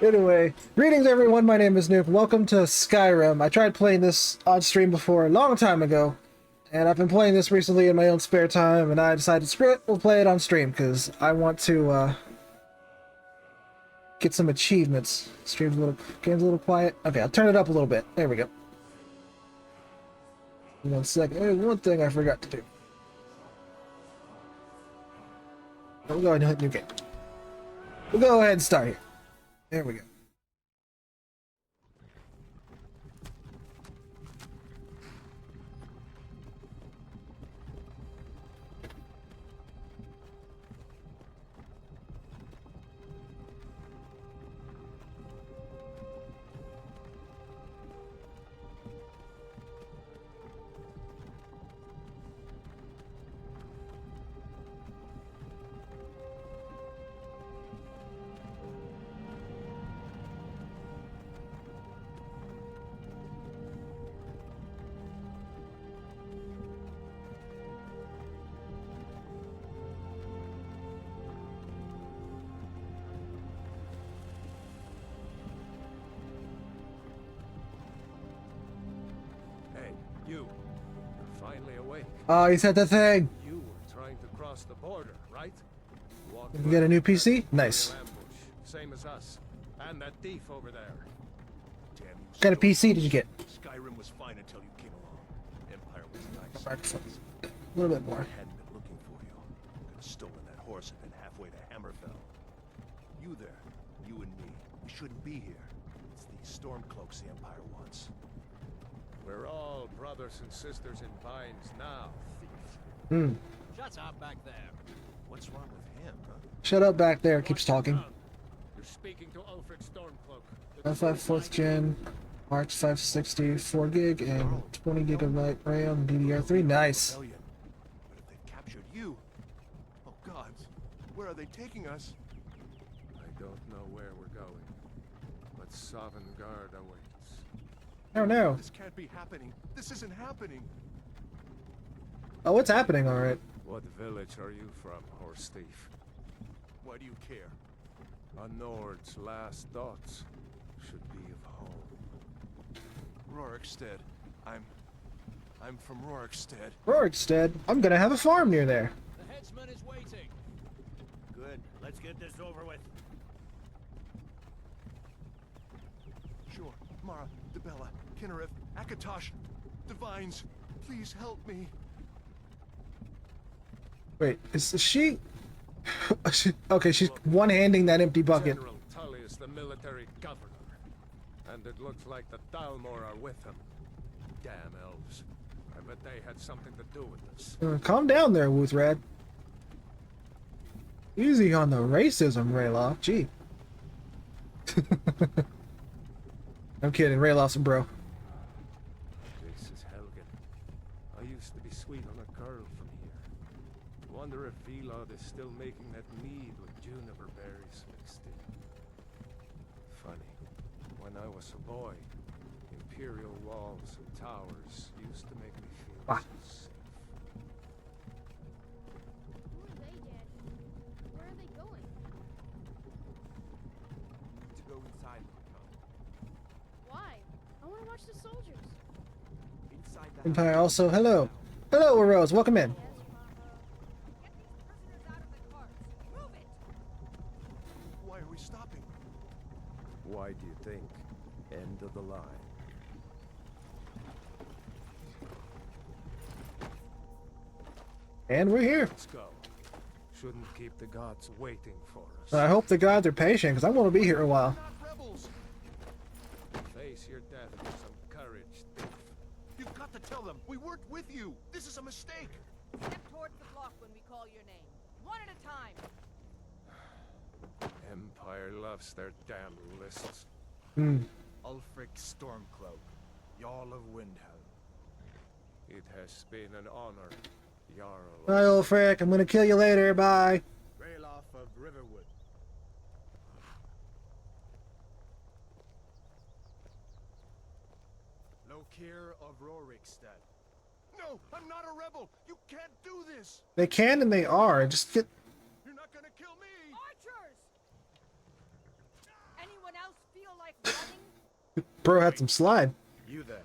Anyway, greetings everyone, my name is Nuke. Welcome to Skyrim. I tried playing this on stream before a long time ago, and I've been playing this recently in my own spare time, and I decided, screw it, we'll play it on stream, because I want to, get some achievements. Game's a little quiet. Okay, I'll turn it up a little bit. There we go. 1 second. There's one thing I forgot to do. We'll go ahead and hit new game. We'll go ahead and start here. There we go. You're finally awake. Oh, he said the thing. You were trying to cross the border, right? You get a new PC? Nice. Same as us. And that thief over there. Damn you. What kind of PC did you get? Skyrim was fine until you came along. Empire was nice. A little bit more. I hadn't been looking for you. Could have stolen that horse and been halfway to Hammerfell. You there, you and me, we shouldn't be here. It's these Stormcloaks the Empire wants. We're all brothers and sisters in binds now, thief. Hmm. Shut up back there. What's wrong with him, huh? Shut up back there. Keeps talking. You're speaking to Ulfric Stormcloak. i5 4th gen, March 560, 4 gig, and 20 gigabyte RAM, DDR3. Nice. Rebellion. But if they've captured you... Oh gods, where are they taking us? I don't know where we're going, but Sovngarde awaits. Oh no. This can't be happening. This isn't happening. Oh, what's happening? All right. What village are you from, horse thief? Why do you care? A Nord's last thoughts should be of home. Rorikstead. I'm from Rorikstead. Rorikstead. I'm gonna have a farm near there. The headsman is waiting. Good. Let's get this over with. Sure. Mara, Debella, Kinnereth, Akatosh, Divines, please help me. Wait, is she? Okay, she's one-handing that empty bucket. General Tully is the military governor, and it looks like the Thalmor are with him. Damn elves. I bet they had something to do with this. Calm down there, Wuthrad. Easy on the racism, Rayloff. Gee. I'm kidding. Rayloff's a bro. This is Helgen. I used to be sweet on a girl from here. Wonder if Vilod is still making that mead with juniper berries mixed in. Funny. When I was a boy, imperial walls and towers used to make me feel Ah. so safe. Who are they, Dad? Where are they going? To go inside the town. Why? I want to watch the soldiers. Inside the Empire house. also. Hello. Hello, Rose. Welcome in. Yes, Papa. Get these prisoners out of the carts. Move it! Why are we stopping? Why do you think? End of the line. And we're here. Let's go. Shouldn't keep the gods waiting for us. I hope the gods are patient, because I want to be here a while. Not rebels. Face your death with some courage, thief. You've got to tell them we weren't with you. This is a mistake. Step towards the block when we call your name. One at a time. Empire loves their damn lists. Hmm. Ulfric Stormcloak, Jarl of Windhelm. It has been an honor, Jarl. Bye, old frick. I'm gonna kill you later. Bye. Rayloff of Riverwood. Lokir of Rorikstead. No, I'm not a rebel. You can't do this. They can and they are. Just get. You're not gonna kill me. Archers! Anyone else like running? Bro had some slide. You there.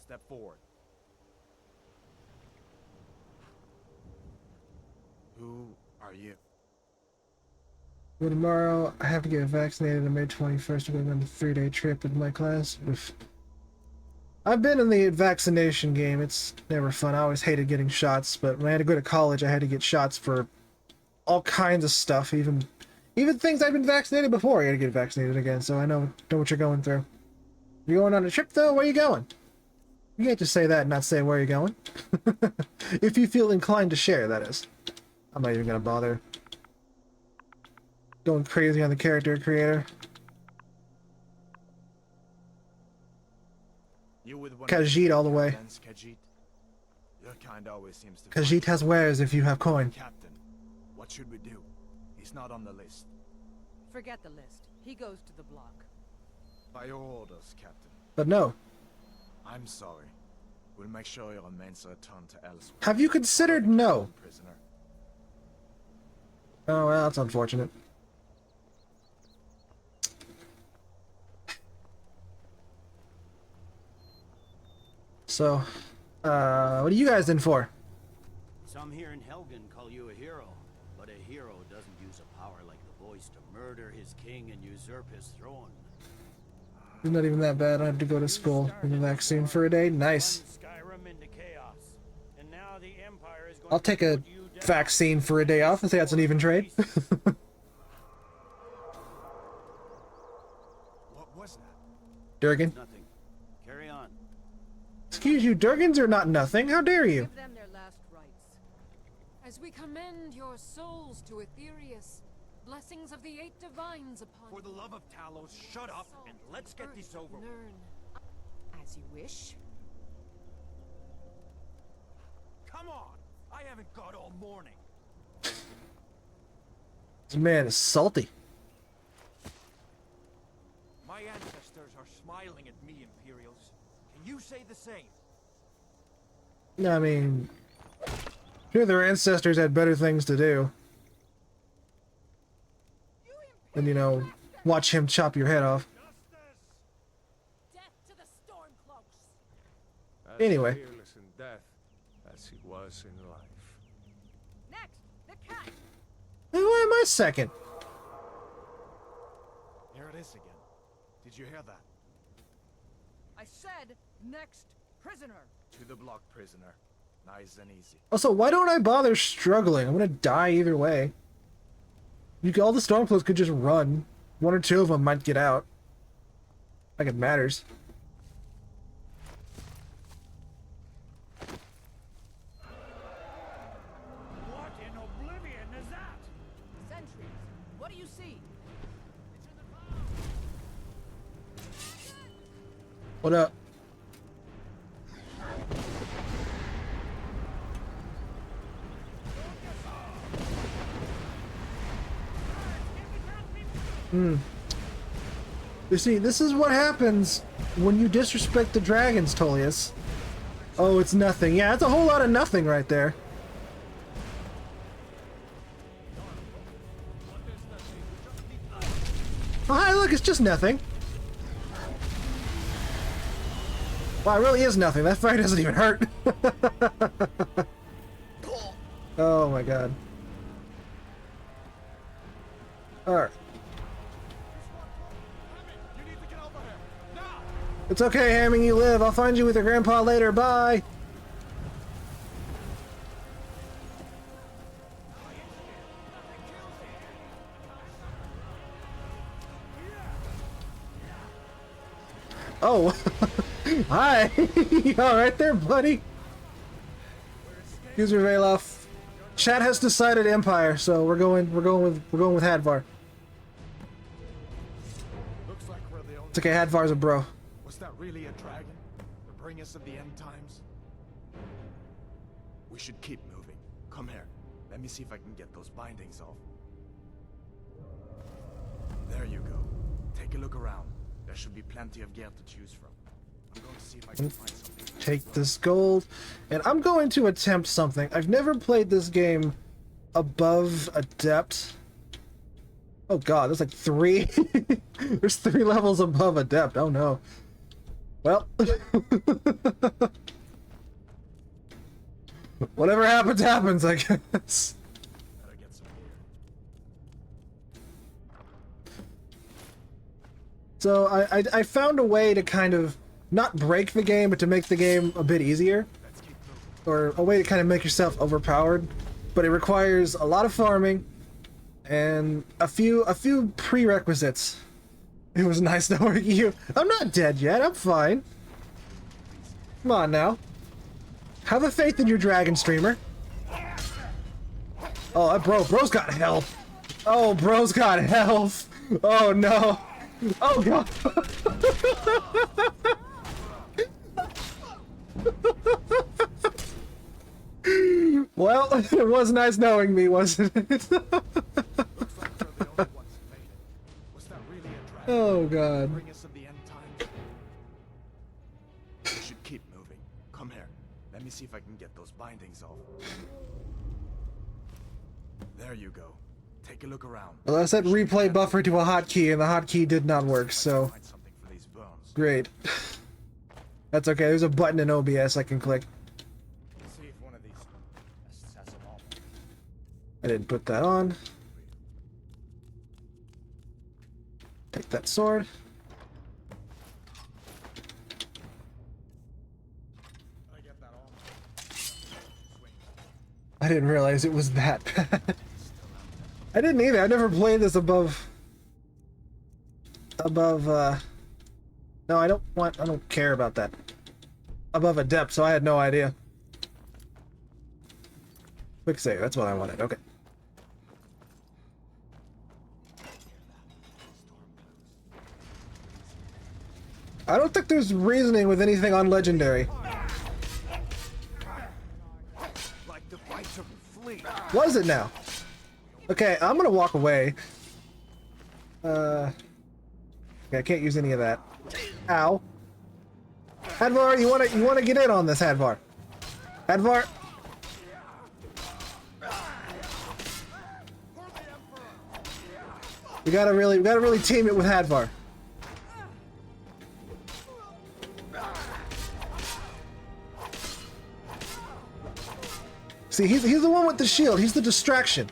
Step forward. Who are you? Well, tomorrow I have to get vaccinated on May 21st. We're going on a 3-day trip with my class. I've been in the vaccination game. It's never fun. I always hated getting shots, but when I had to go to college, I had to get shots for all kinds of stuff. Even things I've been vaccinated before, I had to get vaccinated again. So I know what you're going through. You're going on a trip though? Where are you going? You can't just say that and not say where you're going. If you feel inclined to share, that is. I'm not even gonna bother going crazy on the character creator. You with one Khajiit all the way. Lens, Khajiit? Your kind always seems to Khajiit has wares if you have coin. Captain, what should we do? He's not on the list. Forget the list. He goes to the block. By your orders, Captain. But no. I'm sorry. We'll make sure your remains are returned to elsewhere. Have you considered no? Prisoner. Oh, well, that's unfortunate. So, what are you guys in for? Some here in Helgen call you a hero, but a hero doesn't use a power like the voice to murder his king and usurp his throne. It's not even that bad. I have to go to school and the vaccine for a day. Nice. Skyrim into chaos. And now the Empire is going I'll take a vaccine for a day off. I think that's an even trade. What was that? Durgan. Nothing. Carry on. Excuse you, Durgans are not nothing. How dare you? Give them their last rites. As we commend your souls to Aetherius, blessings of the 8 divines upon For the love of Talos, shut up and let's get this over with. Learn. As you wish. Come on! I haven't got all morning. This man is salty. My ancestors are smiling at me, Imperials. Can you say the same? I mean, sure, their ancestors had better things to do than, you know, watch him chop your head off. Death to the Stormcloaks! As Anyway. fearless in death as he was in life. Next, the cat! Why am I second? Here it is again. Did you hear that? I said, next prisoner! To the block, prisoner. Nice and easy. Also, why don't I bother struggling? I'm gonna die either way. All the Stormcloaks could just run. One or two of them might get out. Like it matters. What in oblivion is that? Sentries, what do you see? What up? You see, this is what happens when you disrespect the dragons, Tullius. Oh, it's nothing. Yeah, it's a whole lot of nothing right there. Oh, hi, look, it's just nothing. Wow, it really is nothing. That fire doesn't even hurt. Oh my god. Alright. You need to get over here. Now! It's okay, Hamming, you live. I'll find you with your grandpa later. Bye! Oh! Hi! You alright there, buddy? Excuse me, Valof. Chat has decided Empire, so we're going with Hadvar. Looks like we're the only... It's okay, Hadvar's a bro. Was that really a dragon? The bringers of the end times? We should keep moving. Come here. Let me see if I can get those bindings off. There you go. Take a look around. There should be plenty of gear to choose from. I'm going to see if I can find something. Take this gold, and I'm going to attempt something. I've never played this game above Adept, Oh god, there's like 3. There's 3 levels above Adept. Oh no. Well. Whatever happens, happens, I guess. Better get some gear. So I found a way to kind of not break the game, but to make the game a bit easier. Let's keep moving. Or a way to kind of make yourself overpowered. But it requires a lot of farming and a few prerequisites. It was nice knowing you. I'm not dead yet, I'm fine. Come on now. Have a faith in your dragon streamer. Oh, that bro's got health. Oh, bro's got health. Oh no. Oh god. Well, it was nice knowing me, wasn't it? Looks like they're the only ones who made it. Was that really a dragon? Oh god. Bring us to the end times. We should keep moving. Come here. Let me see if I can get those bindings off. There you go. Take a look around. Well, I set replay buffer to a hotkey, and the hotkey did not work, so Find something for these bones. great. That's okay, there's a button in OBS I can click. See if one of these sets them off. I didn't put that on. Take that sword. I get that on. Swing. I didn't realize it was that bad. I didn't either. I've never played this above, no, I don't care about that. Above Adept, so I had no idea. Quick save, that's what I wanted, okay. I don't think there's reasoning with anything on Legendary. Like the bite of a flea. Was it now? Okay, I'm gonna walk away. Okay, I can't use any of that. Ow. Hadvar, you wanna get in on this, Hadvar? Hadvar? We gotta really team it with Hadvar. See, he's the one with the shield. He's the distraction.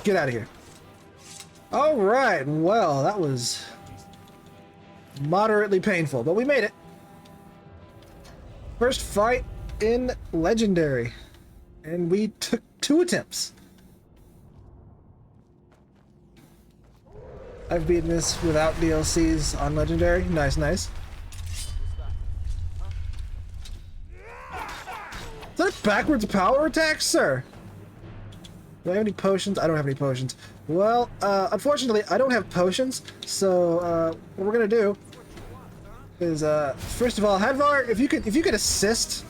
Get out of here. All right. Well, that was moderately painful, but we made it. First fight in Legendary, and we took 2 attempts. I've beaten this without DLCs on Legendary. Nice, nice. Is that a backwards power attack, sir? Do I have any potions? I don't have any potions. Well, unfortunately, I don't have potions, so what we're gonna do is, first of all, Hadvar, if you could assist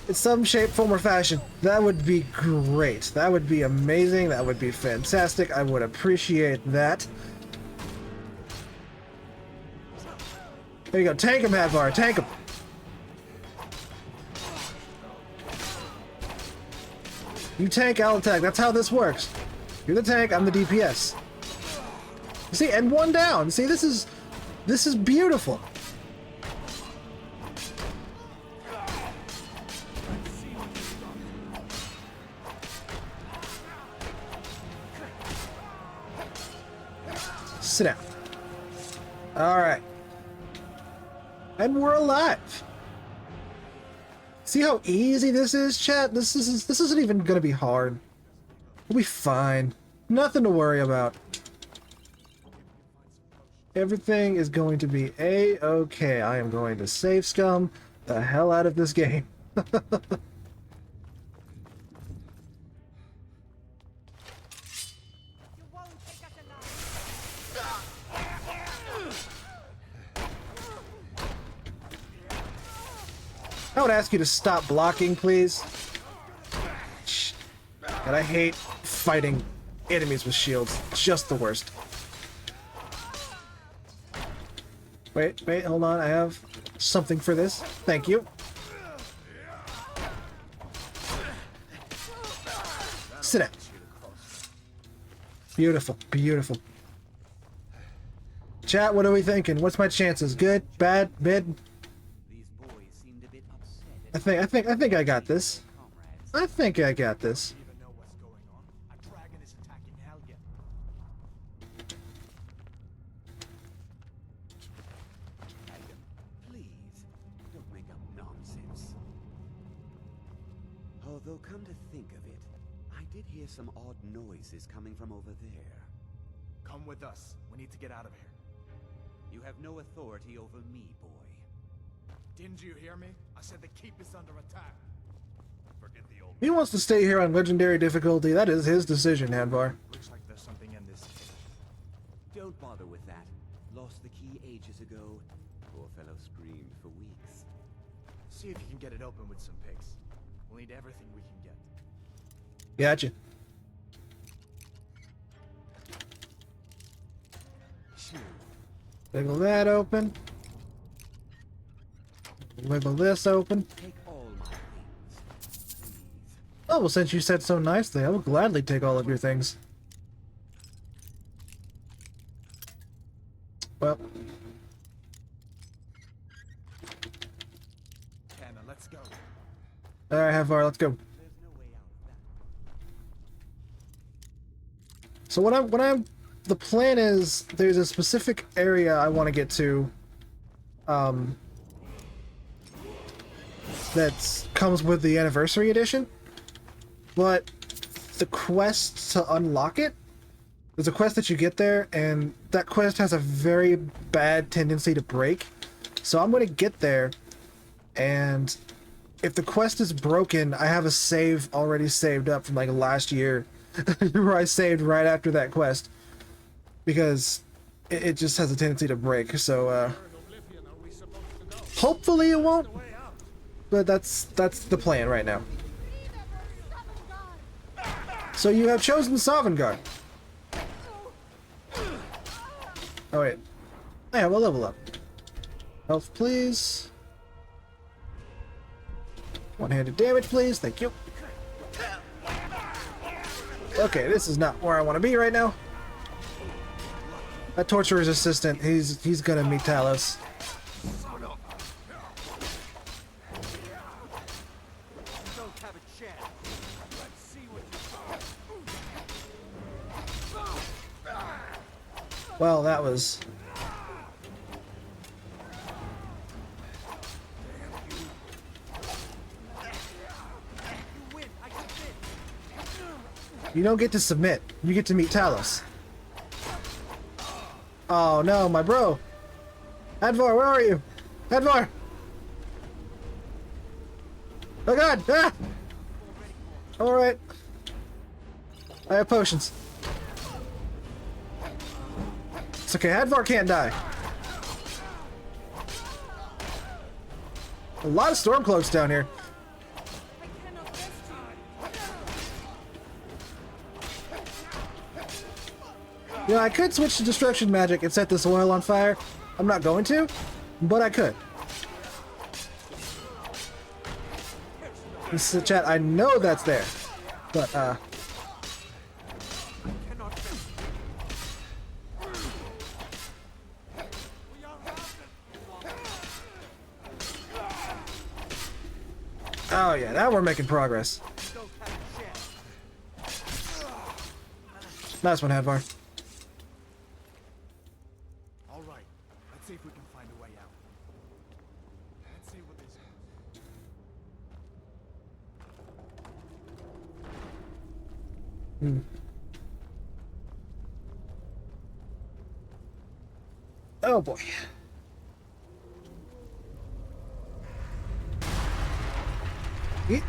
in some shape, form, or fashion, that would be great. That would be amazing. That would be fantastic. I would appreciate that. There you go. Tank him, Hadvar. Tank him. You tank, I'll attack. That's how this works. You're the tank, I'm the DPS. See, and 1 down. See, this is beautiful. Sit down. All right. And we're alive. See how easy this is, chat? This isn't even gonna be hard. We'll be fine. Nothing to worry about. Everything is going to be a-okay. I am going to save scum the hell out of this game. I would ask you to stop blocking, please. And I hate fighting enemies with shields. Just the worst. Wait, hold on. I have something for this. Thank you. Sit down. Beautiful, beautiful. Chat, what are we thinking? What's my chances? Good, bad, mid? I think I got this. I think I got this. Even know what's going on. A dragon is attacking Helgen. Please, don't make up nonsense. Although, come to think of it, I did hear some odd noises coming from over there. Come with us. We need to get out of here. You have no authority over me, boy. Didn't you hear me? I said the keep is under attack. Forget the old. He wants to stay here on legendary difficulty. That is his decision, Hadvar. Looks like there's something in this cage. Don't bother with that. Lost the key ages ago. Poor fellow screamed for weeks. See if you can get it open with some picks. We'll need everything we can get. Gotcha. Wiggle that open. Wiggle this open. Take all my things, please. Oh, well, since you said so nicely, I will gladly take all of your things. Well. Anna, let's go. Alright, Hadvar, let's go. There's no way out of that. So the plan is, there's a specific area I want to get to, that comes with the anniversary edition, but the quest to unlock it, there's a quest that you get there, and that quest has a very bad tendency to break. So I'm going to get there, and if the quest is broken, I have a save already saved up from like last year, where I saved right after that quest, because it just has a tendency to break. So hopefully it won't, but that's the plan right now. So you have chosen Sovngarde. Oh wait, I have a level up. Health, please. One-handed damage, please. Thank you. Okay, this is not where I want to be right now. That torturer's assistant, he's gonna meet Talos. Well, that was... You don't get to submit. You get to meet Talos. Oh no, my bro. Hadvar, where are you? Hadvar! Oh god! Ah! Alright. I have potions. It's okay, Hadvar can't die. A lot of Stormcloaks down here. You know, I could switch to Destruction Magic and set this oil on fire. I'm not going to, but I could. This is the chat. I know that's there, but oh yeah, now we're making progress. Nice one, Hadvar. All right, let's see if we can find a way out. Let's see what this is. Oh boy. Yeet.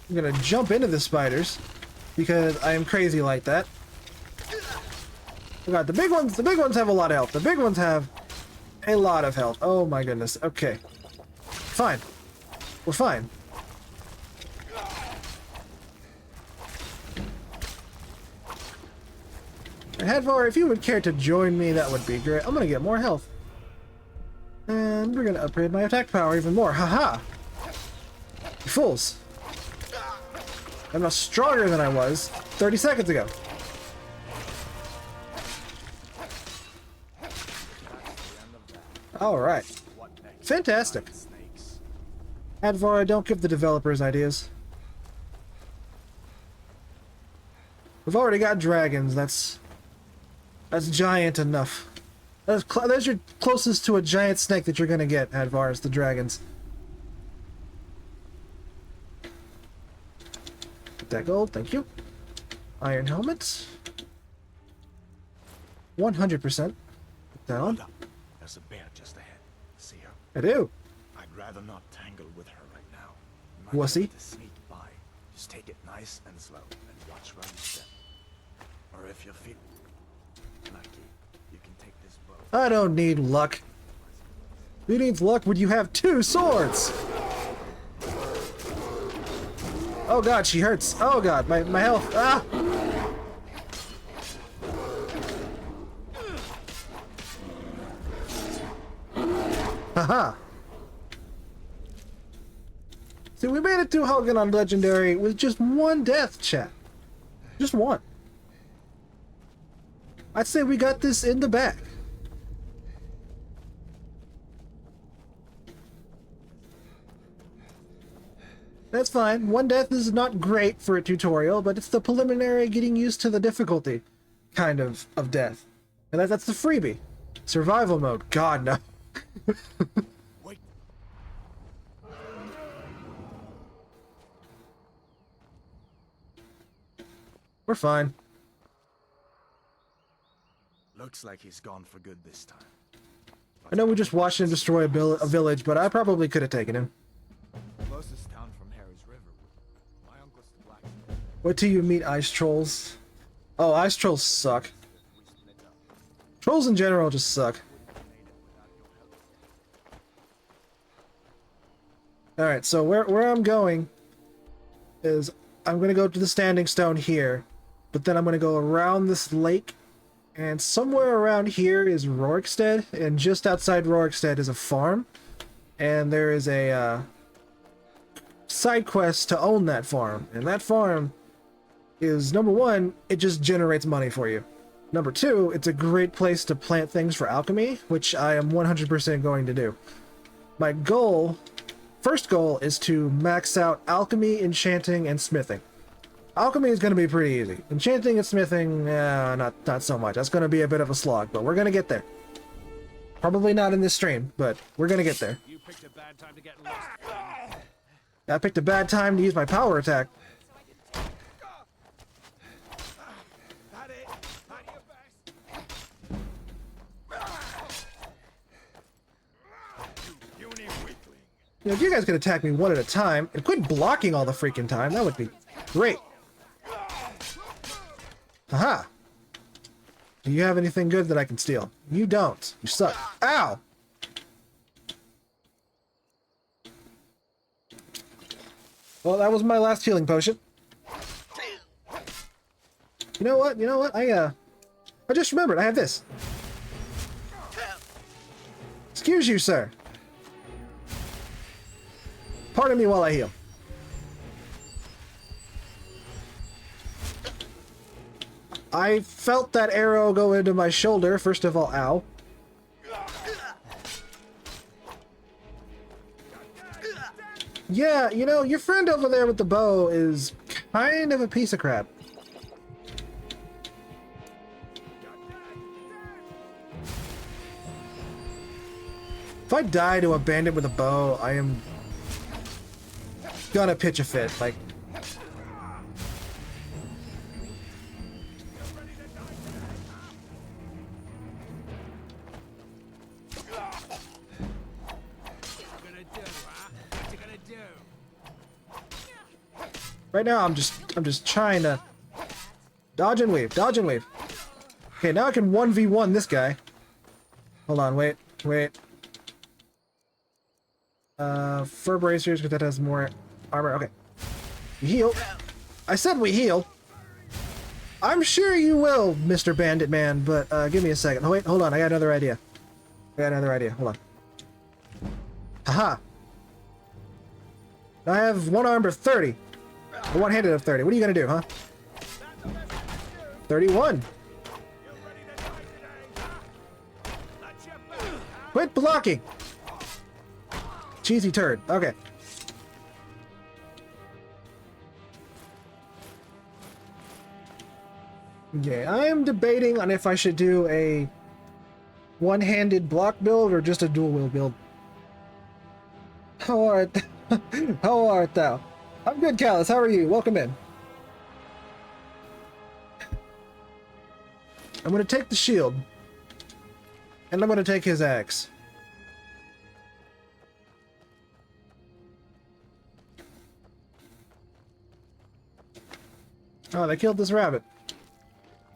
I'm gonna jump into the spiders because I am crazy like that. Oh god, the big ones have a lot of health. The big ones have a lot of health. Oh my goodness. Okay. Fine. We're fine. Hadvar, if you would care to join me, that would be great. I'm gonna get more health. And we're gonna upgrade my attack power even more. Haha! You fools. I'm now stronger than I was 30 seconds ago. Alright. Fantastic. Hadvar, don't give the developers ideas. We've already got dragons, that's giant enough. That's your closest to a giant snake that you're gonna get, Hadvar, is the dragons. Get that gold, thank you. Iron helmet. 100%. Down. There's a bear just ahead. See her? I do. I'd rather not tangle with her right now. Wussy. To sneak by. Just take it nice and slow and watch where you step. Or if you feel lucky, you can take this bow. I don't need luck. Who needs luck when you have 2 swords? Oh god, she hurts. Oh god, my health. Ah! Haha. See, we made it to Helgen on Legendary with just 1 death, chat. Just 1. I'd say we got this in the bag. That's fine. 1 death is not great for a tutorial, but it's the preliminary getting used to the difficulty kind of death. And that's the freebie. Survival mode. God, no. Wait. We're fine. Looks like he's gone for good this time. I know we just watched him destroy a village, but I probably could have taken him. Closest town from here is Riverwood. My uncle's the blacksmith. Wait till you meet ice trolls. Oh, ice trolls suck. Trolls in general just suck. Alright, so where I'm going is I'm going to go to the standing stone here, but then I'm going to go around this lake, and somewhere around here is Rorikstead, and just outside Rorikstead is a farm, and there is a side quest to own that farm, and that farm is, number 1, it just generates money for you. Number 2, it's a great place to plant things for alchemy, which I am 100% going to do. My first goal is to max out alchemy, enchanting, and smithing. Alchemy is going to be pretty easy. Enchanting and smithing, not so much. That's going to be a bit of a slog, but we're going to get there. Probably not in this stream, but we're going to get there. You picked a bad time to get lost. I picked a bad time to use my power attack. You know, if you guys could attack me 1 at a time and quit blocking all the freaking time, that would be great. Haha. Do you have anything good that I can steal? You don't. You suck. Ow! Well, that was my last healing potion. You know what? You know what? I just remembered. I have this. Excuse you, sir. Pardon me while I heal. I felt that arrow go into my shoulder. First of all, ow. Yeah, you know, your friend over there with the bow is kind of a piece of crap. If I die to a bandit with a bow, I am gonna pitch a fit, like. Right now, I'm just trying to dodge and weave, dodge and weave. Okay, now I can 1v1 this guy. Hold on, wait. Fur bracers, because that has more armor. Okay. We heal. I said we heal. I'm sure you will, Mr. Bandit Man, but give me a second. Oh, wait, hold on. I got another idea. Hold on. Haha. I have one armed of 30. Or one-handed of 30. What are you gonna do, huh? 31. Quit blocking! Cheesy turd. Okay. Okay, I am debating on if I should do a one-handed block build or just a dual-wheel build. How art How art thou? I'm good, Callus. How are you? Welcome in. I'm gonna take the shield. And I'm gonna take his axe. Oh, they killed this rabbit.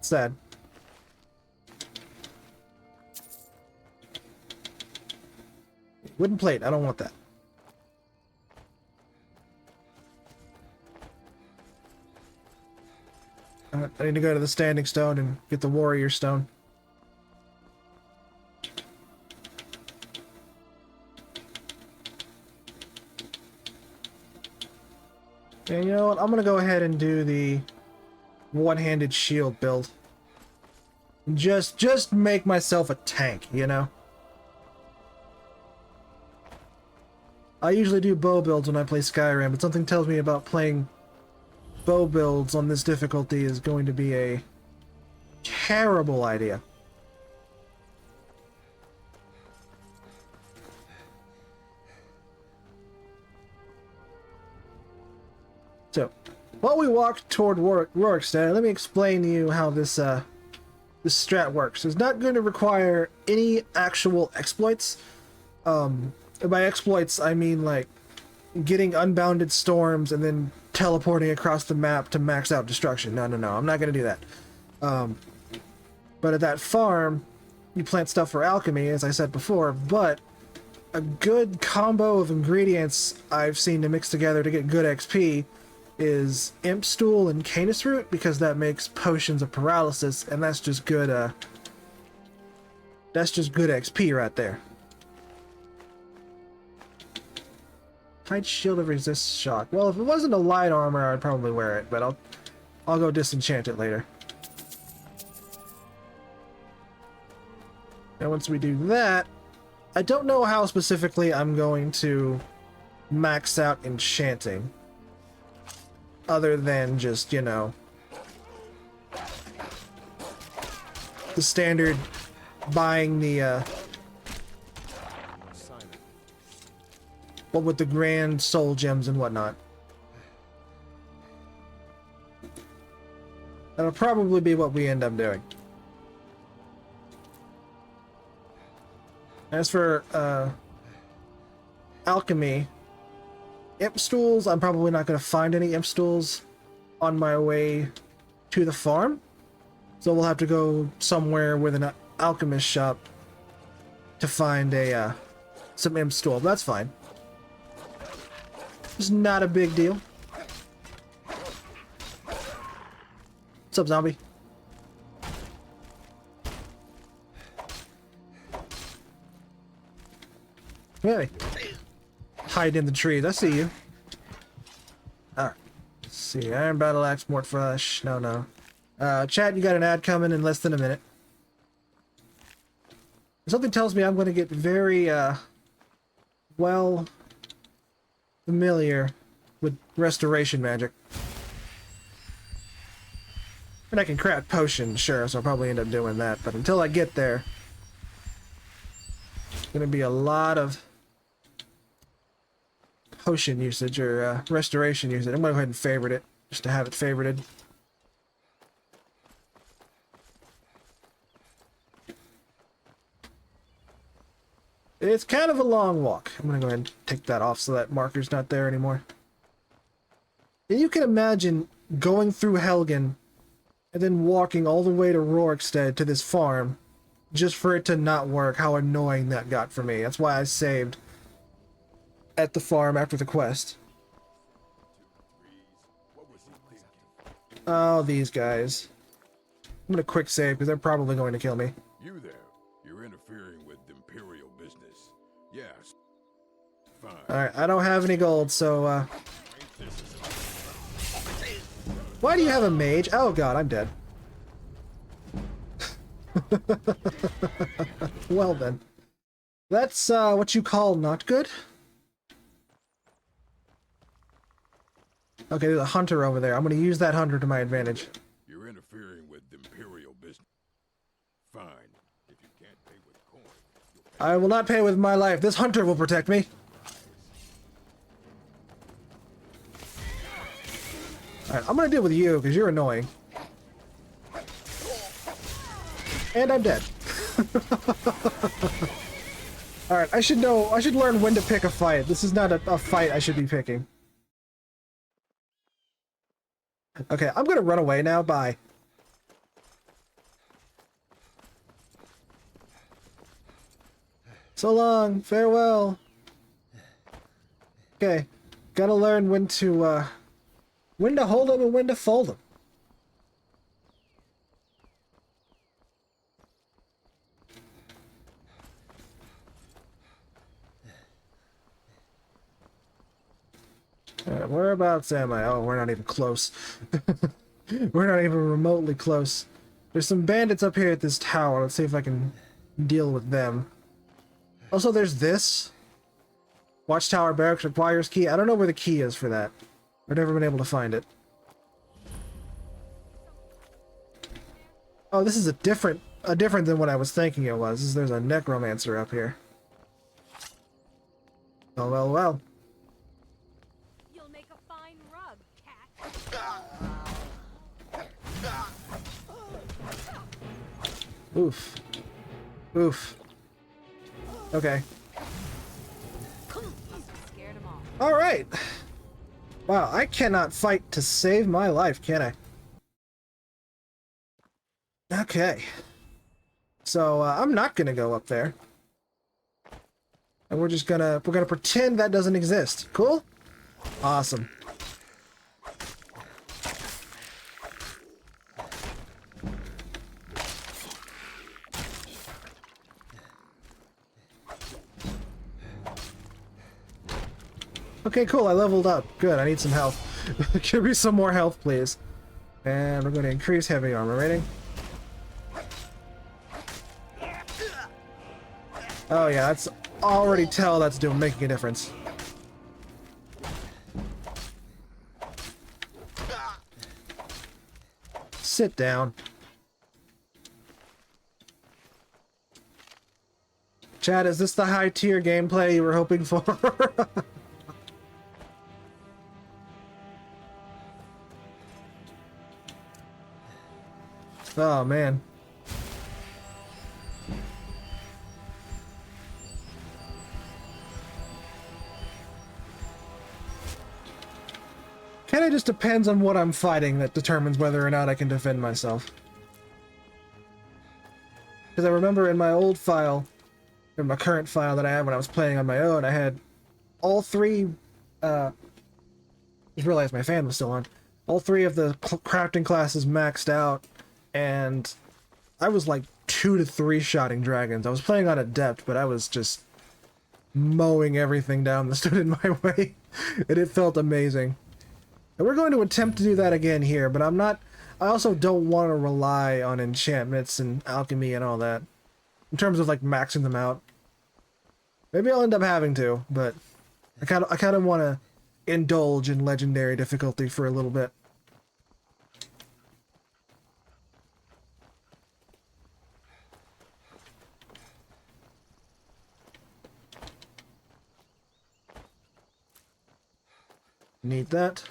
Sad. Wooden plate. I don't want that. I need to go to the standing stone and get the warrior stone. And you know what? I'm gonna go ahead and do the one-handed shield build. Just make myself a tank, you know? I usually do bow builds when I play Skyrim, but something tells me about playing bow builds on this difficulty is going to be a terrible idea. So, while we walk toward Rorikstead, let me explain to you how this this strat works. It's not going to require any actual exploits. By exploits, I mean like getting unbounded storms and then teleporting across the map to max out destruction. No, I'm not going to do that. But at that farm, you plant stuff for alchemy, as I said before, but a good combo of ingredients I've seen to mix together to get good XP is imp stool and canis root, because that makes potions of paralysis, and that's just good XP right there. Hide shield of resist shock. Well, if it wasn't a light armor, I'd probably wear it, but I'll go disenchant it later. And once we do that, I don't know how specifically I'm going to max out enchanting. Other than just, you know, the standard buying the what with the grand soul gems and whatnot. That'll probably be what we end up doing. As for alchemy, imp stools, I'm probably not going to find any imp stools on my way to the farm. So we'll have to go somewhere with an alchemist shop to find a some imp stool. That's fine. It's not a big deal. What's up, zombie? Hey. Hide in the trees. I see you. Alright. Let's see. Iron battle axe, mort flesh. No. Chat, you got an ad coming in less than a minute. Something tells me I'm going to get very, well familiar with restoration magic. And I can craft potions, sure, so I'll probably end up doing that. But until I get there, it's going to be a lot of potion usage or restoration usage. I'm going to go ahead and favorite it, just to have it favorited. It's kind of a long walk. I'm going to go ahead and take that off so that marker's not there anymore. And you can imagine going through Helgen and then walking all the way to Rorikstead to this farm just for it to not work. How annoying that got for me. That's why I saved at the farm after the quest. Oh, these guys. I'm gonna quick save because they're probably going to kill me. You there? You're interfering with Imperial business. Yes. Fine. Alright, I don't have any gold, so why do you have a mage? Oh god, I'm dead. Well then. That's what you call not good? Okay, there's a hunter over there. I'm gonna use that hunter to my advantage. You're interfering with Imperial business. Fine. If you can't pay with coin, you'll pay. I will not pay with my life. This hunter will protect me. Alright, I'm gonna deal with you because you're annoying. And I'm dead. Alright, I should learn when to pick a fight. This is not a fight I should be picking. Okay, I'm gonna run away now. Bye. So long. Farewell. Okay. Gotta learn when to hold them and when to fold them. Alright, whereabouts am I? Oh, we're not even close. We're not even remotely close. There's some bandits up here at this tower. Let's see if I can deal with them. Also, there's this. Watchtower barracks requires key. I don't know where the key is for that. I've never been able to find it. Oh, this is a different than what I was thinking it was. There's a necromancer up here. Oh, well, well. You'll make a fine rug, cat. Oof. Oof. Okay. Scared 'em all. All right. Wow, I cannot fight to save my life, can I? Okay. So I'm not gonna go up there, and we're gonna pretend that doesn't exist. Cool. Awesome. Okay, cool. I leveled up. Good. I need some health. Give me some more health, please. And we're going to increase heavy armor rating. Oh yeah, that's already tell that's making a difference. Sit down. Chad, is this the high tier gameplay you were hoping for? Oh man. Kinda just depends on what I'm fighting that determines whether or not I can defend myself. Because I remember in my old file, in my current file that I had when I was playing on my own, I had all three, just realized my fan was still on, all three of the crafting classes maxed out, and I was like 2 to 3 shotting dragons. I was playing on Adept, but I was just mowing everything down that stood in my way, and it felt amazing. And we're going to attempt to do that again here, but I also don't want to rely on enchantments and alchemy and all that, in terms of like maxing them out. Maybe I'll end up having to, but I kind of want to indulge in legendary difficulty for a little bit. Need that.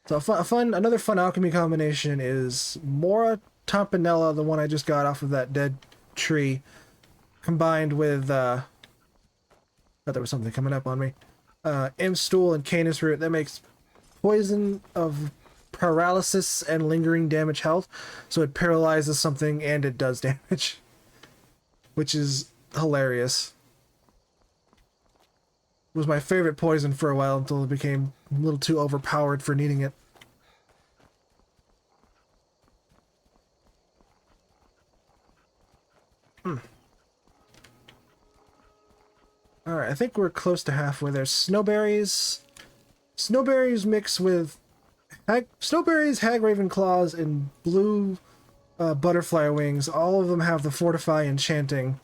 So another fun alchemy combination is Mora Tampanella, the one I just got off of that dead tree, combined with thought there was something coming up on me. Imp stool and Canis root. That makes poison of paralysis and lingering damage health, so it paralyzes something and it does damage, which is hilarious. It was my favorite poison for a while until it became a little too overpowered for needing it. Alright, I think we're close to halfway there. Snowberries. Snowberries mix with... Snowberries, hag raven claws, and blue butterfly wings. All of them have the fortify enchanting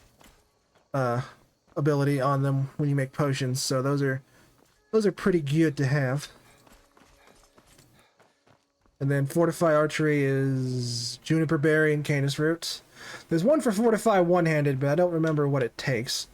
ability on them when you make potions, so those are pretty good to have. And then fortify archery is juniper berry and canis root. There's one for fortify one-handed, but I don't remember what it takes.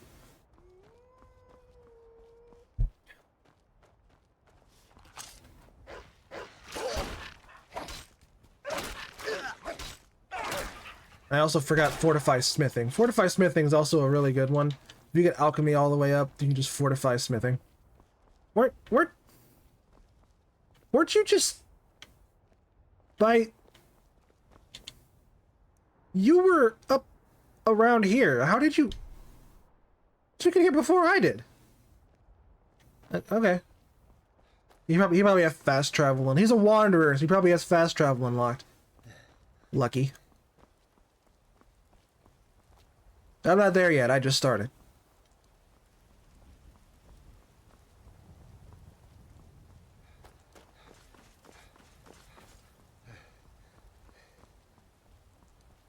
I also forgot Fortify Smithing. Fortify Smithing is also a really good one. If you get Alchemy all the way up, you can just Fortify Smithing. Weren't you just... You were up around here. How did you... You get here before I did. Okay. He probably has fast travel, and he's a wanderer, so he probably has fast travel unlocked. Lucky. I'm not there yet, I just started.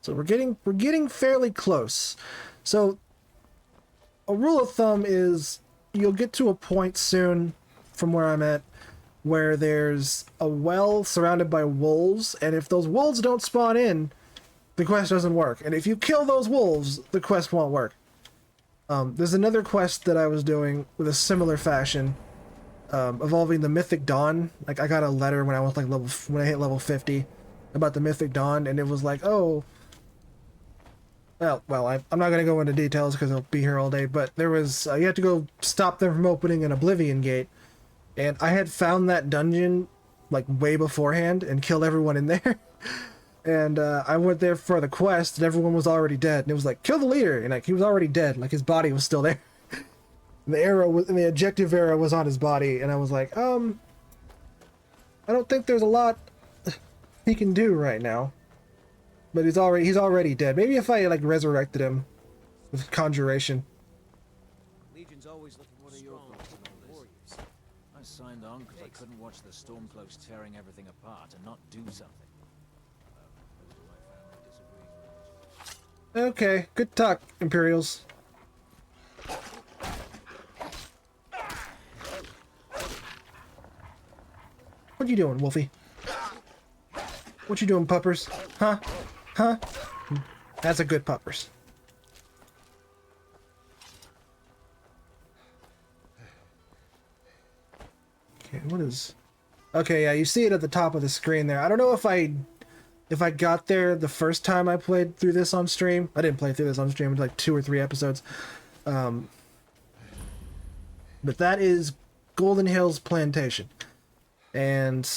So we're getting fairly close. So a rule of thumb is you'll get to a point soon from where I'm at where there's a well surrounded by wolves, and if those wolves don't spawn in, the quest doesn't work. And if you kill those wolves, the quest won't work. There's another quest that I was doing with a similar fashion, involving the Mythic Dawn. Like, I got a letter when I was like when I hit level 50 about the Mythic Dawn, and it was like, oh, well, I'm not gonna go into details because I'll be here all day. But there was you had to go stop them from opening an Oblivion Gate, and I had found that dungeon like way beforehand and killed everyone in there. And I went there for the quest, and everyone was already dead. And it was like, kill the leader, and like he was already dead, like his body was still there. The arrow was, and the objective arrow was on his body, and I was like, I don't think there's a lot he can do right now. But he's already dead. Maybe if I like resurrected him with conjuration. Legion's always looking for your thoughts on all this. I signed on because I couldn't watch the Stormcloaks tearing everything apart and not do something. Okay, good talk, Imperials. What you doing, Wolfie? What you doing, puppers? Huh? Huh? That's a good puppers. Okay, what is... Okay, yeah, you see it at the top of the screen there. I don't know if I got there the first time I played through this on stream. I didn't play through this on stream. It was like 2 or 3 episodes. But that is Golden Hills Plantation. And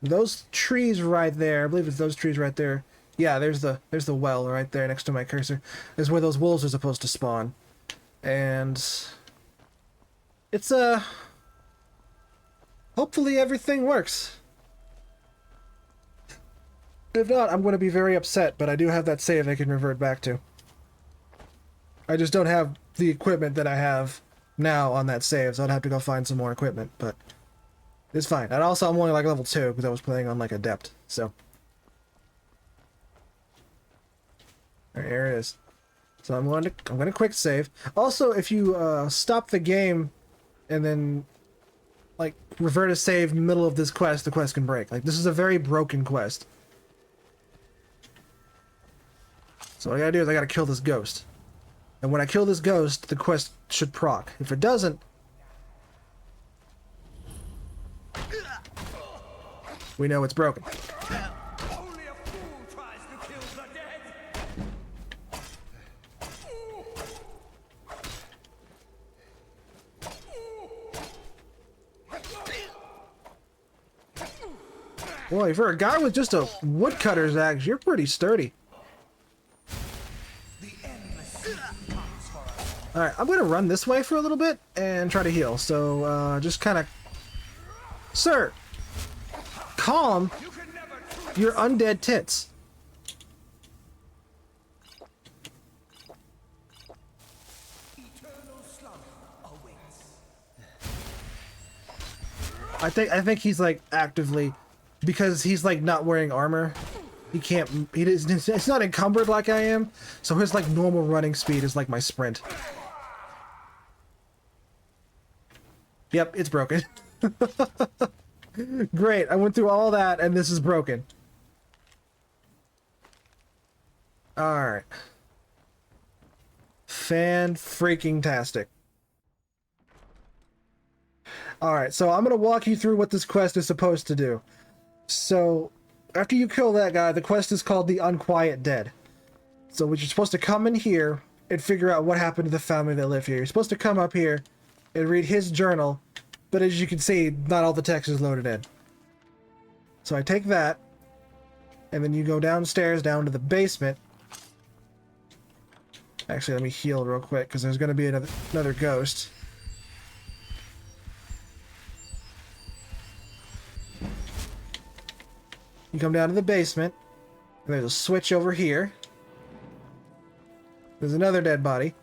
those trees right there, I believe it's those trees right there. Yeah, there's the well right there next to my cursor. Is where those wolves are supposed to spawn. And it's hopefully everything works. If not, I'm going to be very upset, but I do have that save I can revert back to. I just don't have the equipment that I have now on that save, so I'd have to go find some more equipment, but it's fine. And also, I'm only like level 2, because I was playing on like Adept, so. Alright, here it is. So I'm going to quick save. Also, if you stop the game and then like revert a save in the middle of this quest, the quest can break. Like, this is a very broken quest. So what I gotta do is I gotta kill this ghost. And when I kill this ghost, the quest should proc. If it doesn't, we know it's broken. Only a fool tries to kill the dead. Boy, for a guy with just a woodcutter's axe, you're pretty sturdy. Alright, I'm gonna run this way for a little bit and try to heal. So, just kind of... Sir! Calm your undead tits. I think he's like actively, because he's like not wearing armor. He can't. It's not encumbered like I am. So his like normal running speed is like my sprint. Yep, it's broken. Great. I went through all that and this is broken. All right. Fan-freaking-tastic. Alright, so I'm going to walk you through what this quest is supposed to do. So, after you kill that guy, the quest is called the Unquiet Dead. So you're supposed to come in here and figure out what happened to the family that live here. You're supposed to come up here and read his journal, but as you can see, not all the text is loaded in. So I take that, and then you go downstairs down to the basement. Actually, let me heal real quick, because there's going to be another ghost. You come down to the basement, and there's a switch over here. There's another dead body.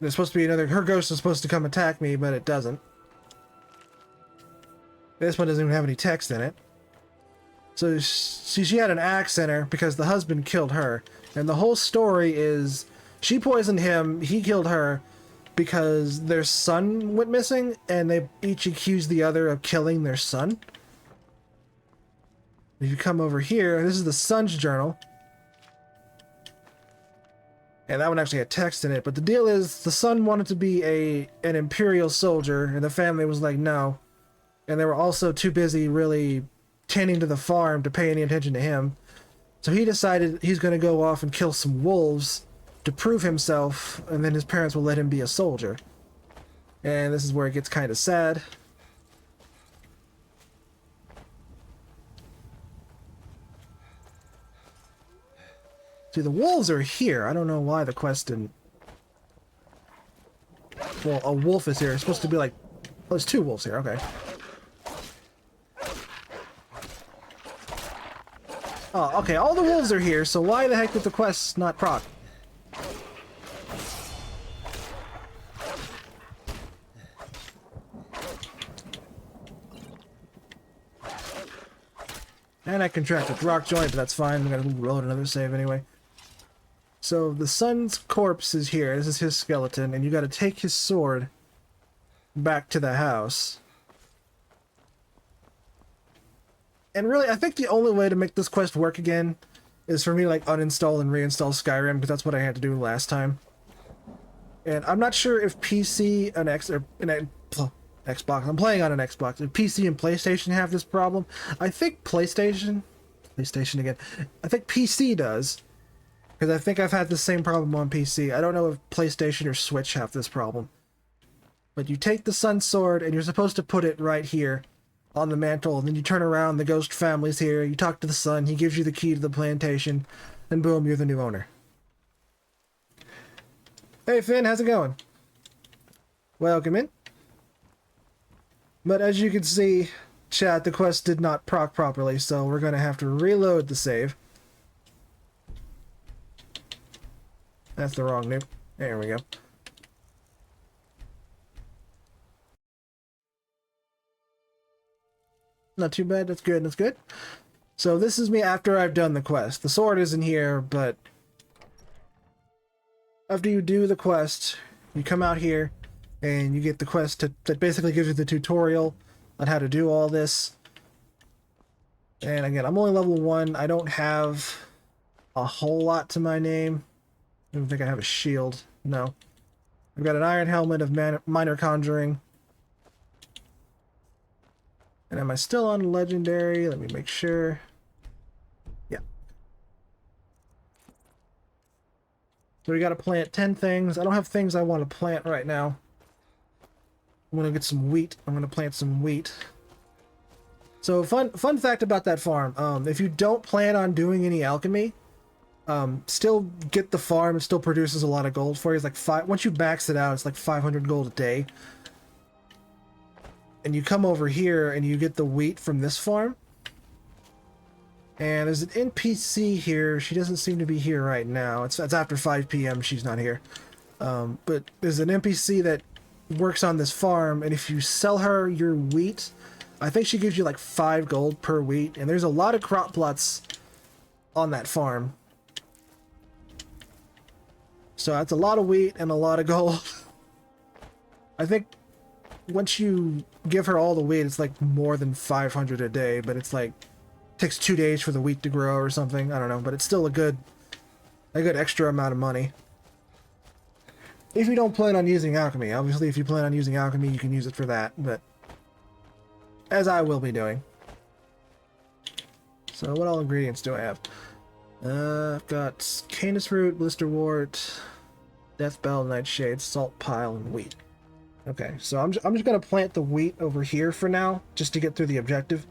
There's supposed to be another... Her ghost is supposed to come attack me, but it doesn't. This one doesn't even have any text in it. So she had an axe in her because the husband killed her. And the whole story is she poisoned him, he killed her because their son went missing, and they each accused the other of killing their son. If you come over here, this is the son's journal. And that one actually had text in it, but the deal is the son wanted to be an Imperial soldier, and the family was like, no. And they were also too busy really tending to the farm to pay any attention to him. So he decided he's going to go off and kill some wolves to prove himself, and then his parents will let him be a soldier. And this is where it gets kind of sad. See, the wolves are here. I don't know why the quest didn't... Well, a wolf is here. It's supposed to be like... Oh, there's two wolves here. Okay. Oh, okay. All the wolves are here, so why the heck did the quest not proc? And I contracted rock joint, but that's fine. I'm gonna load another save anyway. So the son's corpse is here. This is his skeleton, and you gotta take his sword back to the house. And really, I think the only way to make this quest work again is for me to like uninstall and reinstall Skyrim, because that's what I had to do last time. And I'm not sure if PC and Xbox, I'm playing on an Xbox, if PC and PlayStation have this problem. I think PlayStation again, I think PC does, because I think I've had the same problem on PC. I don't know if PlayStation or Switch have this problem. But you take the sun's sword, and you're supposed to put it right here on the mantle, and then you turn around, the ghost family's here, you talk to the son, he gives you the key to the plantation, and boom, you're the new owner. Hey Finn, how's it going? Welcome in. But as you can see, chat, the quest did not proc properly, so we're going to have to reload the save. That's the wrong name. There we go. Not too bad. That's good. That's good. So this is me after I've done the quest. The sword isn't here, but after you do the quest, you come out here and you get the quest that basically gives you the tutorial on how to do all this. And again, I'm only level 1. I don't have a whole lot to my name. I don't think I have a shield. No. I've got an iron helmet of minor conjuring. And am I still on legendary? Let me make sure. Yeah. So we gotta plant 10 things. I don't have things I want to plant right now. I'm gonna get some wheat. I'm gonna plant some wheat. So fun fact about that farm, if you don't plan on doing any alchemy, still get the farm. It still produces a lot of gold for you. It's like once you max it out, it's like 500 gold a day. And you come over here and you get the wheat from this farm. And there's an NPC here. She doesn't seem to be here right now. It's after 5 p.m. She's not here. But there's an NPC that works on this farm, and if you sell her your wheat, I think she gives you like 5 gold per wheat. And there's a lot of crop plots on that farm. So that's a lot of wheat and a lot of gold. I think once you give her all the wheat, it's like more than 500 a day, but it's like takes 2 days for the wheat to grow or something. I don't know, but it's still a good extra amount of money. If you don't plan on using alchemy. Obviously, if you plan on using alchemy, you can use it for that, but as I will be doing. So what all ingredients do I have? I've got canis root, blisterwort, death bell, nightshade, salt pile, and wheat. Okay, so I'm just gonna plant the wheat over here for now, just to get through the objective.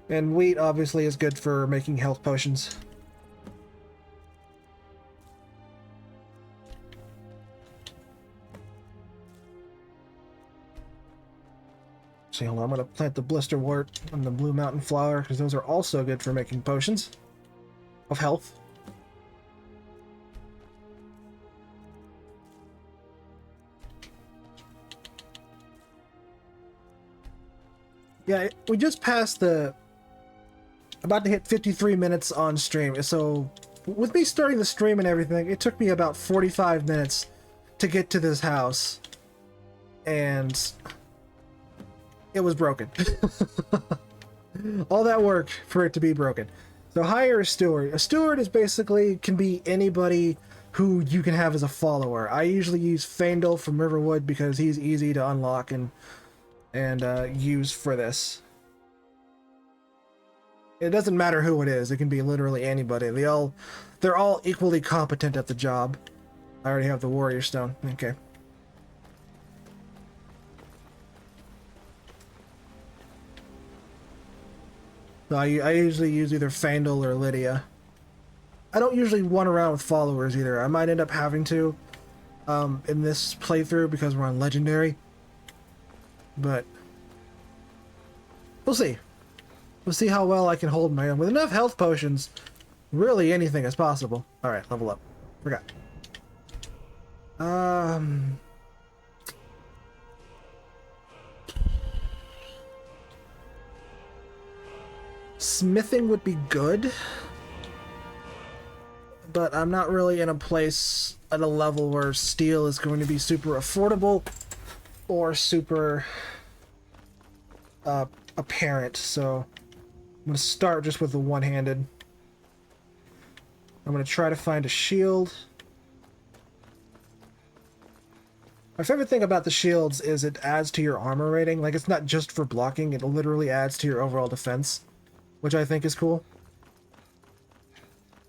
And wheat obviously is good for making health potions. So hold on, I'm gonna plant the blisterwort and the blue mountain flower because those are also good for making potions of health. Yeah, we just passed the... about to hit 53 minutes on stream. So, with me starting the stream and everything, it took me about 45 minutes to get to this house. And... it was broken. All that work for it to be broken. So hire a steward. A steward is basically can be anybody who you can have as a follower. I usually use Faendal from Riverwood because he's easy to unlock and use for this. It doesn't matter who it is. It can be literally anybody. They're all equally competent at the job. I already have the warrior stone. Okay. So I usually use either Faendal or Lydia. I don't usually run around with followers either. I might end up having to in this playthrough because we're on Legendary. But we'll see. We'll see how well I can hold my own. With enough health potions, really anything is possible. Alright, level up. Forgot. Smithing would be good, but I'm not really in a place at a level where steel is going to be super affordable or super apparent, so I'm going to start just with the one-handed. I'm going to try to find a shield. My favorite thing about the shields is it adds to your armor rating. Like, it's not just for blocking, it literally adds to your overall defense, which I think is cool.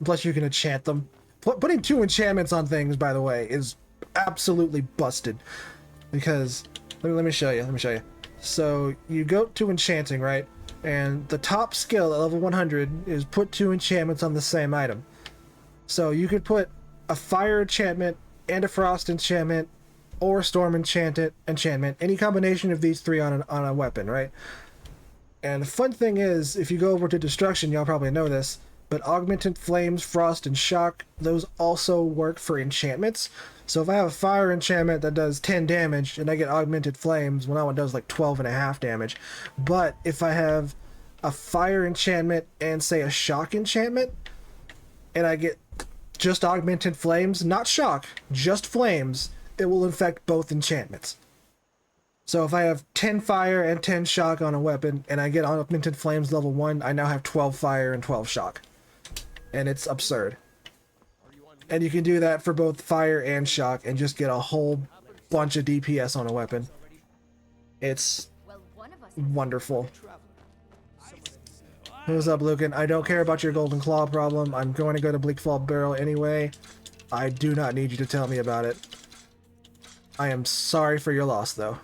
Plus, you can enchant them. Putting 2 enchantments on things, by the way, is absolutely busted. Because, let me show you, So, you go to enchanting, right? And the top skill at level 100 is put 2 enchantments on the same item. So, you could put a fire enchantment and a frost enchantment or storm enchantment, any combination of these 3 on a weapon, right? And the fun thing is, if you go over to destruction, y'all probably know this, but augmented flames, frost, and shock, those also work for enchantments. So if I have a fire enchantment that does 10 damage and I get augmented flames, well, that one does like 12.5 damage. But if I have a fire enchantment and say a shock enchantment, and I get just augmented flames, not shock, just flames, it will infect both enchantments. So if I have 10 fire and 10 shock on a weapon, and I get augmented flames level 1, I now have 12 fire and 12 shock. And it's absurd. And you can do that for both fire and shock, and just get a whole bunch of DPS on a weapon. It's wonderful. What's up, Lucan? I don't care about your golden claw problem. I'm going to go to Bleakfall Barrel anyway. I do not need you to tell me about it. I am sorry for your loss, though.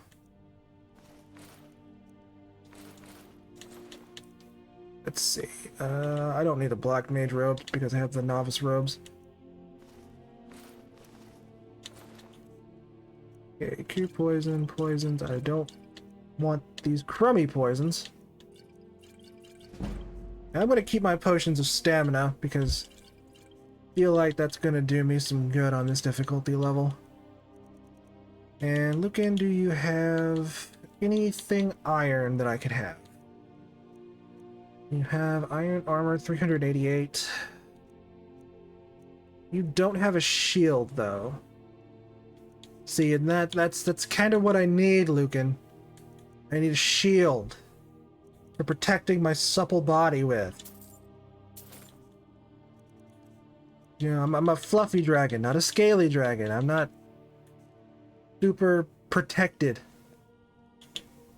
Let's see. I don't need a black mage robe because I have the novice robes. Okay, cure poison, poisons. I don't want these crummy poisons. I'm gonna keep my potions of stamina because I feel like that's gonna do me some good on this difficulty level. And Lucan, do you have anything iron that I could have? You have iron armor 388. You don't have a shield though. See, and that's kind of what I need, Lucan. I need a shield for protecting my supple body with. You know, I'm a fluffy dragon, not a scaly dragon. I'm not super protected.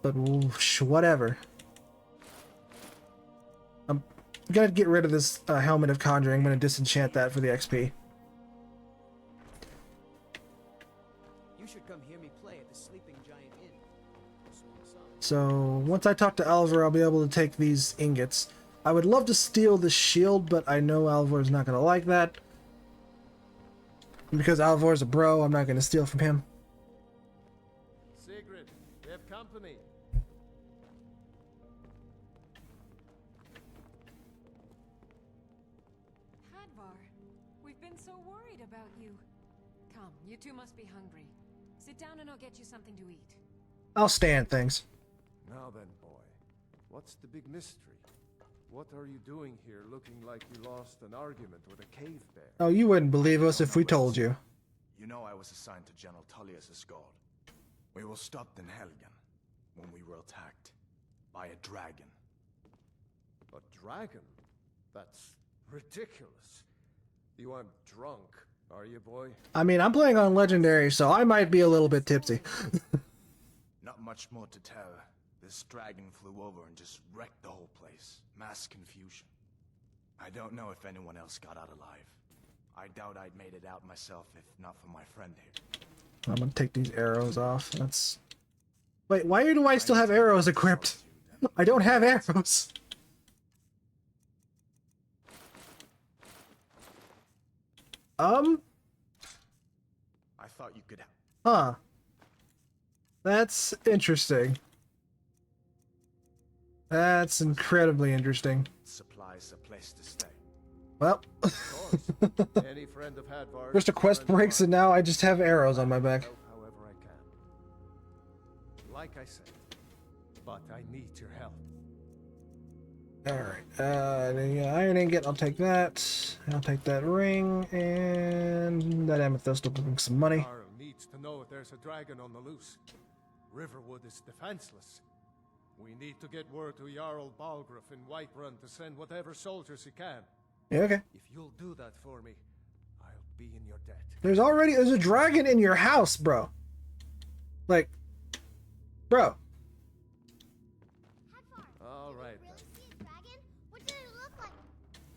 But whoosh, whatever. I'm gonna get rid of this helmet of conjuring. I'm gonna disenchant that for the XP. You should come hear me play at the Sleeping Giant Inn. So once I talk to Alvar, I'll be able to take these ingots. I would love to steal the shield, but I know Alvar's not gonna like that. And because Alvar's a bro, I'm not gonna steal from him. Sigrid, we have company. Hadvar, we've been so worried about you. Come, you two must be hungry. Sit down and I'll get you something to eat. I'll stand things. Now then, boy, what's the big mystery? What are you doing here looking like you lost an argument with a cave bear? Oh, you wouldn't believe us if we told you. You know I was assigned to General Tullius' guard. We were stopped in Helgen when we were attacked by a dragon. A dragon? That's ridiculous. You aren't drunk, are you, boy? I mean, I'm playing on Legendary, so I might be a little bit tipsy. Not much more to tell. This dragon flew over and just wrecked the whole place. Mass confusion. I don't know if anyone else got out alive. I doubt I'd made it out myself if not for my friend here. I'm gonna take these arrows off. That's... Wait, why do I still have arrows equipped? I don't have arrows. I thought you could have... Huh. That's interesting. That's incredibly interesting. Supplies a place to stay. Well, Any friend of Hadvar's, first a quest breaks and now I just have arrows on my back. however I can. Like I said, but I need your help. Alright, the iron ingot, I'll take that. I'll take that ring, and that amethyst will bring some money. Jarl needs to know if there's a dragon on the loose. Riverwood is defenseless. We need to get word to Jarl Balgruuf in Whiterun to send whatever soldiers he can. Yeah, okay. If you'll do that for me, I'll be in your debt. There's a dragon in your house, bro. Like, bro. All right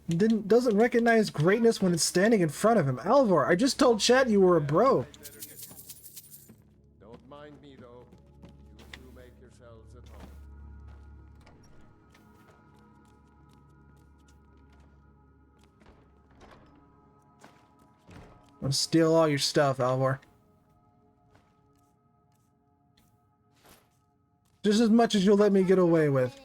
then. Doesn't recognize greatness when it's standing in front of him. Alvar, I just told Chat you were a bro. Don't mind me though. You two make yourselves at home. I'm gonna steal all your stuff, Alvar. Just as much as you'll let me get away with.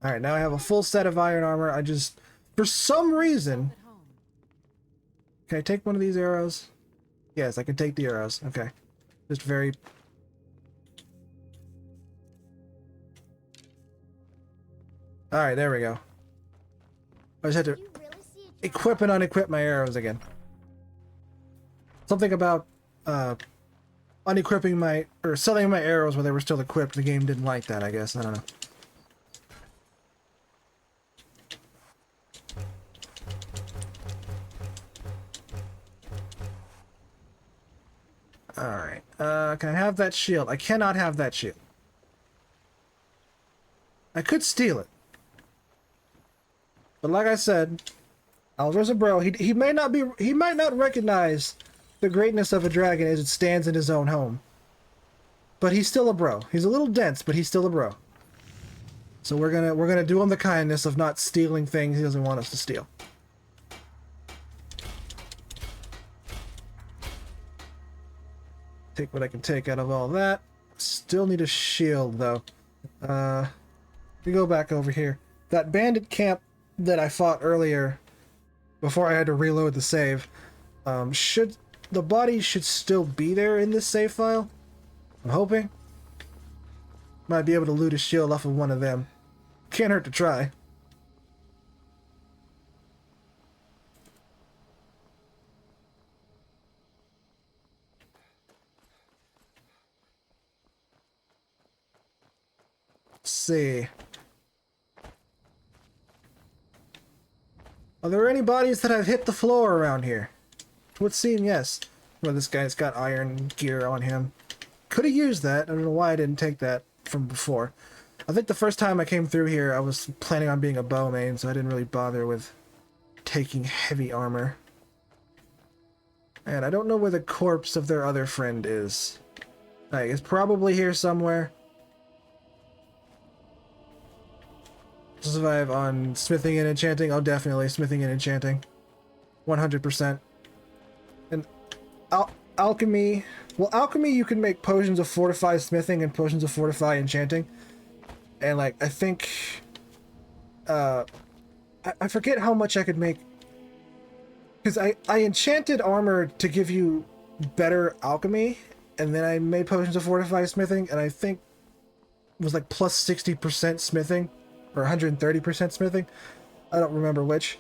Alright, now I have a full set of iron armor. I just, for some reason... Can I take one of these arrows? Yes, I can take the arrows. Okay. Just very... Alright, there we go. I just had to equip and unequip my arrows again. Something about, unequipping my... or selling my arrows when they were still equipped. The game didn't like that, I guess. I don't know. Alright, can I have that shield? I cannot have that shield. I could steal it. But like I said, Alvar's a bro. He might not recognize the greatness of a dragon as it stands in his own home. But he's still a bro. He's a little dense, but he's still a bro. So we're gonna do him the kindness of not stealing things he doesn't want us to steal. Take what I can take out of all that. Still need a shield though. We go back over here. That bandit camp that I fought earlier, before I had to reload the save, the body should still be there in this save file. I'm hoping. Might be able to loot a shield off of one of them. Can't hurt to try. Let's see. Are there any bodies that have hit the floor around here? It would seem yes. Well, this guy's got iron gear on him. Could have used that. I don't know why I didn't take that from before. I think the first time I came through here, I was planning on being a bowman, so I didn't really bother with taking heavy armor. And I don't know where the corpse of their other friend is. Like, it's probably here somewhere. Survive on smithing and enchanting? Oh, definitely smithing and enchanting. 100%. And alchemy... Well, alchemy you can make potions of fortify smithing and potions of fortify enchanting. And, like, I think... I forget how much I could make... Because I enchanted armor to give you better alchemy, and then I made potions of fortify smithing, and I think it was like plus 60% smithing, or 130% smithing. I don't remember which.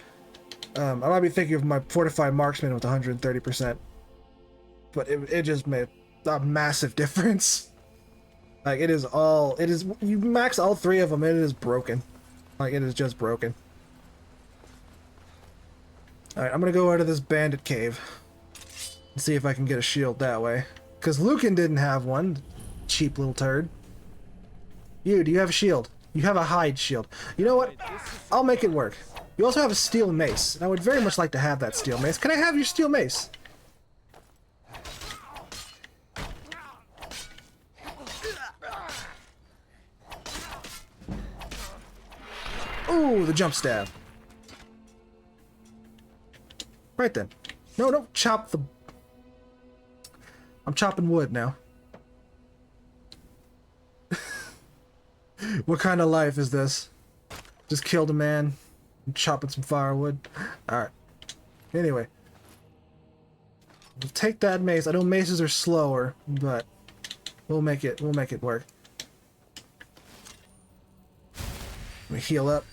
I might be thinking of my fortify marksman with 130%. But it just made a massive difference. Like, you max all three of them and it is broken. Like, it is just broken. Alright, I'm gonna go out of this bandit cave and see if I can get a shield that way. Because Lucan didn't have one. Cheap little turd. Do you have a shield? You have a hide shield. You know what? I'll make it work. You also have a steel mace. And I would very much like to have that steel mace. Can I have your steel mace? Ooh, the jump stab. Right then. No, don't chop the... I'm chopping wood now. What kind of life is this? Just killed a man. I'm chopping some firewood. Alright. Anyway. We'll take that mace. I know maces are slower, but we'll make it work. Let me heal up.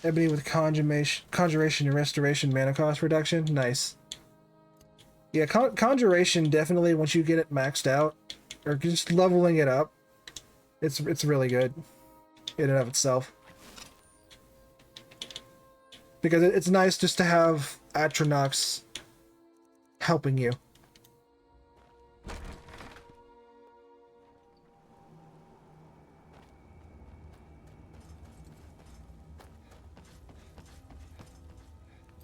Ebony with conjuration and restoration mana cost reduction. Nice. Yeah, conjuration definitely, once you get it maxed out, or just leveling it up, it's really good in and of itself. Because it's nice just to have Atronox helping you.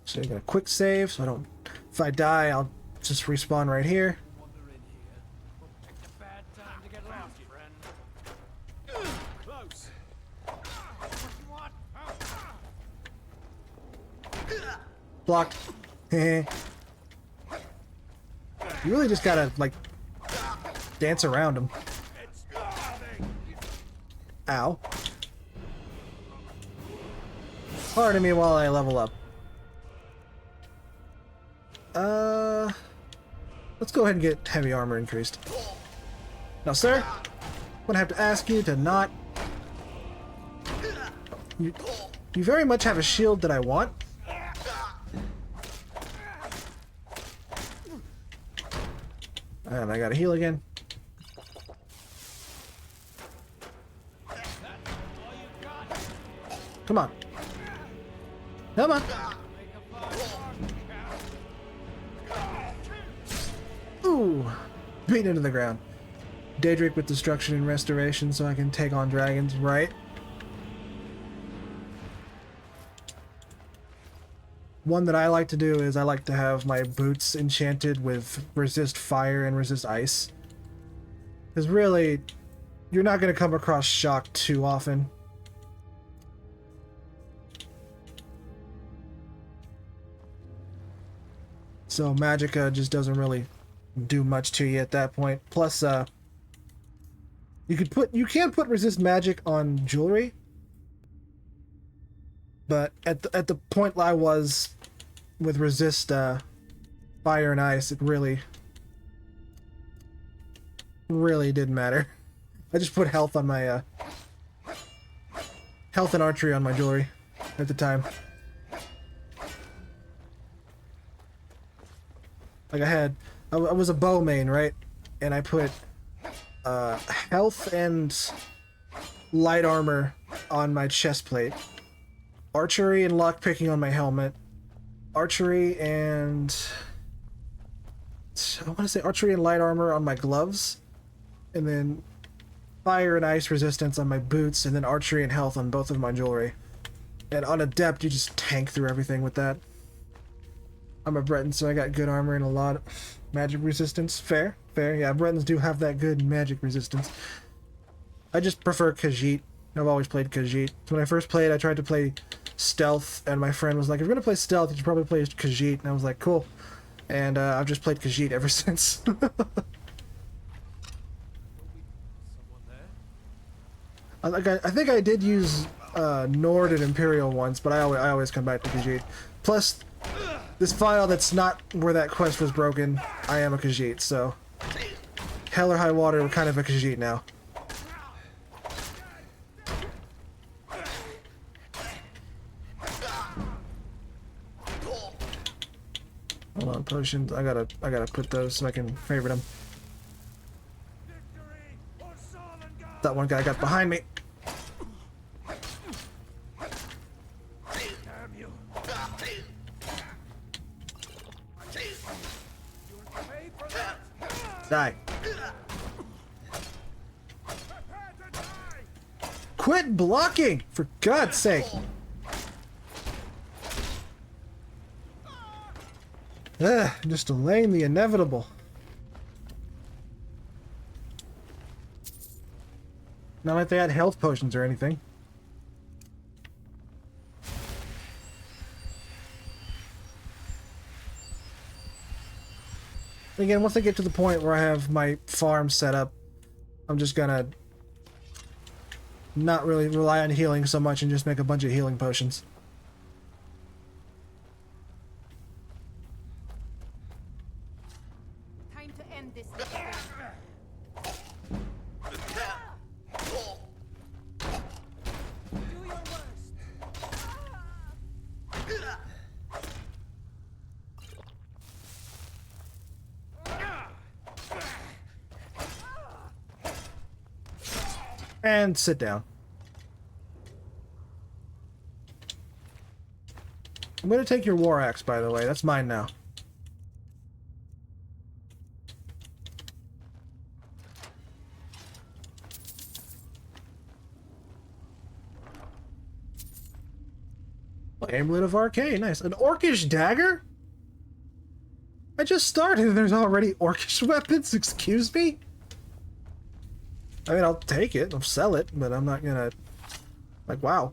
So I got a quick save, so I don't... If I die, I'll just respawn right here. Blocked. You really just gotta, like, dance around him. Ow. Pardon me while I level up. Let's go ahead and get heavy armor increased. Now, sir, I'm gonna have to ask you to not... You very much have a shield that I want. And I gotta heal again. Come on. Come on. Ooh. Beat into the ground. Daedric with destruction and restoration so I can take on dragons, right? One that I like to do is I like to have my boots enchanted with resist fire and resist ice. Because really, you're not going to come across shock too often. So Magicka just doesn't really do much to you at that point. Plus, you can put resist magic on jewelry, but at the point I was with resist fire and ice, it really didn't matter. I just put health on my health and archery on my jewelry at the time. Like I was a bow main, right? And I put health and light armor on my chest plate, archery and lockpicking on my helmet, archery and I want to say archery and light armor on my gloves, and then fire and ice resistance on my boots, and then archery and health on both of my jewelry. And on Adept, you just tank through everything with that. I'm a Breton, so I got good armor and a lot of magic resistance. Fair. Yeah, Bretons do have that good magic resistance. I just prefer Khajiit. I've always played Khajiit. So when I first played, I tried to play stealth, and my friend was like, if you're going to play stealth, you should probably play Khajiit. And I was like, cool. And I've just played Khajiit ever since. I think I did use Nord and Imperial once, but I always come back to Khajiit. Plus, this file that's not where that quest was broken, I am a Khajiit, so hell or high water, we're kind of a Khajiit now. Hold on, potions. I gotta put those so I can favorite them. That one guy got behind me. Die. Quit blocking, for God's sake. Just delaying the inevitable. Not like they had health potions or anything. Again, once I get to the point where I have my farm set up, I'm just gonna not really rely on healing so much and just make a bunch of healing potions. Time to end this. Do your worst. And sit down. I'm gonna take your war axe, by the way. That's mine now. Amulet of Arcane, nice. An orcish dagger? I just started and there's already orcish weapons, excuse me? I mean, I'll take it, I'll sell it, but I'm not gonna... Like, wow.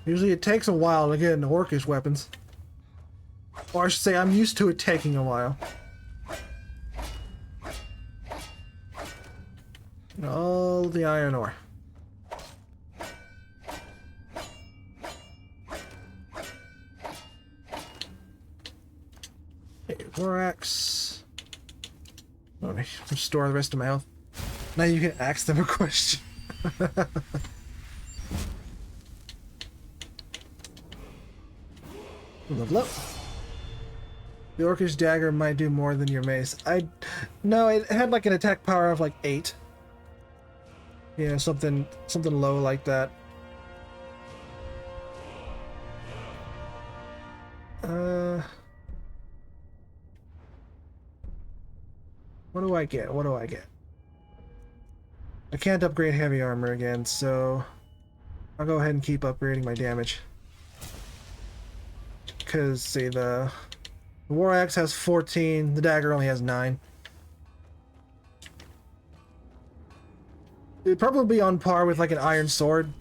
Usually it takes a while to get into orcish weapons. Or I should say, I'm used to it taking a while. And all the iron ore. Borax. Let me restore the rest of my health. Now you can ask them a question. Level up. The orcish dagger might do more than your mace. No, it had like an attack power of like 8. Yeah, something low like that. What do I get? What do I get? I can't upgrade heavy armor again, so I'll go ahead and keep upgrading my damage. Because, see, the The war axe has 14. The dagger only has 9. It'd probably be on par with like an iron sword.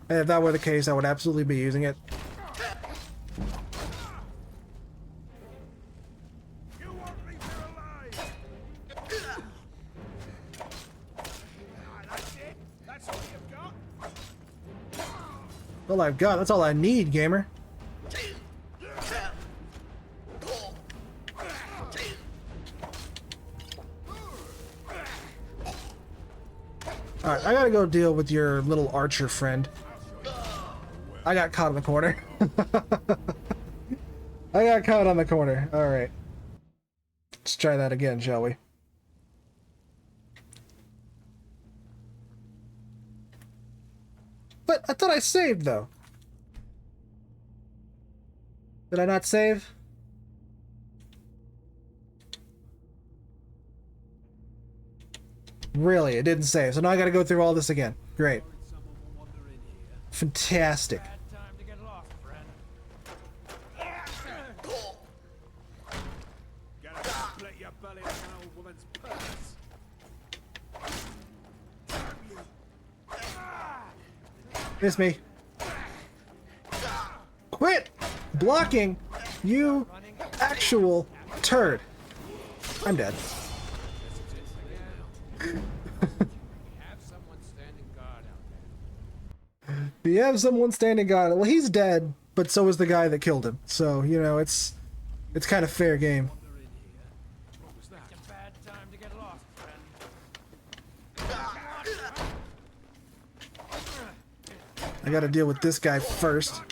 And if that were the case, I would absolutely be using it. All I've got, that's all I need, gamer. Alright, I gotta go deal with your little archer friend. I got caught in the corner. I got caught on the corner. Alright. Let's try that again, shall we? But I thought I saved, though. Did I not save? Really, it didn't save. So now I gotta go through all this again. Great. Fantastic. Miss me. Quit blocking, you actual turd. I'm dead. You have someone standing guard. Well, he's dead, but so is the guy that killed him. So, you know, it's kind of fair game. I gotta deal with this guy first.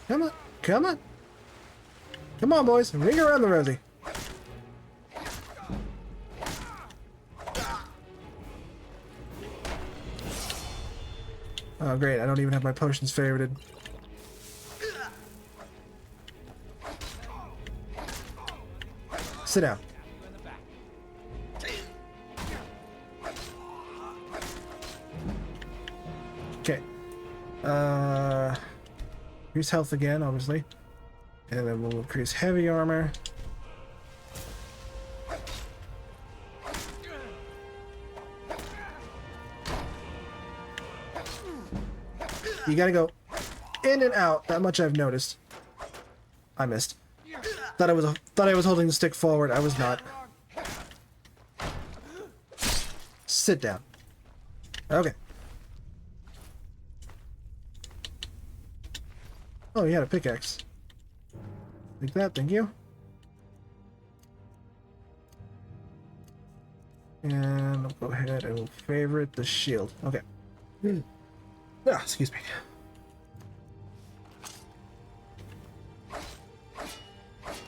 Come on, come on. Come on, boys. Ring around the rosy. Oh, great. I don't even have my potions favorited. Sit down. Okay. Increase health again, obviously. And then we'll increase heavy armor. You gotta go in and out. That much I've noticed. I missed. Thought I was holding the stick forward. I was not. Sit down. Okay. Oh, you had a pickaxe. Like that, thank you. And I'll go ahead and we'll favorite the shield. Okay. Ah, excuse me.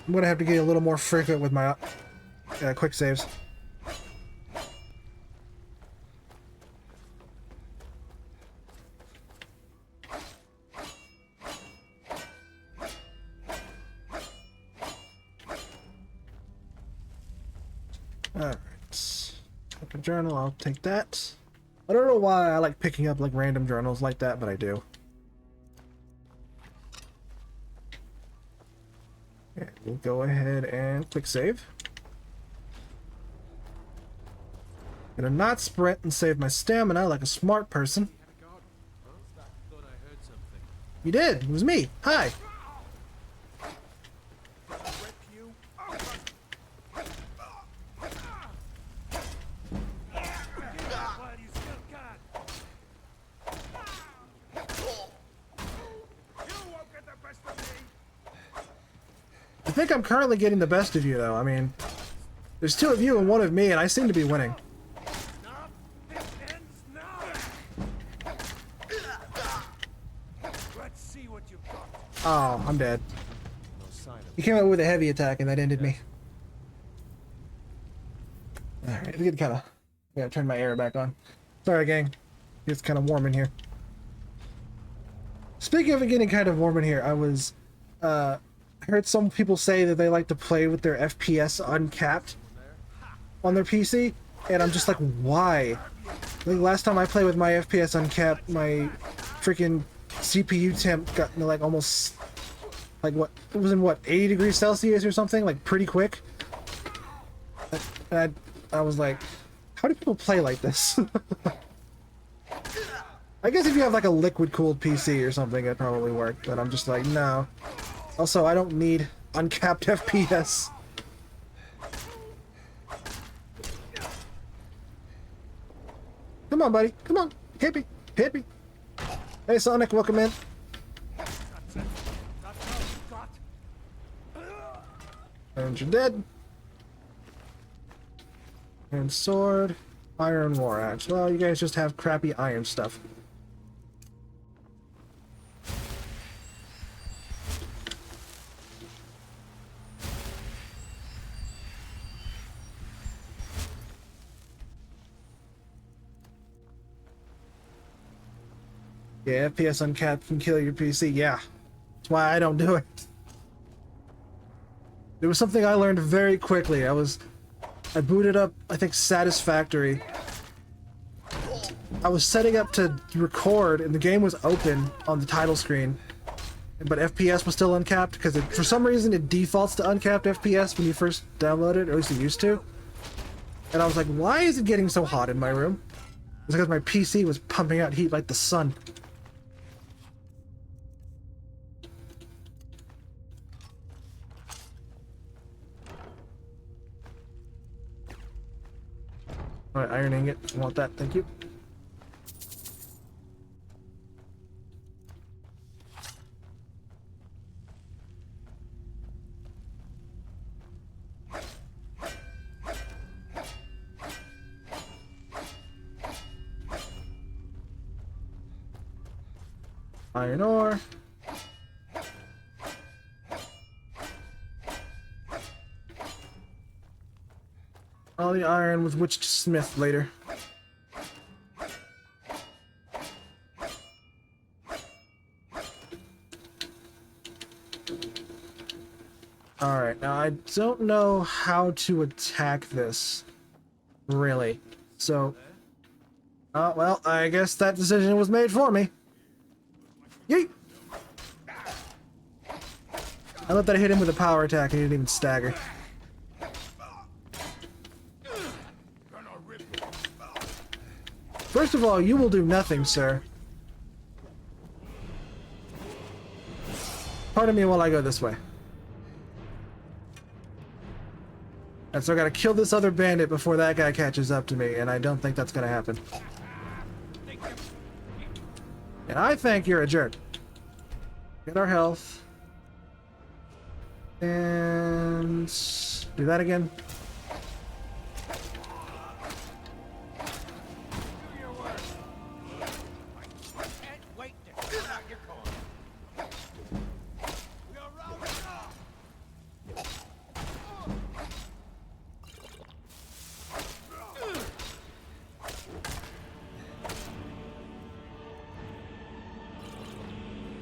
I'm gonna have to get a little more frequent with my quick saves. Alright. Take a journal, I'll take that. I don't know why I like picking up like random journals like that, but I do. And we'll go ahead and quick save. Gonna not sprint and save my stamina like a smart person. You did! It was me! Hi! I think I'm currently getting the best of you, though. I mean, there's 2 of you and 1 of me, and I seem to be winning. Oh, I'm dead. He came out with a heavy attack, and that ended me. Alright, it's getting kinda... I gotta turn my air back on. Sorry, gang. It's kind of warm in here. Speaking of it getting kind of warm in here, I was... I heard some people say that they like to play with their FPS uncapped on their PC, and I'm just like, why? I think last time I played with my FPS uncapped, my freaking CPU temp got like almost like what it was in what 80 degrees Celsius or something, like pretty quick. And I was like, how do people play like this? I guess if you have like a liquid cooled PC or something, it'd probably work. But I'm just like, no. Also, I don't need uncapped FPS. Come on, buddy. Come on. Hit me. Hit me. Hey, Sonic, welcome in. And you're dead. And sword. Iron war axe. Well, you guys just have crappy iron stuff. Yeah, FPS uncapped can kill your PC. Yeah. That's why I don't do it. It was something I learned very quickly. I booted up, I think, Satisfactory. I was setting up to record, and the game was open on the title screen. But FPS was still uncapped, because for some reason it defaults to uncapped FPS when you first download it, or at least it used to. And I was like, why is it getting so hot in my room? It's because my PC was pumping out heat like the sun. Alright, iron ingot. I want that, thank you. Iron ore. All the iron with which to smith later. Alright, now I don't know how to attack this, really. So, well, I guess that decision was made for me. Yeet! I thought that I hit him with a power attack and he didn't even stagger. First of all, you will do nothing, sir. Pardon me while I go this way. And so I gotta kill this other bandit before that guy catches up to me, and I don't think that's gonna happen. And I think you're a jerk. Get our health. And do that again.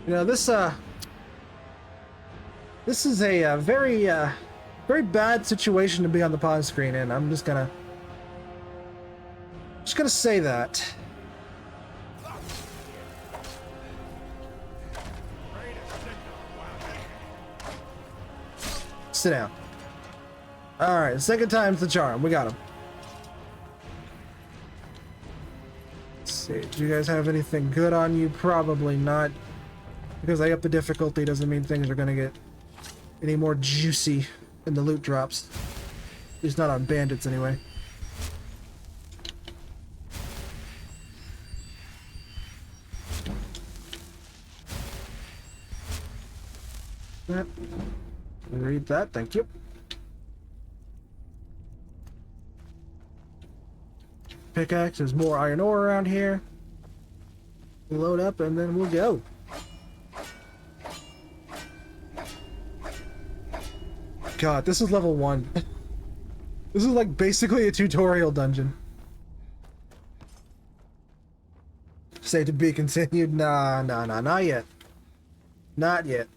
You know, this is a very bad situation to be on the pause screen in. I'm just gonna say that. Sit down. Alright, second time's the charm. We got him. Let's see, do you guys have anything good on you? Probably not. Because I up the difficulty doesn't mean things are gonna get any more juicy in the loot drops. At least not on bandits, anyway. That. Read that, thank you. Pickaxe, there's more iron ore around here. Load up and then we'll go. God, this is level 1. This is like basically a tutorial dungeon. Say to be continued. Nah, not yet. Not yet.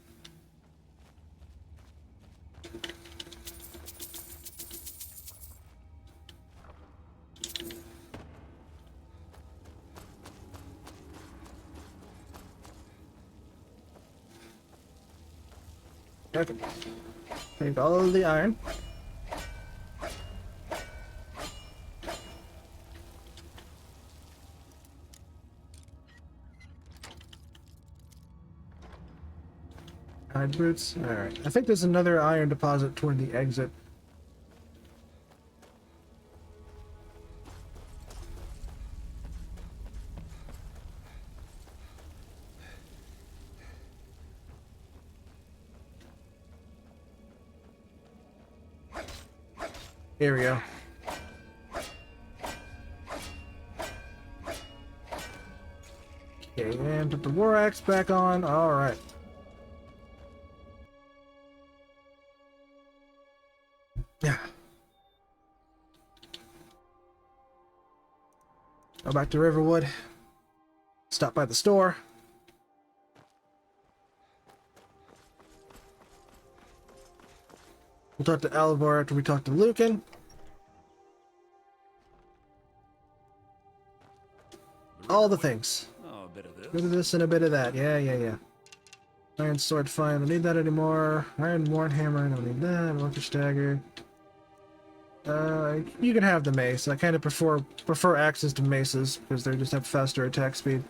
Okay. Take all of the iron. Hide boots. Alright. I think there's another iron deposit toward the exit. Here we go. Okay, and put the war axe back on. Alright. Yeah. Go back to Riverwood. Stop by the store. We'll talk to Alivor after we talk to Lucan. All the things. Oh, a bit of this. A bit of this and a bit of that. Yeah. Iron sword, fine. Don't need that anymore. Iron warhammer, don't need that. Orcish dagger. You can have the mace. I kind of prefer axes to maces because they just have faster attack speed.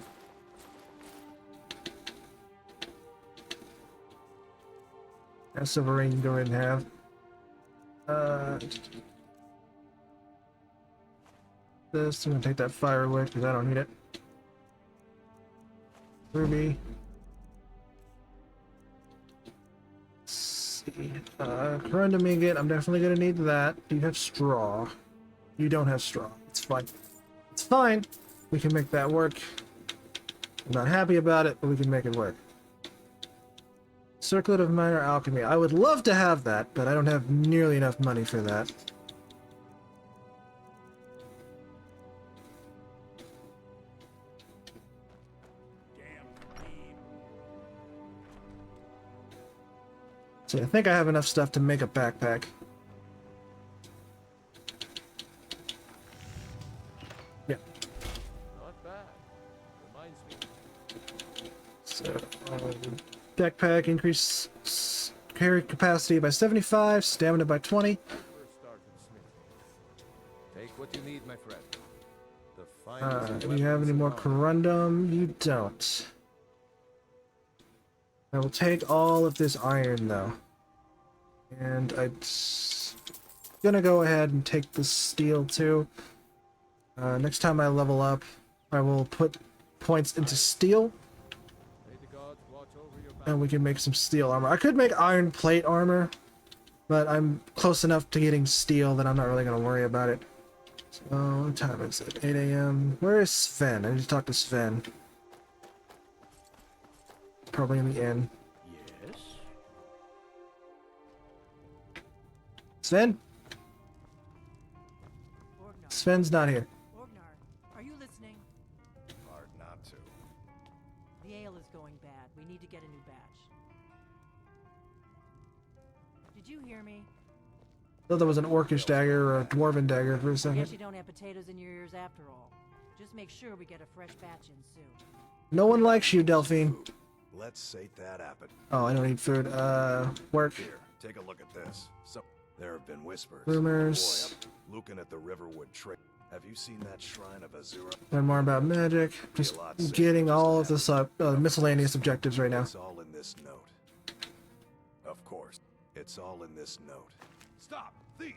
That silver ring you can go ahead and have. This, I'm gonna take that firewood because I don't need it. Ruby. Let's see. Corundum ingot, I'm definitely gonna need that. You have straw. You don't have straw. It's fine. It's fine. We can make that work. I'm not happy about it, but we can make it work. Circlet of Minor Alchemy. I would love to have that, but I don't have nearly enough money for that. See, I think I have enough stuff to make a backpack. Yeah. Not bad. Reminds me. So, backpack increase carry capacity by 75, stamina by 20. First start with smithing. Take what you need, my friend. The finest Do you have any more weapons corundum? You don't. I will take all of this iron though. And I'm gonna go ahead and take the steel too. Next time I level up, I will put points into steel. May the gods watch over your back. And we can make some steel armor. I could make iron plate armor, but I'm close enough to getting steel that I'm not really gonna worry about it. So, what time is it? 8 a.m. Where is Sven? I need to talk to Sven. Probably in the inn. Yes? Sven? Orgnar. Sven's not here. Orgnar, are you listening? Hard not to. The ale is going bad. We need to get a new batch. Did you hear me? I thought that was an orcish dagger or a dwarven dagger for a Guess second. you don't have potatoes in your ears after all. Just make sure we get a fresh batch in soon. No one likes you, Delphine. Let's say that happened. Oh, I don't need food. Work. Here, take a look at this. So, there have been whispers. Rumors. Boy, I'm looking at the Riverwood Trail. Have you seen that shrine of Azura? Learn more about magic. Just getting all of the miscellaneous objectives right now. It's all in this note. Of course, it's all in this note. Stop, thief!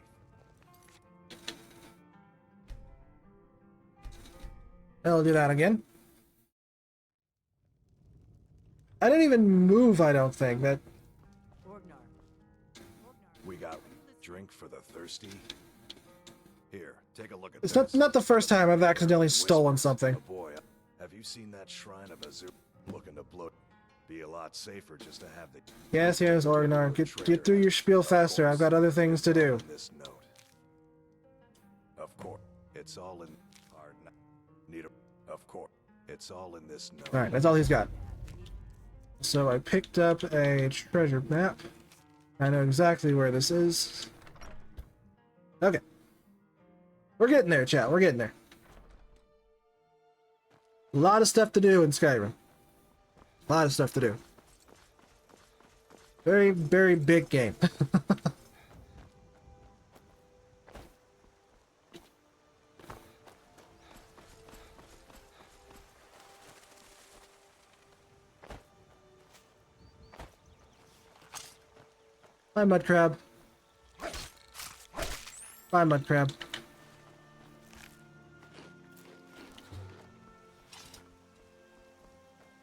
I'll do that again. I didn't even move, I don't think. That Orgnar. We got drink for the thirsty. Here, take a look at it's this. not the first time I've accidentally stolen something. Oh boy, have you seen that shrine of Azura? Looking to blow. Be a lot safer just to have the. Yes, Orgnar. Get through your spiel faster. I've got other things to do. This note. Of course, it's all in. Hard not. Need a. Of course, it's all in this note. Alright, that's all he's got. So I picked up a treasure map. I know exactly where this is. Okay. We're getting there, chat. We're getting there. A lot of stuff to do in Skyrim. A lot of stuff to do. Very, very big game. Bye, mud crab. Bye, mud crab.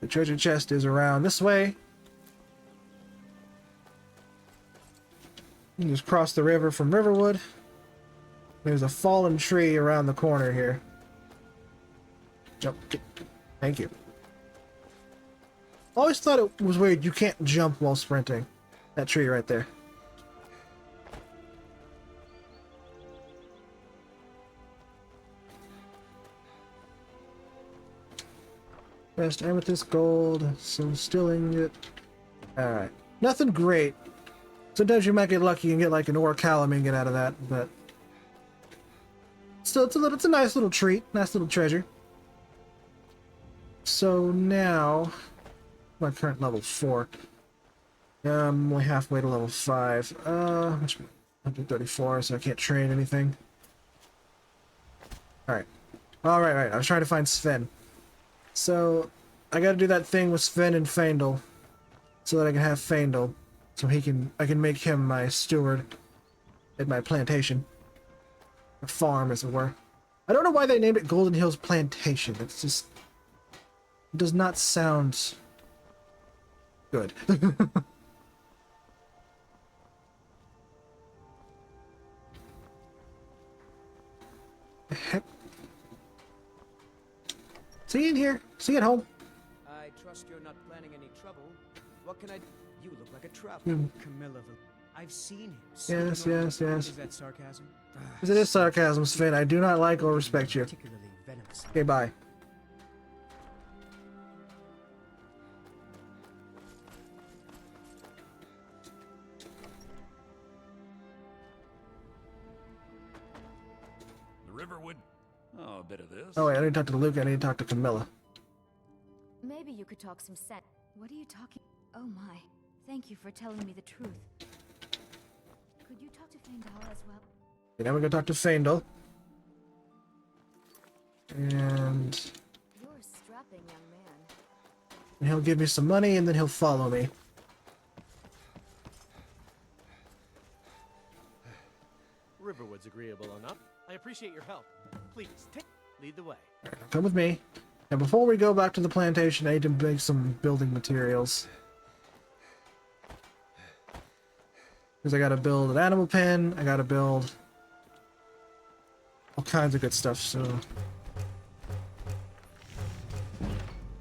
The treasure chest is around this way. You can just cross the river from Riverwood. There's a fallen tree around the corner here. Jump. Thank you. Always thought it was weird you can't jump while sprinting. That tree right there. Best amethyst gold, some still ingot. Alright. Nothing great. Sometimes you might get lucky and get like an ore callum ingot out of that, but still it's a nice little treat, nice little treasure. So now my current level 4. I'm only halfway to level 5. 134, so I can't train anything. Alright. Right. I was trying to find Sven. So, I gotta do that thing with Sven and Faendal, so that I can have Faendal, so I can make him my steward at my plantation. Or farm, as it were. I don't know why they named it Golden Hills Plantation. It's just... It does not sound... good. Heck? Is he in here? Is he at home? I trust you're not planning any trouble. What can I do? You look like a traveler. Camilla, I've seen him. Yes. Is that sarcasm? Yes, it is sarcasm, Sven. I do not like or respect you. Particularly venomous. Okay, bye. The Riverwood. Oh, a bit of this. Oh wait, I need to talk to Luke. I need to talk to Camilla. Maybe you could talk some sense. What are you talking? Oh my. Thank you for telling me the truth. Could you talk to Faendal as well? Okay, now we're gonna talk to Faendal. And You're a strapping young man. he'll give me some money and then he'll follow me. Riverwood's agreeable enough. I appreciate your help. Please, lead the way. Come with me. And before we go back to the plantation, I need to make some building materials. Because I gotta build an animal pen, I gotta build all kinds of good stuff, so...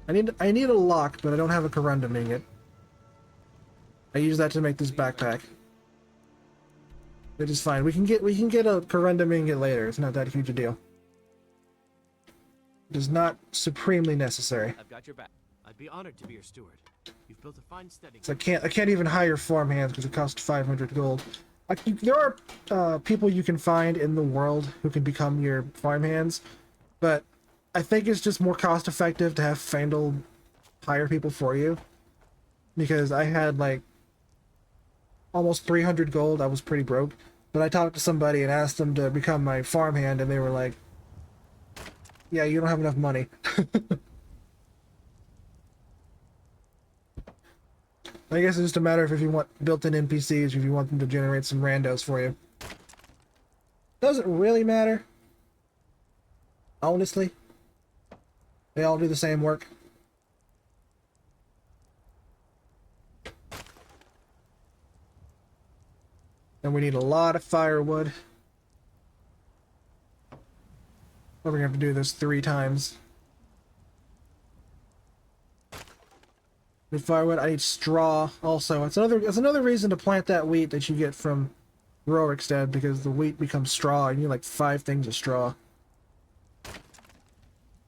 I need a lock, but I don't have a corundum ingot. I use that to make this backpack. Which is fine. We can get a corundum ingot later. It's not that huge a deal. It is not supremely necessary. I've got your back. I'd be honored to be your steward. You've built a fine steady. So I can't even hire farmhands because it costs 500 gold. There are people you can find in the world who can become your farmhands, but I think it's just more cost effective to have Faendal hire people for you. Because I had like almost 300 gold. I was pretty broke. But I talked to somebody and asked them to become my farmhand, and they were like, yeah, you don't have enough money. I guess it's just a matter of if you want built-in NPCs, or if you want them to generate some randos for you. Doesn't really matter. Honestly. They all do the same work. And we need a lot of firewood. We're gonna have to do this 3 times. Need firewood. I need straw also. It's another reason to plant that wheat that you get from Rorikstead, because the wheat becomes straw. You need like 5 things of straw.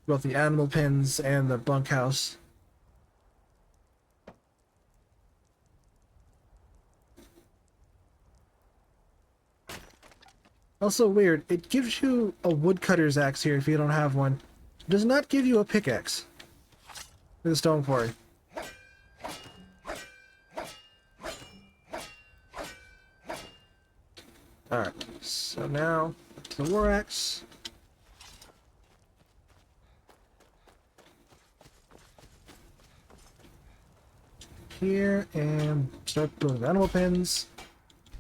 Both the animal pens and the bunkhouse. Also weird, it gives you a woodcutter's axe here if you don't have one. It does not give you a pickaxe. With a stone quarry. Alright, so now to the war axe. Here and start building animal pens,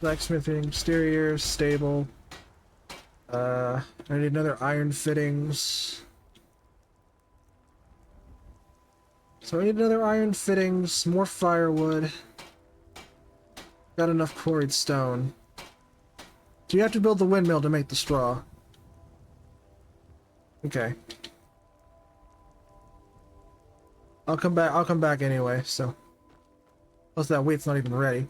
blacksmithing, exterior, stable. I need another iron fittings. So I need another iron fittings, more firewood. Got enough quarried stone. So you have to build the windmill to make the straw. Okay. I'll come back anyway, so. Plus that wheat's not even ready.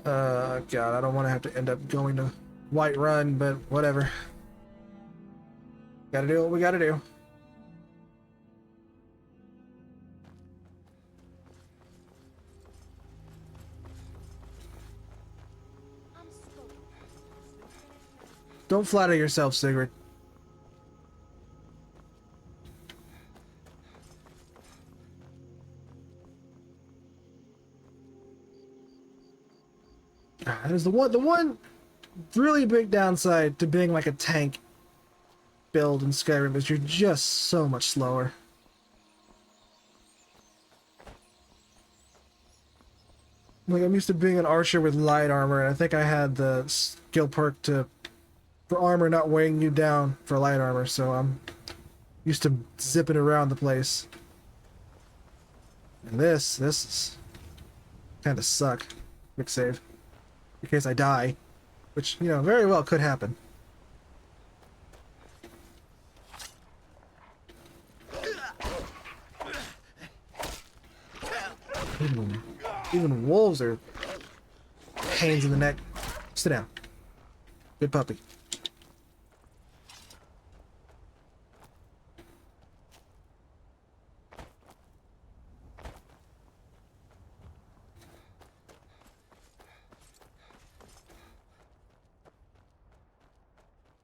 God, I don't want to have to end up going to Whiterun, but whatever. Gotta do what we gotta do. Don't flatter yourself, Sigrid. That is the one really big downside to being like a tank build in Skyrim is you're just so much slower. Like, I'm used to being an archer with light armor, and I think I had the skill perk for armor not weighing you down for light armor, so I'm used to zipping around the place. And this is kind of suck. Quick save. In case I die. Which, you know, very well could happen. Even wolves are pains in the neck. Sit down. Good puppy.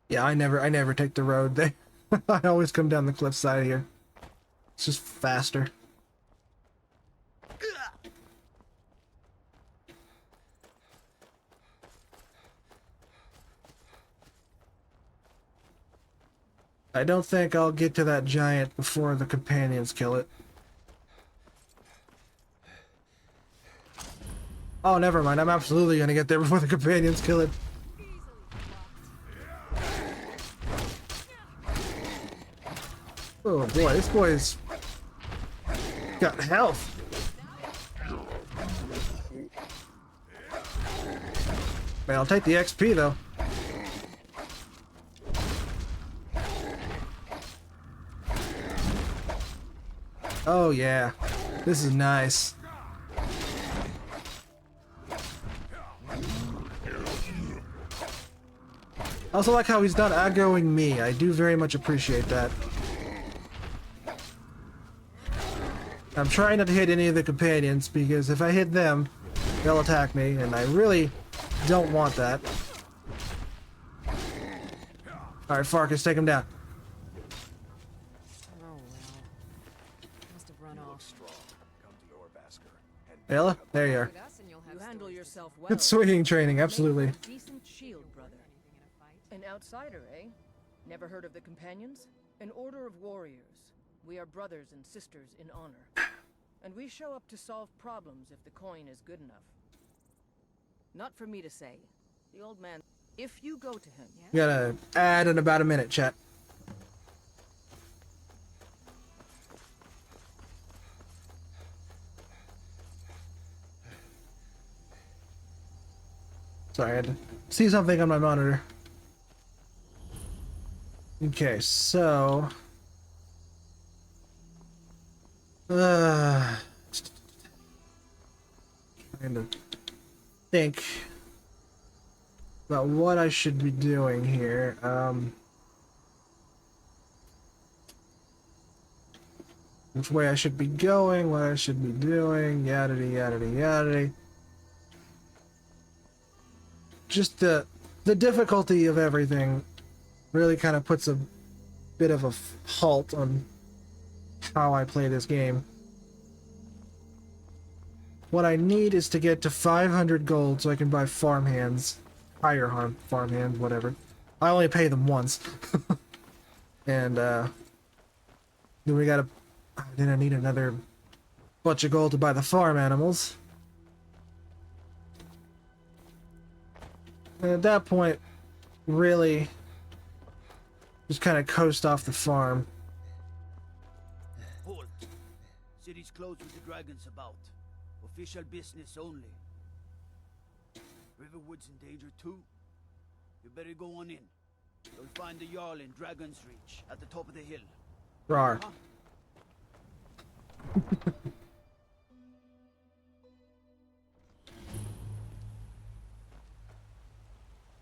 Yeah, I never take the road. I always come down the cliffside here. It's just faster. I don't think I'll get to that giant before the companions kill it. Oh, never mind. I'm absolutely gonna get there before the companions kill it. Oh boy, this boy's got health. Man, I'll take the XP though. Oh yeah, this is nice. I also like how he's not aggroing me. I do very much appreciate that. I'm trying not to hit any of the companions, because if I hit them, they'll attack me, and I really don't want that. Alright, Farkas, take him down. Oh well. Must have run off. Ayla, there you are. You handle yourself well. Good swinging training, absolutely. Decent shield, brother. An outsider, eh? Never heard of the Companions? An order of warriors. We are brothers and sisters in honor. And we show up to solve problems if the coin is good enough. Not for me to say. The old man... If you go to him... We gotta add in about a minute, chat. Sorry, I had to see something on my monitor. Okay, so... trying to think about what I should be doing here. Which way I should be going, what I should be doing, yada yada yada. Just the difficulty of everything really kind of puts a bit of a halt on how I play this game. What I need is to get to 500 gold so I can buy farmhands. Higher farmhand, whatever. I only pay them once. And, then we gotta... Then I need another bunch of gold to buy the farm animals. And at that point, really, just kind of coast off the farm. Halt! City's closed with the dragons about. Official business only. Riverwood's in danger too. You better go on in. You'll find the Jarl in Dragon's Reach, at the top of the hill. Rawr. Huh?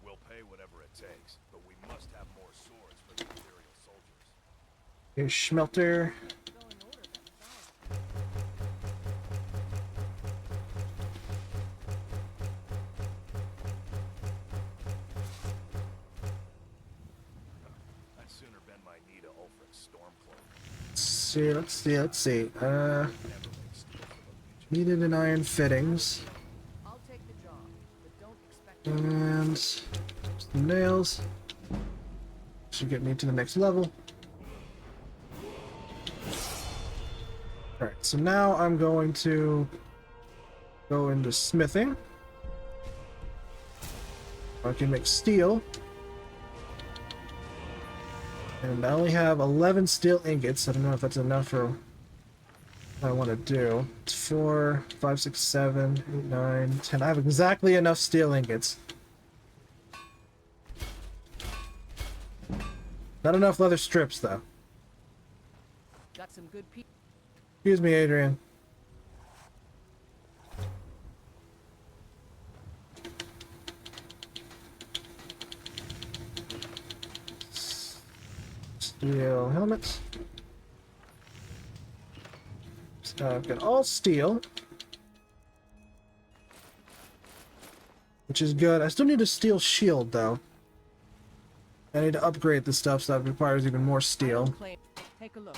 We'll pay whatever it takes, but we must have more swords for the Imperial soldiers. Here's Schmelter. I'd sooner bend my knee to Ulfric's Stormcloak. Let's see. Needed an iron fittings. I'll take the job, but don't expect And some nails. Should get me to the next level. Alright, so now I'm going to go into smithing. I can make steel. And I only have 11 steel ingots. I don't know if that's enough for what I want to do. It's 4, 5, 6, 7, 8, 9, 10. I have exactly enough steel ingots. Not enough leather strips, though. got some good people. Excuse me, Adrian. Steel helmets. So I've got all steel, which is good. I still need a steel shield, though. I need to upgrade the stuff so that requires even more steel. Take a look.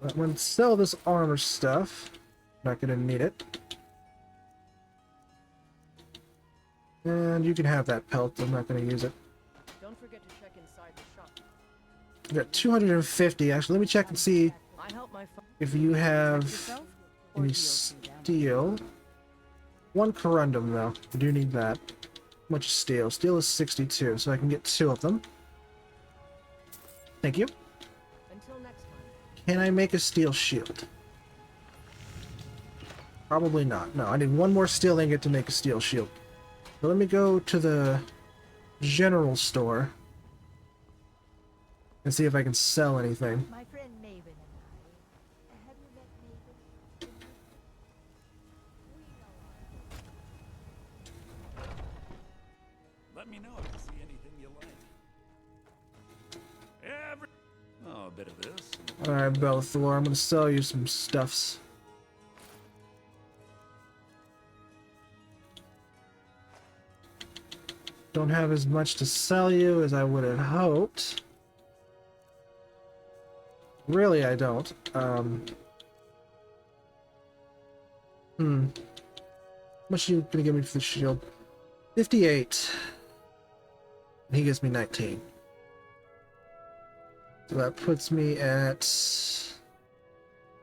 I'm going to sell this armor stuff. Not going to need it. And you can have that pelt. I'm not going to use it. Don't forget to check inside the shop. I got 250. Actually, let me check and see if you have any steel. One corundum, though. I do need that. How much is steel? Steel is 62, so I can get 2 of them. Thank you. Until next time. Can I make a steel shield? Probably not. No, I need one more steel ingot to make a steel shield. So let me go to the general store and see if I can sell anything. My friend Maven and I. Have you met Maven? Let me know if you see anything you like. Oh, a bit of this. Alright, Belthor, I'm gonna sell you some stuffs. Don't have as much to sell you as I would have hoped. Really, I don't. How much are you gonna give me for the shield? 58. And he gives me 19. So that puts me at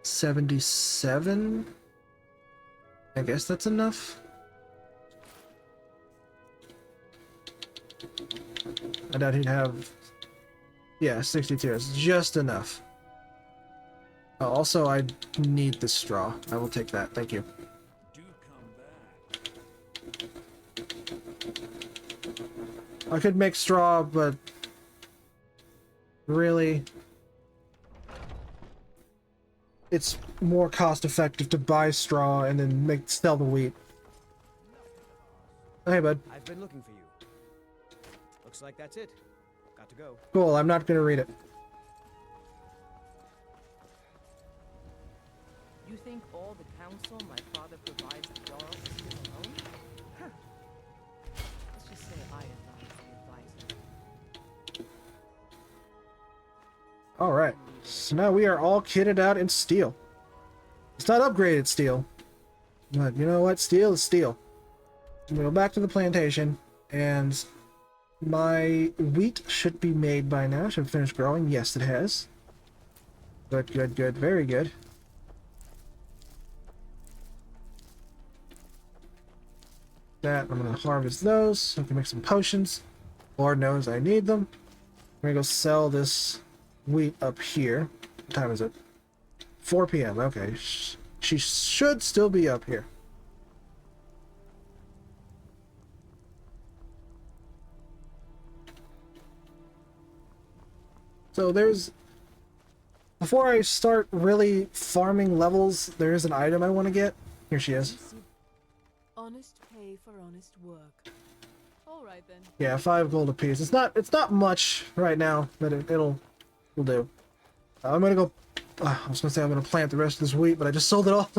77. I guess that's enough. I doubt he'd have... Yeah, 62 is just enough. Oh, also, I need the straw. I will take that. Thank you. Do come back. I could make straw, but... Really... It's more cost-effective to buy straw and then sell the wheat. Hey, bud. I've been looking for you. Looks like that's it. Got to go. Cool, I'm not gonna read it. You think all the counsel my father provides the Jarl is his alone? Huh. Let's just say I advise the advisor. Alright, so now we are all kitted out in steel. It's not upgraded steel. But you know what? Steel is steel. I'm gonna go back to the plantation, and my wheat should be made by now. Should have finished growing. Yes, it has. Good, good, good. Very good. That, I'm gonna harvest those so I can make some potions. Lord knows I need them. I'm gonna go sell this wheat up here. What time is it? 4 p.m. Okay. She should still be up here. So there's... Before I start really farming levels, there is an item I want to get. Here she is. Honest pay for honest work. All right then. Yeah, 5 gold apiece. It's not much right now, but it'll do. I'm gonna go. I was gonna say I'm gonna plant the rest of this wheat, but I just sold it all.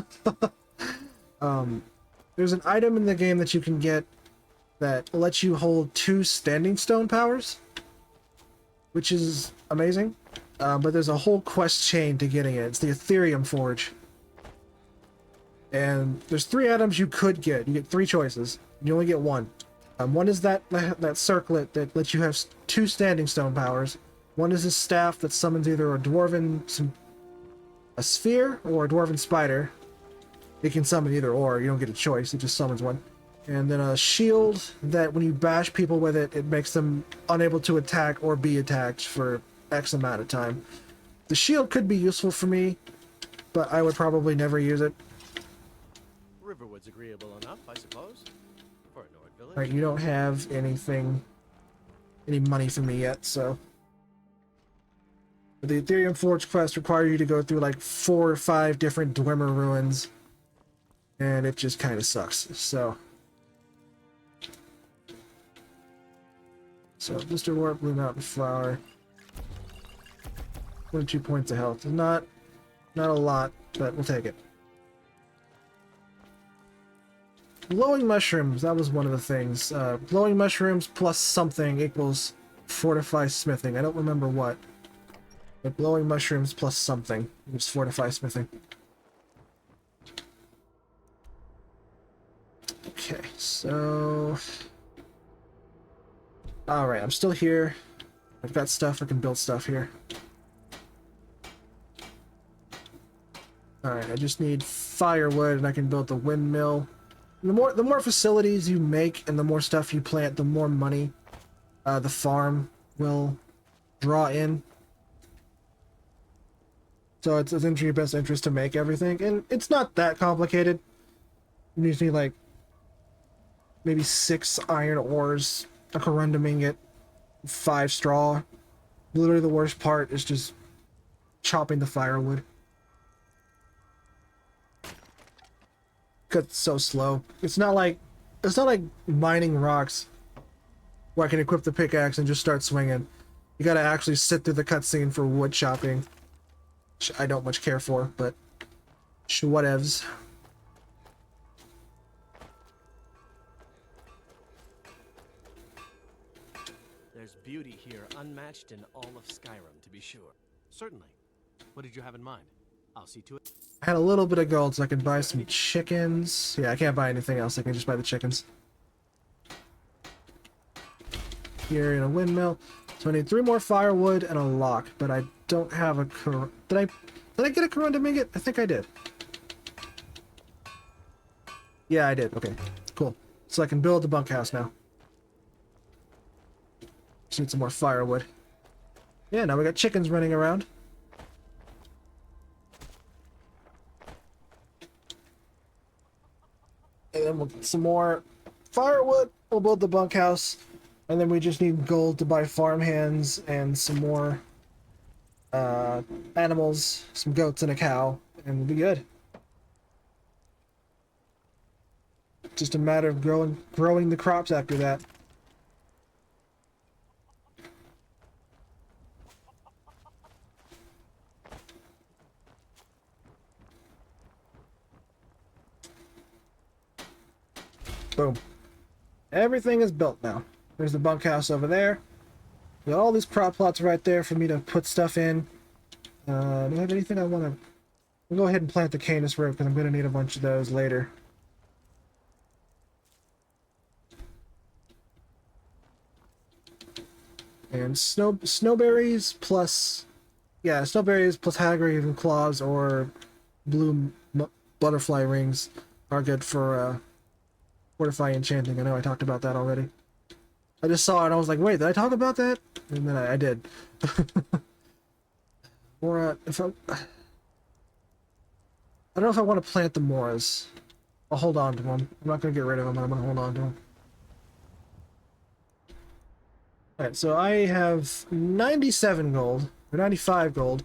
There's an item in the game that you can get that lets you hold 2 standing stone powers, which is amazing. But there's a whole quest chain to getting it. It's the Ethereum Forge. And there's 3 items you could get. You get 3 choices. You only get 1. One is that circlet that lets you have 2 standing stone powers. One is a staff that summons either a sphere or a dwarven spider. It can summon either or. You don't get a choice. It just summons one. And then a shield that when you bash people with it, it makes them unable to attack or be attacked for X amount of time. The shield could be useful for me, but I would probably never use it. Riverwood's agreeable enough, I suppose. For a Nord village. Right, you don't have any money for me yet, so. The Ethereum Forge quest requires you to go through like 4 or 5 different Dwemer ruins, and it just kind of sucks. So Mr. Warp, Blue Mountain Flower. 22 points of health. Not a lot, but we'll take it. Glowing mushrooms, that was one of the things. Glowing mushrooms plus something equals fortify smithing. I don't remember what. But glowing mushrooms plus something equals fortify smithing. Okay, so... Alright, I'm still here. I've got stuff, I can build stuff here. Alright, I just need firewood and I can build the windmill. The more facilities you make and the more stuff you plant, the more money the farm will draw in. So it's in your best interest to make everything, and it's not that complicated. You just need like maybe 6 iron ores, a corundum ingot, 5 straw. Literally the worst part is just chopping the firewood. Cause it's so slow. It's not like mining rocks where I can equip the pickaxe and just start swinging. You gotta actually sit through the cutscene for wood chopping, which I don't much care for, but whatevs. There's beauty here unmatched in all of Skyrim, to be sure. Certainly. What did you have in mind? I'll see to it. I had a little bit of gold so I could buy some chickens. Yeah, I can't buy anything else. I can just buy the chickens. Here in a windmill. So I need 3 more firewood and a lock, but I don't have a Did I get a corundum ingot? I think I did. Yeah, I did. Okay, cool. So I can build the bunkhouse now. Just need some more firewood. Yeah, now we got chickens running around. And then we'll get some more firewood. We'll build the bunkhouse. And then we just need gold to buy farmhands and some more animals, some goats and a cow, and we'll be good. Just a matter of growing the crops after that. Boom. Everything is built now. There's the bunkhouse over there. Got all these crop plots right there for me to put stuff in. Do I have anything I want to I'll go ahead and plant the Canis root because I'm going to need a bunch of those later. And snowberries plus, yeah, snowberries plus Hagrid claws or blue butterfly rings are good for fortify enchanting. I know I talked about that already. I just saw it and I was like, wait, did I talk about that? And then I did. Or if I don't know if I want to plant the Moras. I'll hold on to them. I'm not going to get rid of them, but I'm going to hold on to them. Alright, so I have 97 gold, or 95 gold.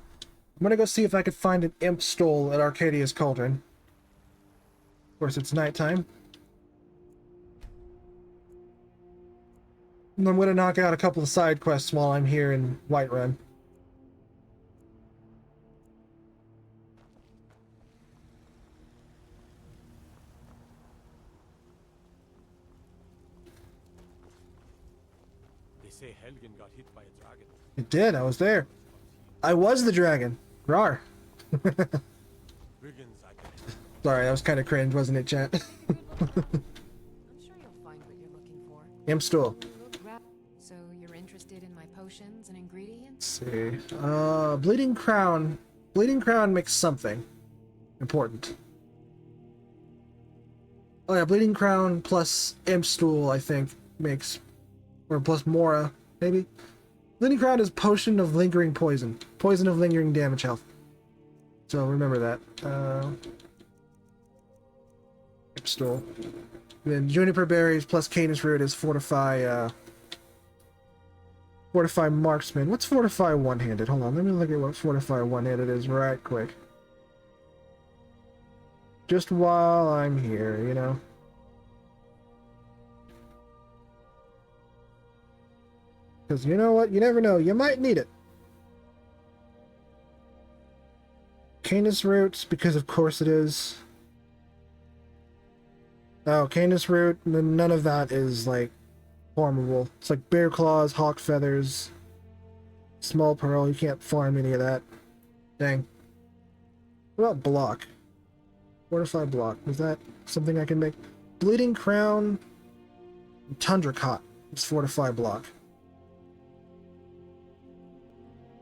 I'm gonna go see if I could find an imp stole at Arcadia's Cauldron. Of course, it's nighttime. And I'm gonna knock out a couple of side quests while I'm here in Whiterun. Say Helgen got hit by a dragon. It did, I was there. I was the dragon. Rawr. Sorry, that was kind of cringe, wasn't it, chat? I'm sure you'll find what you're looking for. Imp stool. So you're interested in my potions and ingredients? Let's see. Bleeding Crown. Bleeding Crown makes something important. Oh yeah, Bleeding Crown plus Imp Stool, I think, makes... Or plus Mora, maybe? Bleeding Crown is Potion of Lingering Poison. Poison of Lingering Damage Health. So remember that. Imp Stool. Then Juniper Berries plus Canis Root is Fortify, Fortify Marksman. What's Fortify One-Handed? Hold on, let me look at what Fortify One-Handed is right quick. Just while I'm here, you know? Because you know what? You never know. You might need it. Canis Roots, because of course it is. Oh, Canis Root, none of that is, like, farmable. It's like Bear Claws, Hawk Feathers, Small Pearl. You can't farm any of that. Dang. What about Block? Fortify Block. Is that something I can make? Bleeding Crown, Tundra Cot. It's Fortify Block.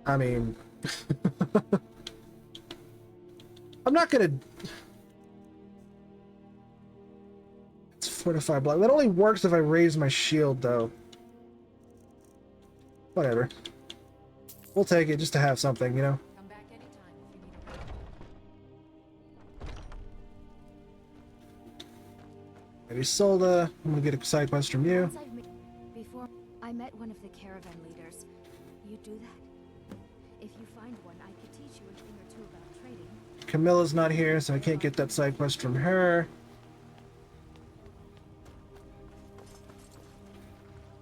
I mean... I'm not gonna... It's Fortify Block. That only works if I raise my shield, though. Whatever. We'll take it just to have something, you know? Come back anytime if you need Maybe Solda. I'm gonna get a side quest from you. Before I met one of the caravan leaders. You do that? If you find one, I could teach you a thing or two about trading. Camilla's not here, so I can't get that side quest from her.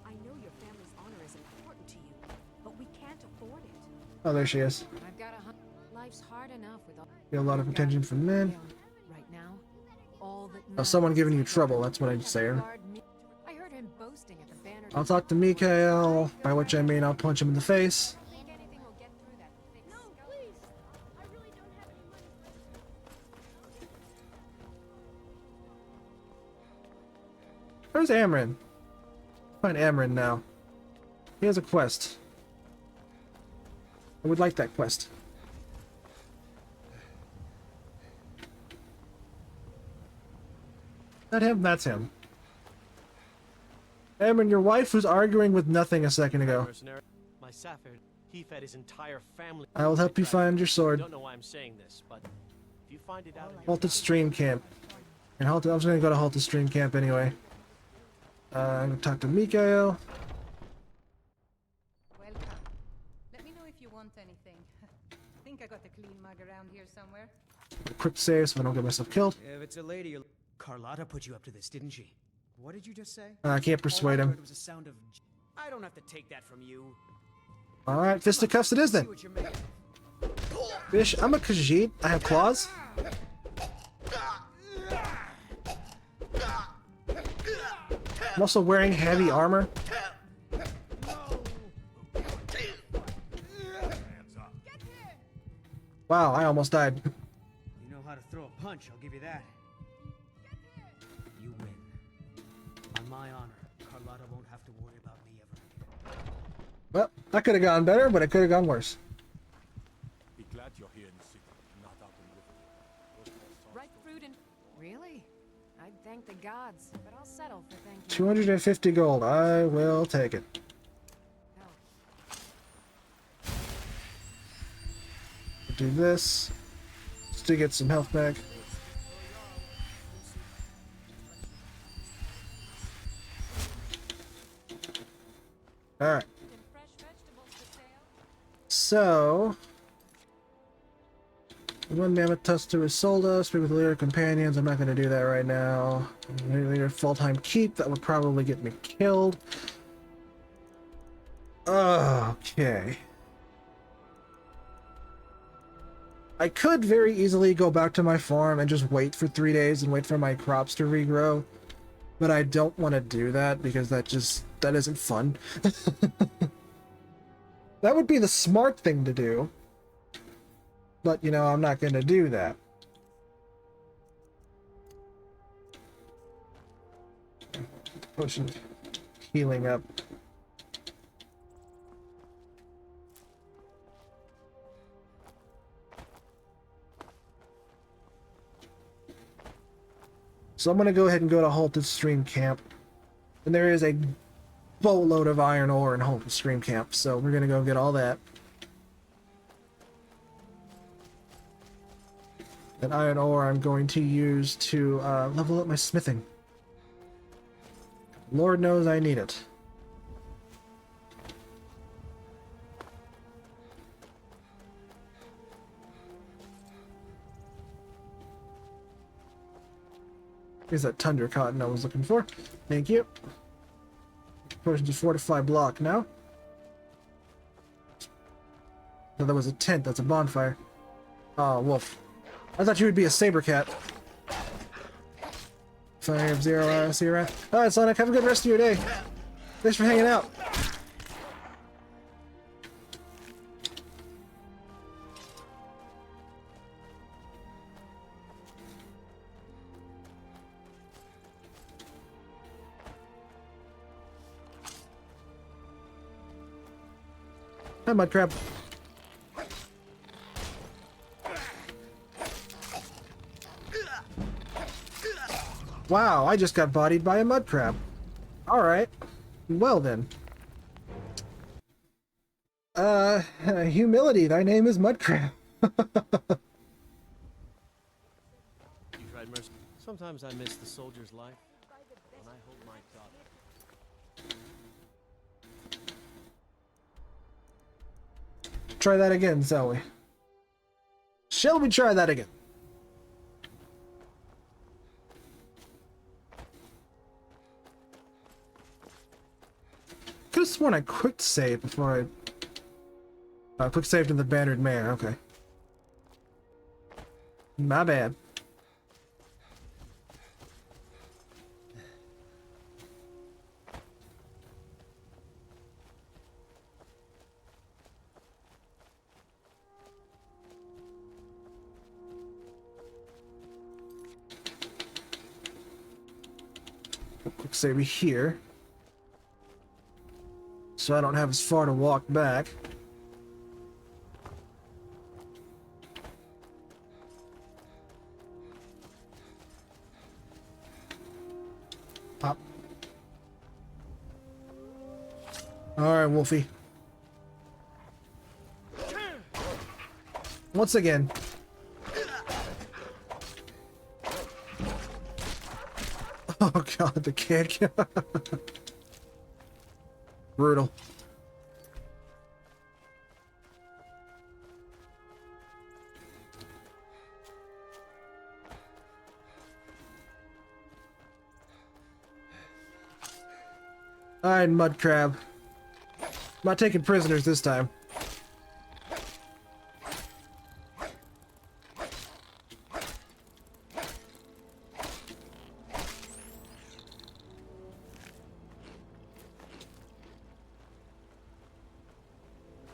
I know your family's honor is important to you, but we can't afford it. Oh, there she is. I've got life's hard enough with all. Get a lot of attention from men. Right now, all that Oh, someone giving you trouble. That's what I'd say. I heard him boasting at the banner. I'll talk to Mikael, by which I mean I'll punch him in the face. Where's Amryn? Find Amryn now. He has a quest. I would like that quest. That him? That's him. Amryn, your wife was arguing with nothing a second ago. My Saphir, he fed his entire family. I will help you find your sword. I don't know why I'm saying this, but if you find it out, Halted Stream Camp. And I was gonna go to Halted Stream Camp anyway. I'm gonna talk to Mikael. Welcome. Let me know if you want anything. I think I got a clean mug around here somewhere. A quick save so I don't get myself killed. If it's a lady, Carlotta put you up to this, didn't she? What did you just say? I can't persuade All I him. heard was a sound of... I don't have to take that from you. Alright, fisticuffs it is then. See what you're made of. Bish, I'm a Khajiit. I have claws. I'm also wearing heavy armor. Wow, I almost died. punch, I'll give you that. You win. On my honor, Carlotta won't have to worry about me ever again. Well, that could have gone better, but it could have gone worse. Be glad you're here in the city, not out in Riverdale. Ripe fruit and... Really? I'd thank the gods, but I'll settle for thank you. 250 gold. I will take it. Do this just to get some health back. Alright. So, one mammoth tusker has sold us. Speak with leader companions. I'm not going to do that right now. Leader full-time keep. That would probably get me killed. Okay. I could very easily go back to my farm and just wait for 3 days and wait for my crops to regrow. But I don't want to do that because that isn't fun. That would be the smart thing to do. But, you know, I'm not going to do that. Potion of healing up. So I'm going to go ahead and go to Halted Stream Camp. And there is a boatload of iron ore in Halted Stream Camp, so we're going to go get all that. That iron ore I'm going to use to level up my smithing. Lord knows I need it. Here's that tundra cotton I was looking for. Thank you. Potion to fortify block now. No, that was a tent. That's a bonfire. Oh, wolf. I thought you would be a saber cat. Fire of zero, see you around. Alright, Sonic, have a good rest of your day. Thanks for hanging out. Hi, mud crab. Wow, I just got bodied by a mud crab. Alright. Well then. Humility, thy name is mud crab. You tried mercy. Sometimes I miss the soldier's life when I hold my daughter. Try that again, shall we? Shall we try that again? Could have sworn I quick saved before I quick saved in the Bannered Mare. Okay, my bad. Quick save here. So I don't have as far to walk back. Pop. Alright, Wolfie. Once again. Oh god, the kid. Brutal. Alright, mud crab. I'm not taking prisoners this time.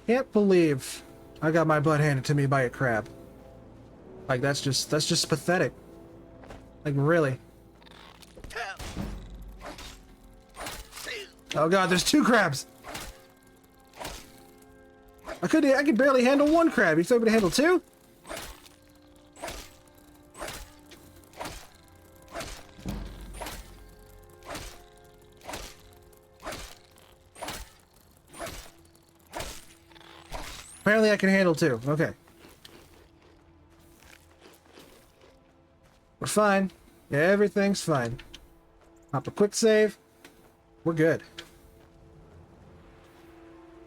Can't believe I got my butt handed to me by a crab. Like, that's just pathetic. Like, really. Oh god, there's 2 crabs! I could barely handle 1 crab. You expect me to handle 2? Apparently I can handle 2. Okay. We're fine. Yeah, everything's fine. Pop a quick save. We're good.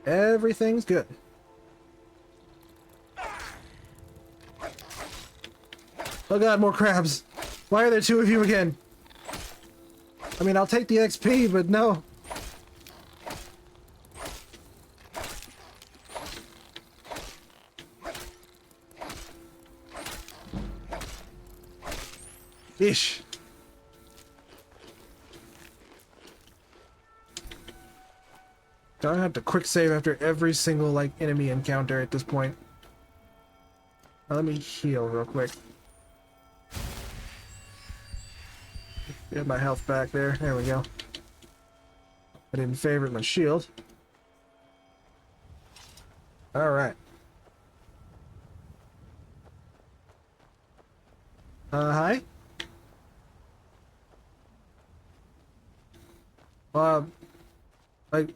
Everything's good. Oh god, more crabs. Why are there 2 of you again? I mean, I'll take the XP, but no. Ish. I have to quick save after every single, like, enemy encounter at this point. Now, let me heal real quick. Get my health back there. There we go. I didn't favorite my shield. Alright. Hi?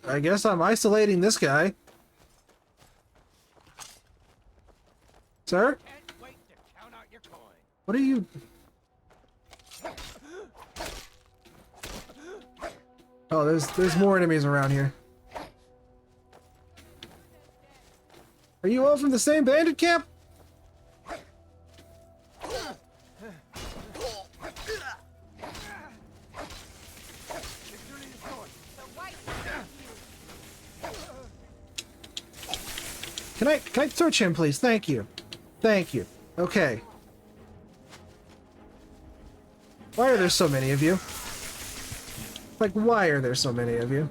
I guess I'm isolating this guy. Sir? What are you... Oh, there's more enemies around here. Are you all from the same bandit camp? Can I search him, please? Thank you. Thank you. Okay. Why are there so many of you? Like, why are there so many of you?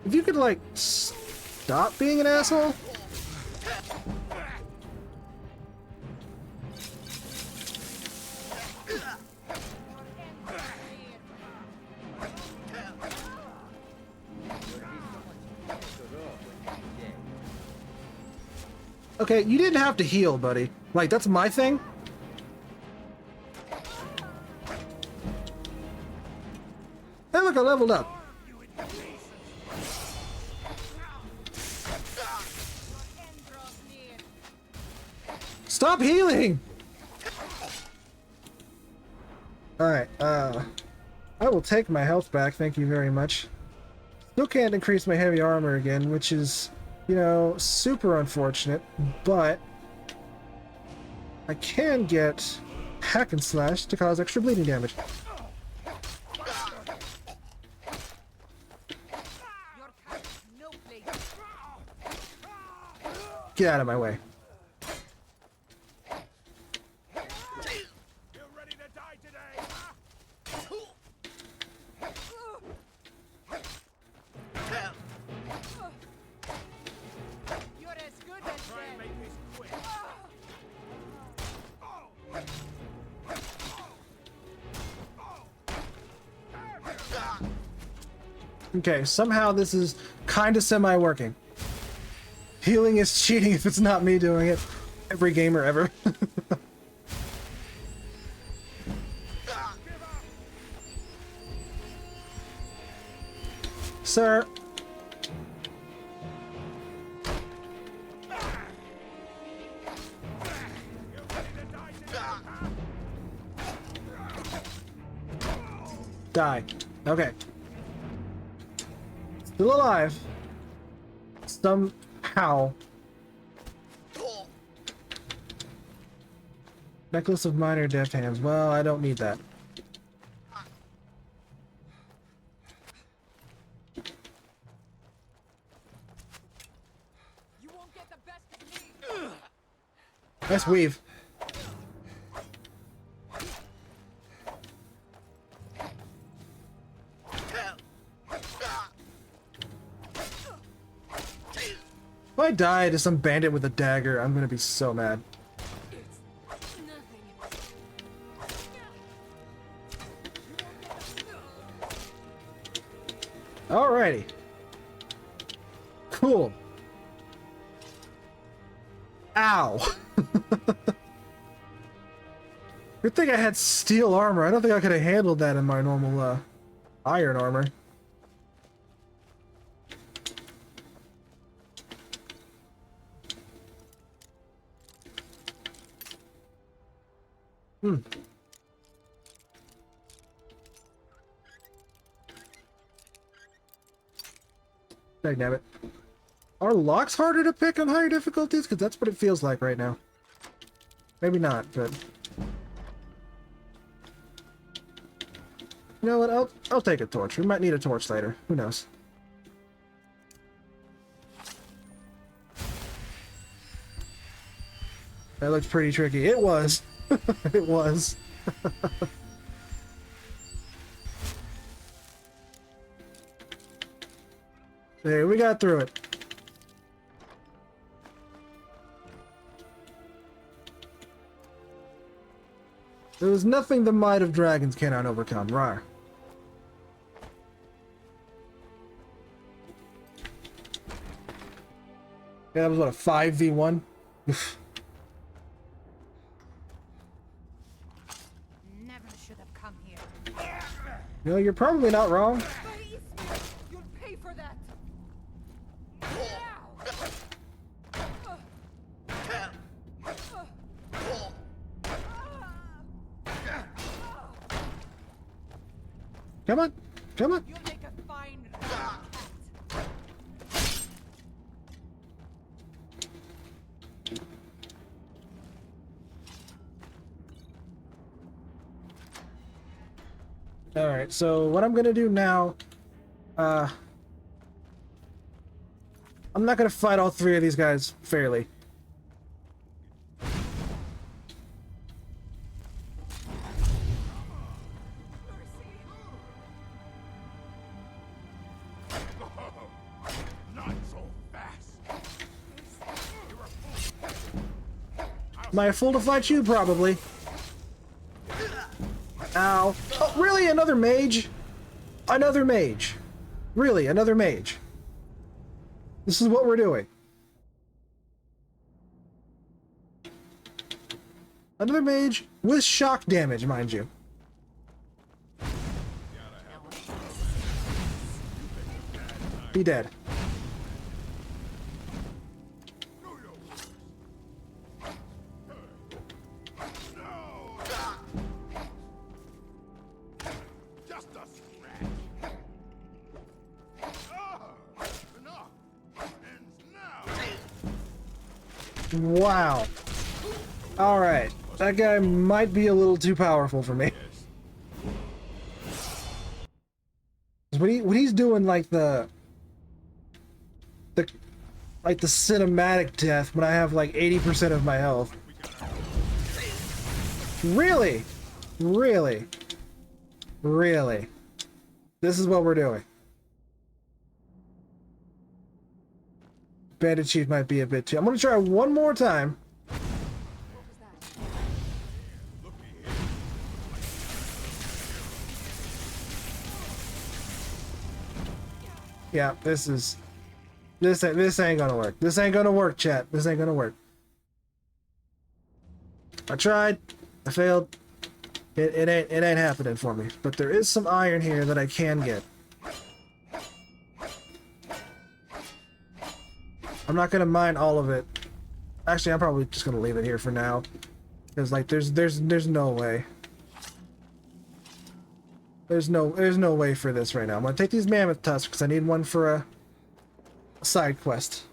If you could, like, stop being an asshole? Okay, you didn't have to heal, buddy. Like, that's my thing. Hey, look, I leveled up. Stop healing! Alright, I will take my health back, thank you very much. Still can't increase my heavy armor again, which is, you know, super unfortunate, but I can get hack and slash to cause extra bleeding damage. Get out of my way. Okay, somehow this is kind of semi-working. Healing is cheating if it's not me doing it. Every gamer ever. Sir. Die. Okay. Still alive. Somehow. Necklace of minor deft hands. Well, I don't need that. You won't get the best of me. Nice weave. If I die to some bandit with a dagger, I'm gonna be so mad. Alrighty. Cool. Ow. Good thing I had steel armor. I don't think I could have handled that in my normal iron armor. Dagnabbit. Are locks harder to pick on higher difficulties? Because that's what it feels like right now. Maybe not, but... You know what? I'll take a torch. We might need a torch later. Who knows? That looks pretty tricky. It was. It was. There, we got through it. There was nothing the might of dragons cannot overcome. Rawr. Yeah, that was what, a 5v1? Never should have come here. You know, you're probably not wrong. You'll pay for that. Come on. Come on. You'll make a fine Alright, so what I'm gonna do now, I'm not gonna fight all three of these guys fairly. Am I a fool to fight you? Probably. Ow. Oh, really? Another mage? Another mage. Really? Another mage. This is what we're doing. Another mage with shock damage, mind you. Be dead. Wow. Alright. That guy might be a little too powerful for me. When he's doing like the cinematic death when I have like 80% of my health. Really? Really? Really? This is what we're doing. Bandit Chief might be a bit too. I'm gonna try one more time. Yeah, this ain't gonna work. This ain't gonna work, chat. This ain't gonna work. I tried. I failed. It ain't happening for me. But there is some iron here that I can get. I'm not gonna mine all of it. Actually, I'm probably just gonna leave it here for now. Cause like there's no way. There's no way for this right now. I'm gonna take these mammoth tusks because I need one for a side quest.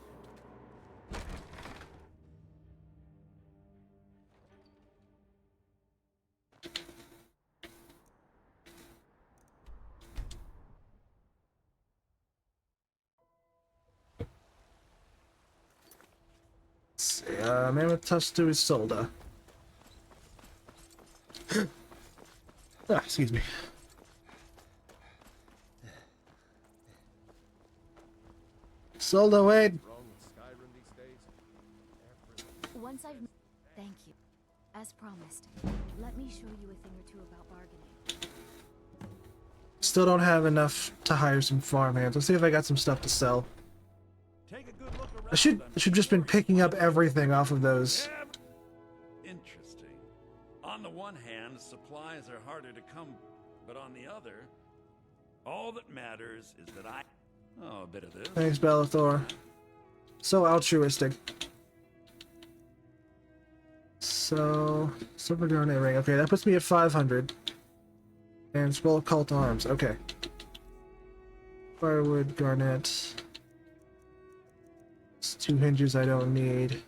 Mammoth tusk to Isolda. Excuse me. Isolda, wait. Wrong with Skyrim Once I've... Thank you. As promised, let me show you a thing or two about bargaining. Still don't have enough to hire some farmhands. Let's see if I got some stuff to sell. I should just been picking up everything off of those. Interesting. On the one hand, supplies are harder to come, but on the other, all that matters is that a bit of this. Thanks, Bellathor. So altruistic. So, silver garnet ring. Okay, that puts me at 500. And scroll of cult arms. Okay. Firewood, garnet. It's 2 hinges I don't need.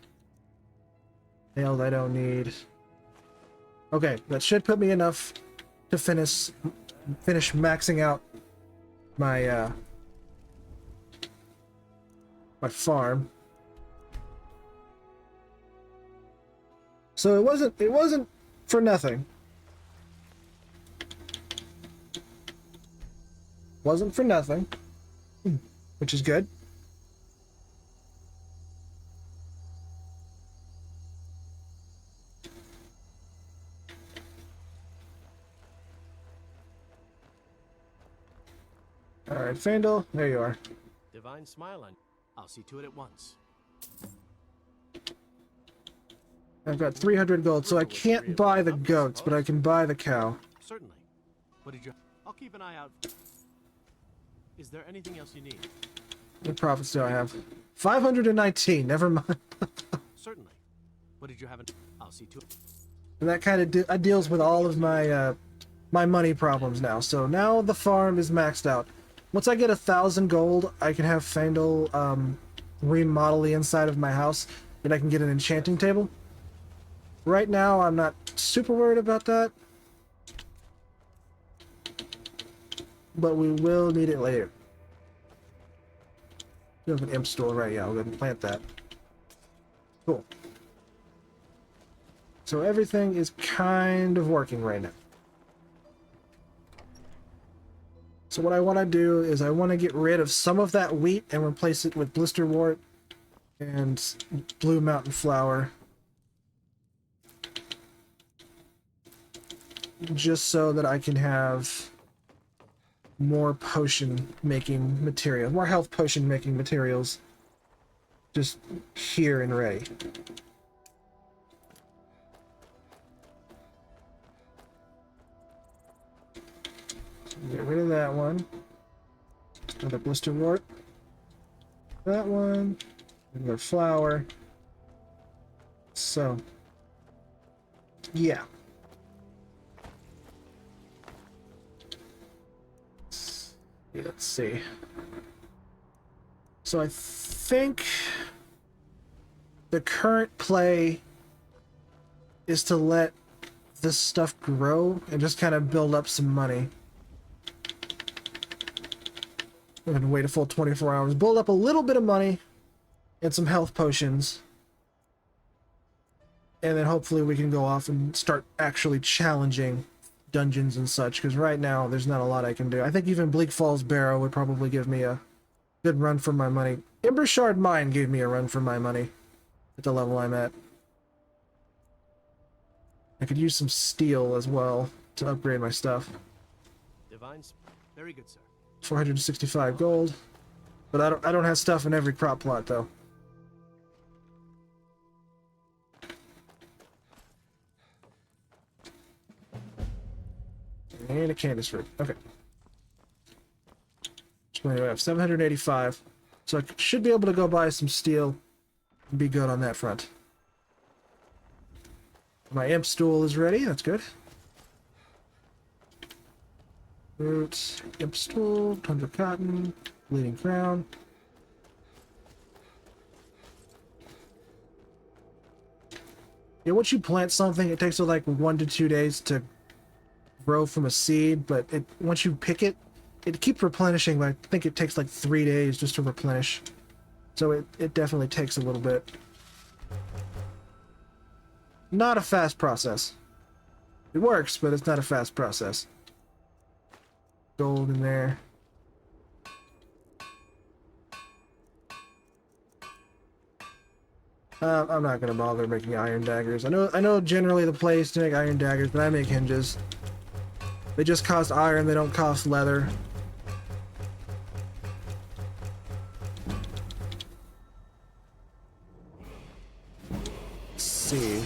Nailed I don't need. Okay, that should put me enough to finish maxing out my my farm. So it wasn't for nothing. Wasn't for nothing, which is good. All right, Fandel, there you are. Divine smile on you. I'll see to it at once. I've got 300 gold, so I can't buy the goats, but I can buy the cow. Certainly. What did you... I'll keep an eye out. Is there anything else you need? What profits do I have? 519, never mind. Certainly. What did you have in... I'll see to it. And that kind of deals with all of my my money problems now. So now the farm is maxed out. Once I get 1,000 gold, I can have Fandel remodel the inside of my house, and I can get an enchanting table. Right now, I'm not super worried about that, but we will need it later. We have an imp store, right? Yeah, we'll go ahead and plant that. Cool. So everything is kind of working right now. So what I want to do is I want to get rid of some of that wheat and replace it with blisterwort and blue mountain flower. Just so that I can have more potion making material, more health potion making materials just here and ready. Get rid of that one. Another blisterwort. That one. Another flower. So, yeah. Let's see. So I think the current play is to let this stuff grow and just kind of build up some money. I'm gonna wait a full 24 hours, build up a little bit of money and some health potions. And then hopefully we can go off and start actually challenging dungeons and such, because right now there's not a lot I can do. I think even Bleak Falls Barrow would probably give me a good run for my money. Embershard Mine gave me a run for my money at the level I'm at. I could use some steel as well to upgrade my stuff. Divines, very good, sir. 465 gold, but I don't have stuff in every crop plot though. And a canvas fruit. Okay. So anyway, I have 785. So I should be able to go buy some steel and be good on that front. My imp stool is ready. That's good. Roots, imp stool, tundra cotton, bleeding crown. Yeah, once you plant something, it takes like 1 to 2 days to grow from a seed, but once you pick it, it keeps replenishing. But I think it takes like 3 days just to replenish. So it definitely takes a little bit. Not a fast process. It works, but it's not a fast process. Gold in there. I'm not gonna bother making iron daggers. I know generally the play is to make iron daggers, but I make hinges. They just cost iron, they don't cost leather. Let's see.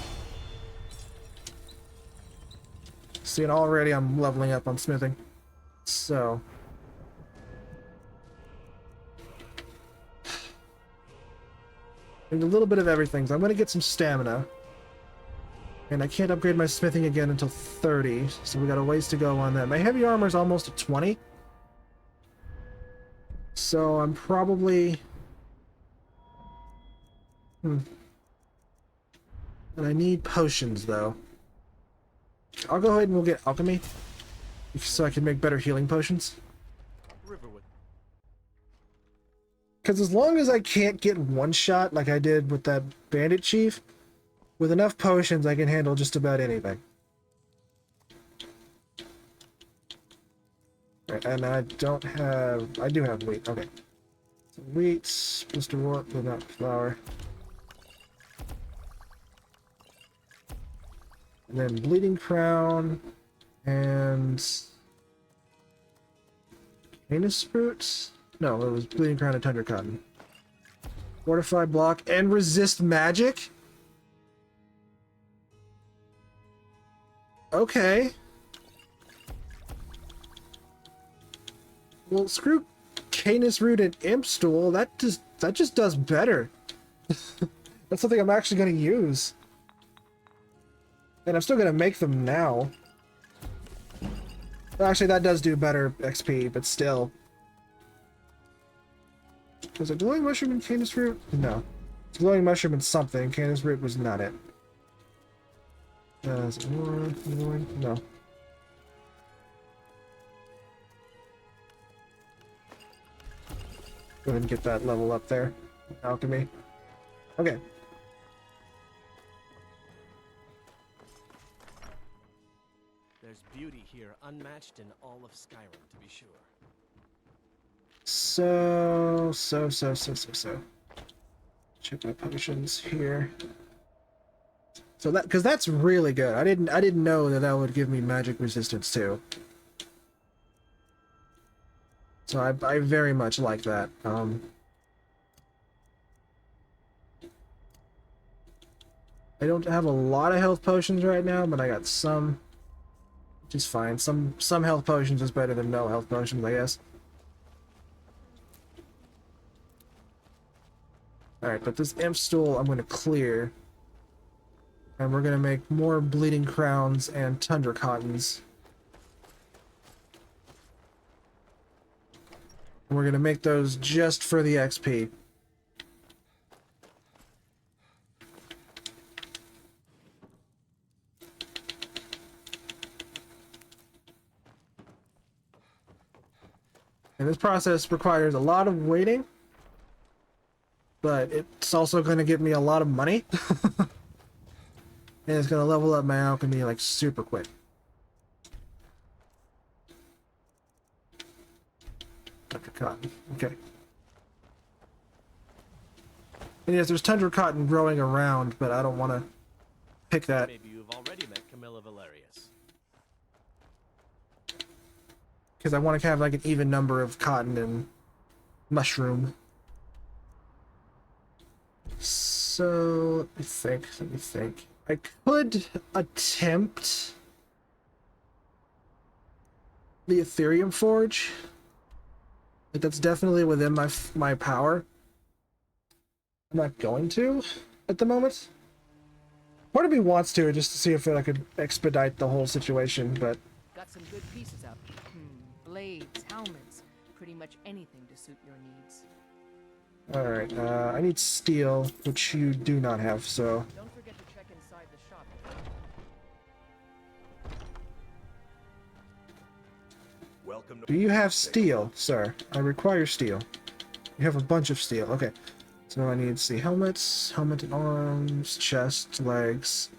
See, and already I'm leveling up on smithing. So. I need a little bit of everything, so I'm gonna get some stamina. And I can't upgrade my smithing again until 30, so we got a ways to go on that. My heavy armor is almost at 20. So I'm probably... And I need potions, though. I'll go ahead and we'll get alchemy, so I can make better healing potions. Riverwood. Because as long as I can't get one shot like I did with that bandit chief, with enough potions I can handle just about anything. Right, and I don't have... I do have wheat, okay. So wheat, supposed to work without flour. And then bleeding crown, and... Canis fruits? No, it was bleeding crown and tundra cotton. Fortified block and resist magic? Okay. Well, screw Canis root and imp stool. That just does better. That's something I'm actually going to use. And I'm still going to make them now. Actually, that does do better XP, but still. Was it glowing mushroom and Canis root? No. It's glowing mushroom and something. Canis root was not it. Is it more? No. Go ahead and get that level up there. Alchemy. Okay. There's beauty here, unmatched in all of Skyrim, to be sure. So. Check my potions here. So that, because that's really good. I didn't know that would give me magic resistance too. So I very much like that. I don't have a lot of health potions right now, but I got some, which is fine. Some health potions is better than no health potions, I guess. Alright, but this imp stool I'm going to clear. And we're going to make more bleeding crowns and tundra cottons. And we're going to make those just for the XP. And this process requires a lot of waiting. But it's also going to give me a lot of money. And it's going to level up my alchemy like super quick. Tundra cotton. Okay. And yes, there's tundra cotton growing around, but I don't want to pick that. Maybe you've already met Camilla Valerius. Because I want to have like an even number of cotton and mushroom. So, let me think. I could attempt the Ethereum Forge. Like, that's definitely within my power. I'm not going to at the moment. Part of me wants to, just to see if I could expedite the whole situation, but... Got some good pieces out there. Blades, helmets, pretty much anything to suit your needs. Alright, I need steel, which you do not have, so... Don't forget to check inside the shop. Welcome to... Do you have steel, sir? I require steel. You have a bunch of steel, okay. So I need to see helmets, helmet and arms, chest, legs,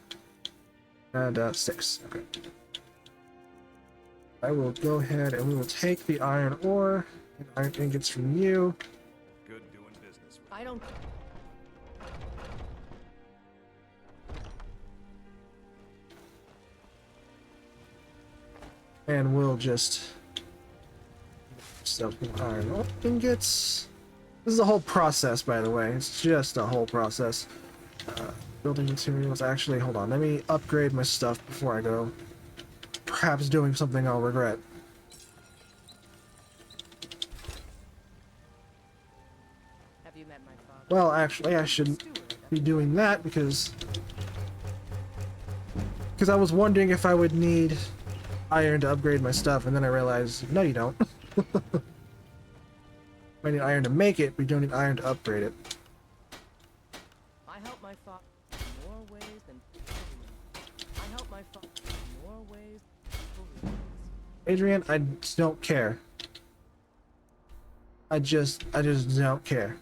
and 6. Okay. I will go ahead and we will take the iron ore and iron ingots from you. Good doing business with. I don't... And we'll just stuff iron ingots. This is a whole process, by the way. It's just a whole process. Building materials. Actually, hold on. Let me upgrade my stuff before I go. Perhaps doing something I'll regret. Have you met my father? Well, actually, I shouldn't be doing that because I was wondering if I would need iron to upgrade my stuff, and then I realized, no, you don't. I need iron to make it, but you don't need iron to upgrade it. I help my father in more ways than I help my father in more ways than Adrian, I just don't care. I just don't care.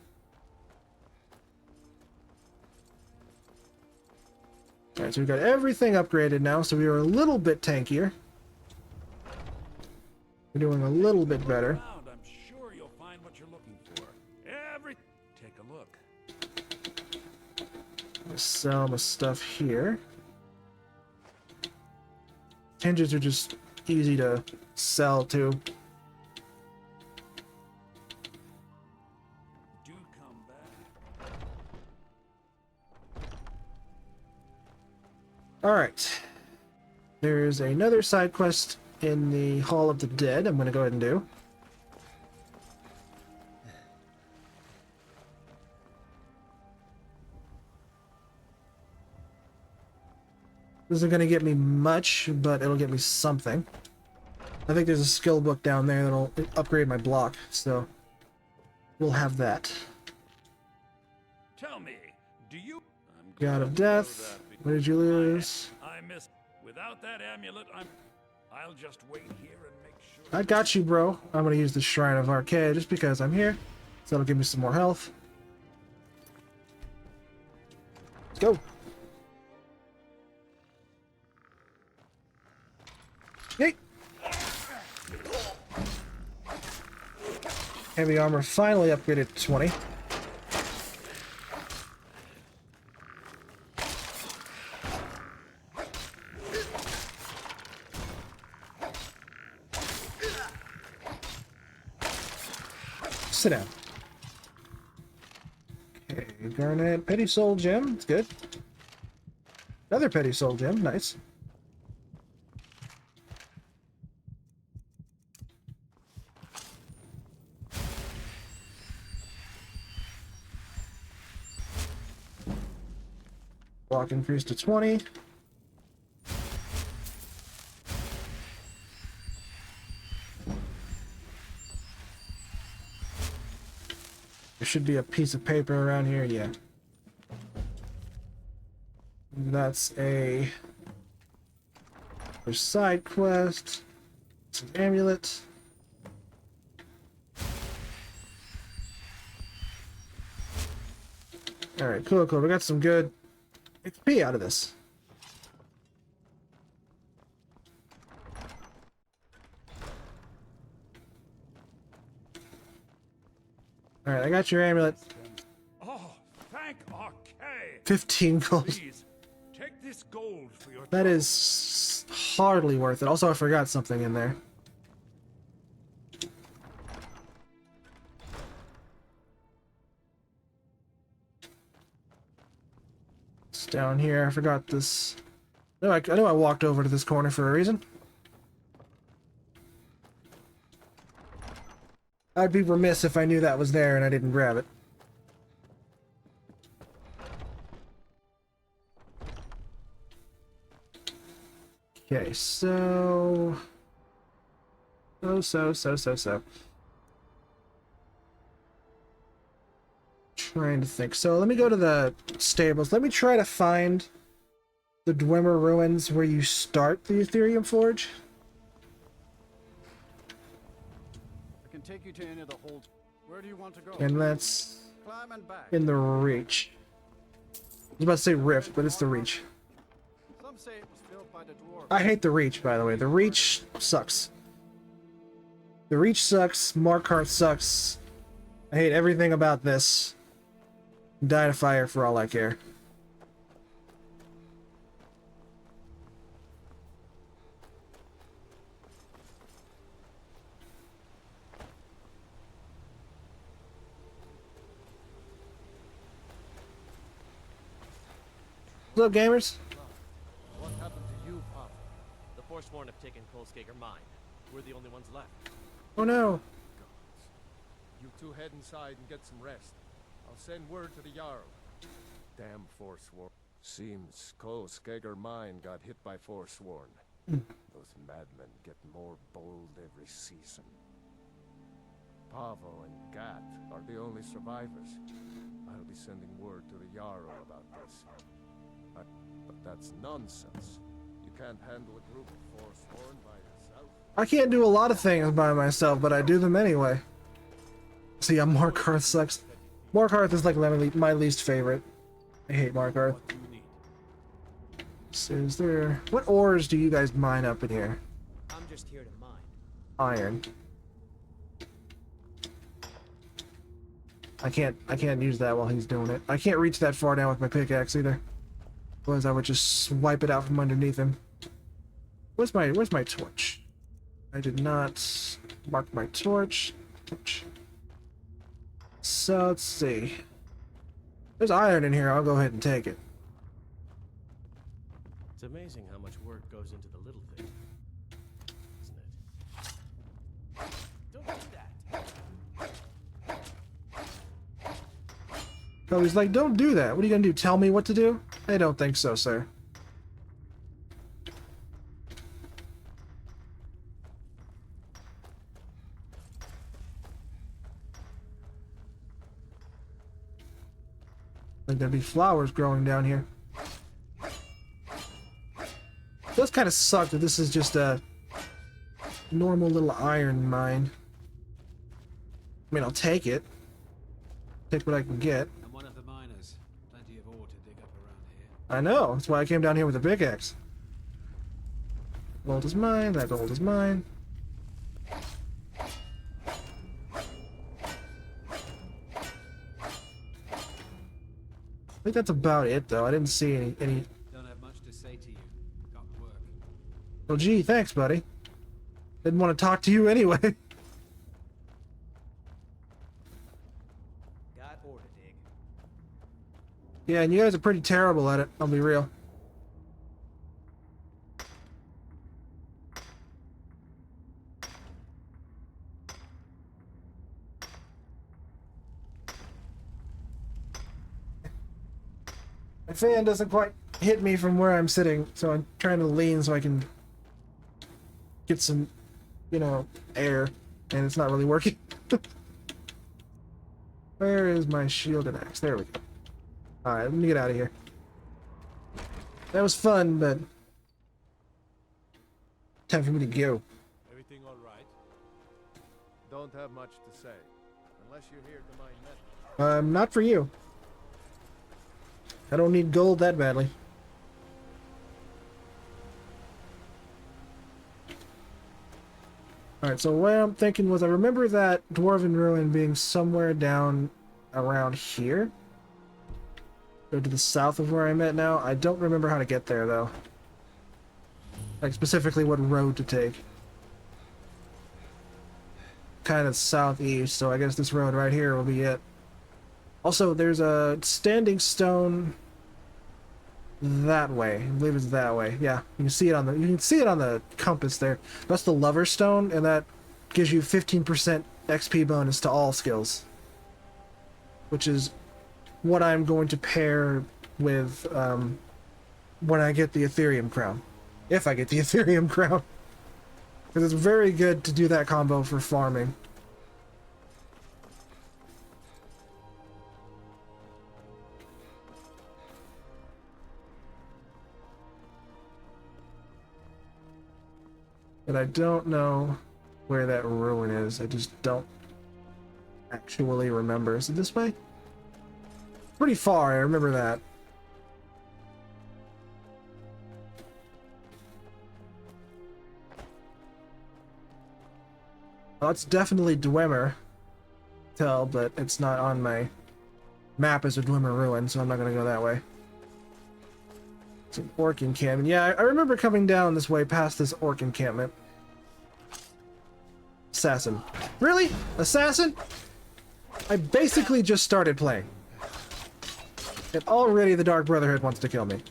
Alright, so we've got everything upgraded now, so we are a little bit tankier. We're doing a little bit better. I'm sure you'll find what you're looking for. Take a look. Sell my stuff here. Hinges are just easy to sell too. Do come back. Alright. There's another side quest in the Hall of the Dead I'm going to go ahead and do. This isn't going to get me much, but it'll get me something. I think there's a skill book down there that'll upgrade my block, so we'll have that. Tell me, do you... God of Death. What did you lose? I missed. Without that amulet, I'll just wait here and make sure... I got you, bro. I'm going to use the Shrine of Arcade just because I'm here. So that'll give me some more health. Let's go. Yay! Heavy armor finally upgraded to 20. Sit down. Okay, Garnet, Petty Soul Gem, it's good. Another Petty Soul Gem, nice. Block increased to 20. There should be a piece of paper around here, yeah. That's a side quest. It's an amulet. Alright, cool, cool. We got some good XP out of this. Alright, I got your amulet. Oh, thank Arcade. 15 gold. Please, take this gold for your That is hardly worth it. Also, I forgot something in there. It's down here. I forgot this. No, I know I walked over to this corner for a reason. I'd be remiss if I knew that was there and I didn't grab it. Okay, so... Trying to think. So let me go to the stables. Let me try to find the Dwemer ruins where you start the Ethereum Forge. I can take you to any of the holds. Where do you want to go? And that's Climb and back. in the Reach. I was about to say Rift, but it's the Reach. Some say it was built by the dwarves. I hate the Reach, by the way. The Reach sucks. The Reach sucks. Markarth sucks. I hate everything about this. Die to fire for all I care. What's up, gamers? What happened to you, Pop? The Forsworn have taken Kolskager mine. We're the only ones left. Oh no. You two head inside and get some rest. I'll send word to the Jarl. Damn Forsworn. Seems Kolskager mine got hit by Forsworn. Those madmen get more bold every season. Pavo and Gat are the only survivors. I'll be sending word to the Jarl about this. But that's nonsense. You can't handle a group of Forsworn by yourself. I can't do a lot of things by myself, but I do them anyway. See, Markarth sucks. Markarth is like my least favorite. I hate Markarth. So is there... What ores do you guys mine up in here? I'm just here to mine. Iron. I can't use that while he's doing it. I can't reach that far down with my pickaxe either. Otherwise I would just swipe it out from underneath him. Where's my torch? I did not mark my torch. So let's see. There's iron in here, I'll go ahead and take it. It's amazing how much work goes into the little things, isn't it? Don't do that! Oh, he's like, don't do that. What are you gonna do? Tell me what to do? I don't think so, sir. Like there'd be flowers growing down here. It does kind of suck that this is just a normal little iron mine. I mean, I'll take it. Take what I can get. I'm one of the miners. Plenty of ore to dig up around here. I know. That's why I came down here with a pickaxe. Gold is mine. That gold is mine. I think that's about it, though. I didn't see any... Don't have much to say to you. Got work. Well, gee, thanks, buddy. Didn't want to talk to you anyway. Got ore to dig. Yeah, and you guys are pretty terrible at it. I'll be real. My fan doesn't quite hit me from where I'm sitting, so I'm trying to lean so I can get some, you know, air, and it's not really working. Where is my shield and axe? There we go. Alright, let me get out of here. That was fun, but time for me to go. Everything all right? Don't have much to say, unless you're here to mine metal. Not for you. I don't need gold that badly. Alright, so what I'm thinking was I remember that Dwarven Ruin being somewhere down around here. Go to the south of where I'm at now. I don't remember how to get there, though. Like, specifically what road to take. Kind of southeast, so I guess this road right here will be it. Also, there's a standing stone that way. I believe it's that way. Yeah, you can see it on the compass there. That's the Lover Stone, and that gives you 15% XP bonus to all skills, which is what I'm going to pair with when I get the Ethereum Crown, if I get the Ethereum Crown, because it's very good to do that combo for farming. But I don't know where that ruin is. I just don't actually remember. Is it this way? Pretty far, I remember that. Well, it's definitely Dwemer. Tell, but it's not on my map as a Dwemer ruin, so I'm not gonna go that way. It's an orc encampment. Yeah, I remember coming down this way past this orc encampment. Assassin. Really? Assassin? I basically just started playing. And already the Dark Brotherhood wants to kill me.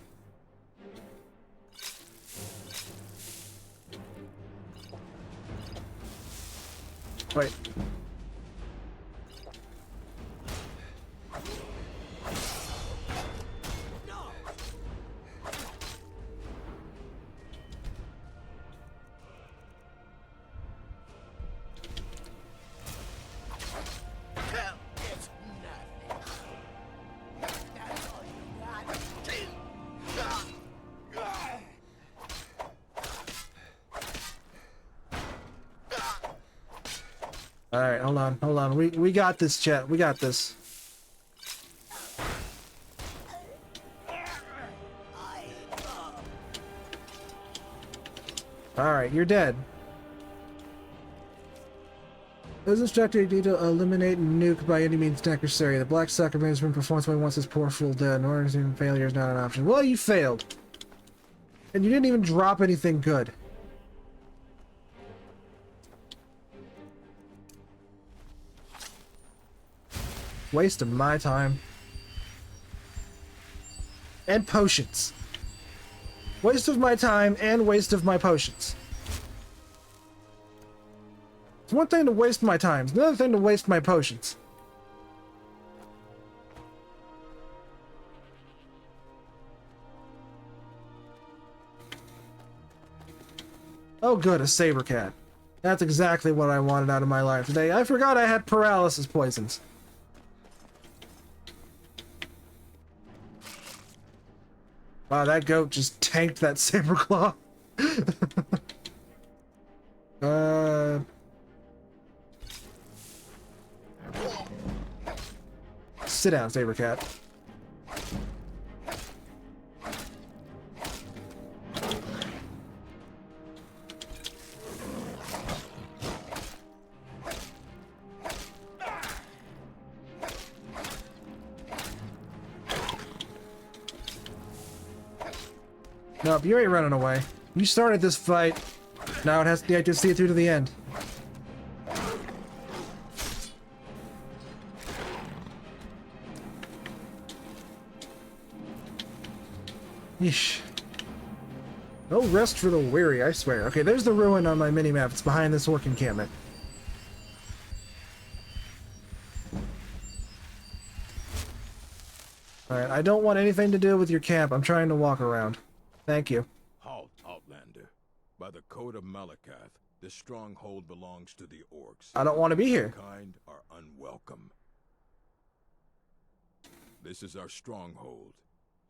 All right, hold on, hold on. We got this, chat. We got this. All right, you're dead. As instructed, you need to eliminate and nuke by any means necessary. The Black Sucker has been performed once his poor fool dead. No even failure is not an option. Well, you failed. And you didn't even drop anything good. Waste of my time. And potions. Waste of my time and waste of my potions. It's one thing to waste my time. It's another thing to waste my potions. Oh good, a saber cat. That's exactly what I wanted out of my life today. I forgot I had paralysis poisons. Wow, that goat just tanked that saber claw. Sit down, saber cat. Nope, you ain't running away. You started this fight. Now it has to, you have to see it through to the end. Yeesh. No rest for the weary, I swear. Okay, there's the ruin on my minimap. It's behind this orc encampment. Alright, I don't want anything to do with your camp. I'm trying to walk around. Thank you. Halt, Outlander. By the code of Malakath, this stronghold belongs to the orcs. I don't want to be here. Kind are unwelcome. This is our stronghold.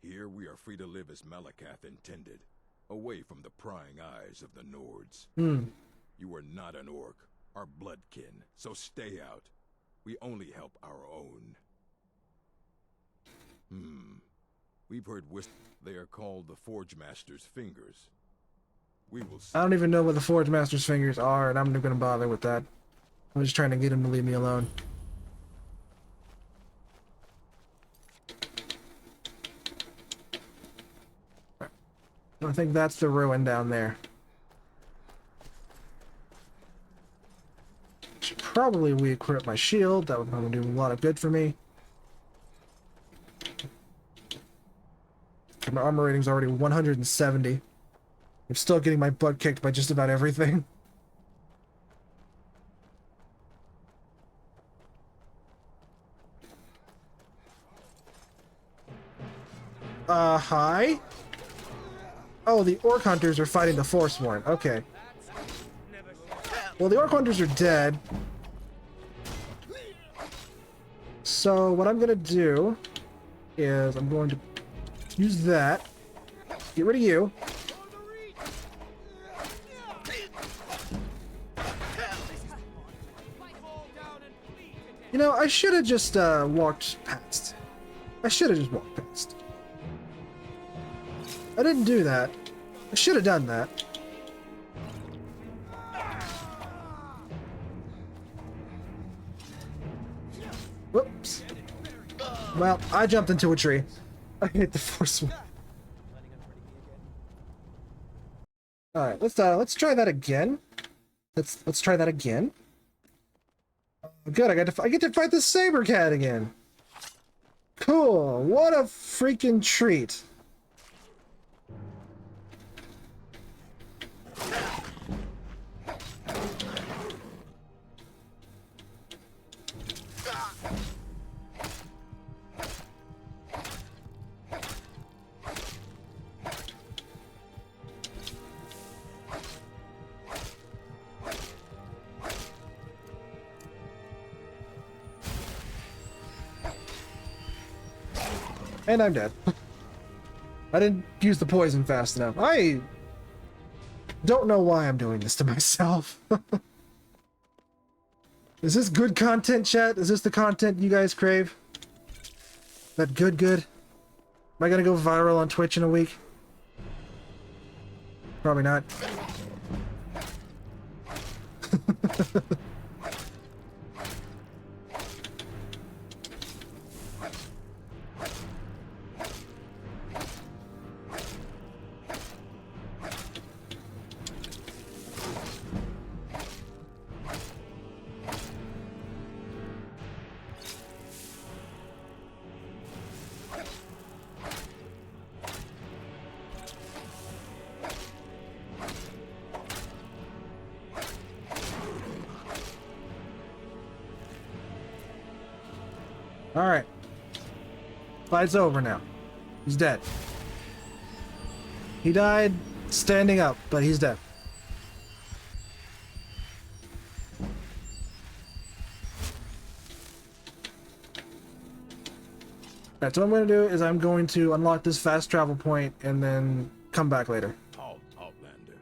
Here we are free to live as Malakath intended, away from the prying eyes of the Nords. You are not an orc, our bloodkin, so stay out. We only help our own. We've heard they are called the Forge Master's fingers. We will see. I don't even know what the Forge Master's fingers are, and I'm not gonna bother with that. I'm just trying to get him to leave me alone. I think that's the ruin down there. Should probably re-equip my shield. That would probably do a lot of good for me. My armor rating's already 170. I'm still getting my butt kicked by just about everything. Hi? Oh, the Orc Hunters are fighting the Forsworn. Okay. Well, the Orc Hunters are dead. So, what I'm gonna do is I'm going to use that. Get rid of you. You know, I should have just walked past. I should have just walked past. I didn't do that. I should have done that. Whoops. Well, I jumped into a tree. I hit the force one. Alright, let's try that again. Let's try that again. Good, I get to fight the saber cat again. Cool. What a freaking treat. And I'm dead. I didn't use the poison fast enough. I don't know why I'm doing this to myself. Is this good content, chat? Is this the content you guys crave? That good? Am I gonna go viral on Twitch in a week? Probably not. Alright. Fight's over now. He's dead. He died standing up, but he's dead. Alright, so what I'm going to do is I'm going to unlock this fast travel point and then come back later. Outlander.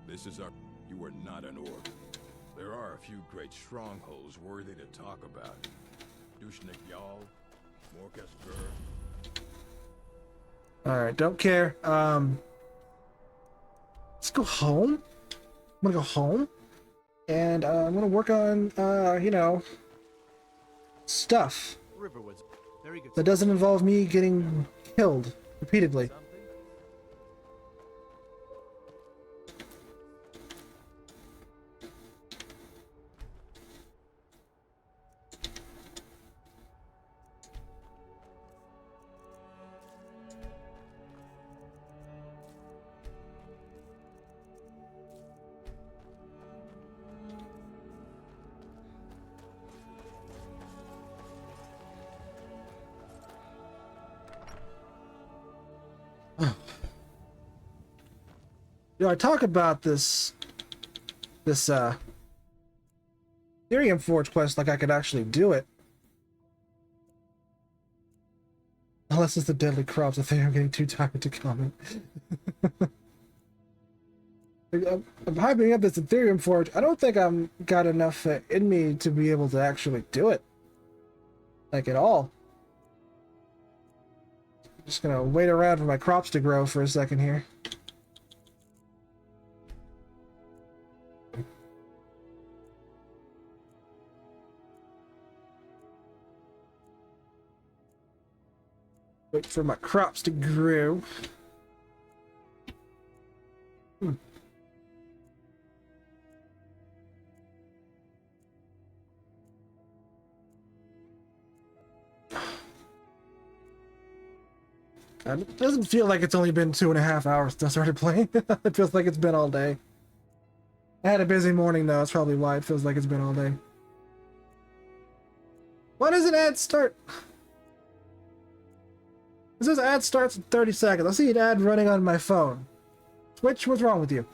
This is our... You are not an orc. There are a few great strongholds worthy to talk about. Dushnik Yal, Morkas Gur. Alright, don't care. Let's go home. I'm gonna go home. And I'm gonna work on, you know, stuff Riverwoods. Very good. that doesn't involve me getting killed repeatedly. You know, I talk about this Ethereum Forge quest like I could actually do it. Unless it's the deadly crops, I think I'm getting too tired to comment. I'm hyping up this Ethereum Forge. I don't think I'm got enough in me to be able to actually do it. Like, at all. Just gonna wait around for my crops to grow for a second here. Wait for my crops to grow. It doesn't feel like it's only been 2.5 hours since I started playing. It feels like it's been all day. I had a busy morning though, that's probably why it feels like it's been all day. Why does an ad start? It says ad starts in 30 seconds. I see an ad running on my phone. Twitch, what's wrong with you?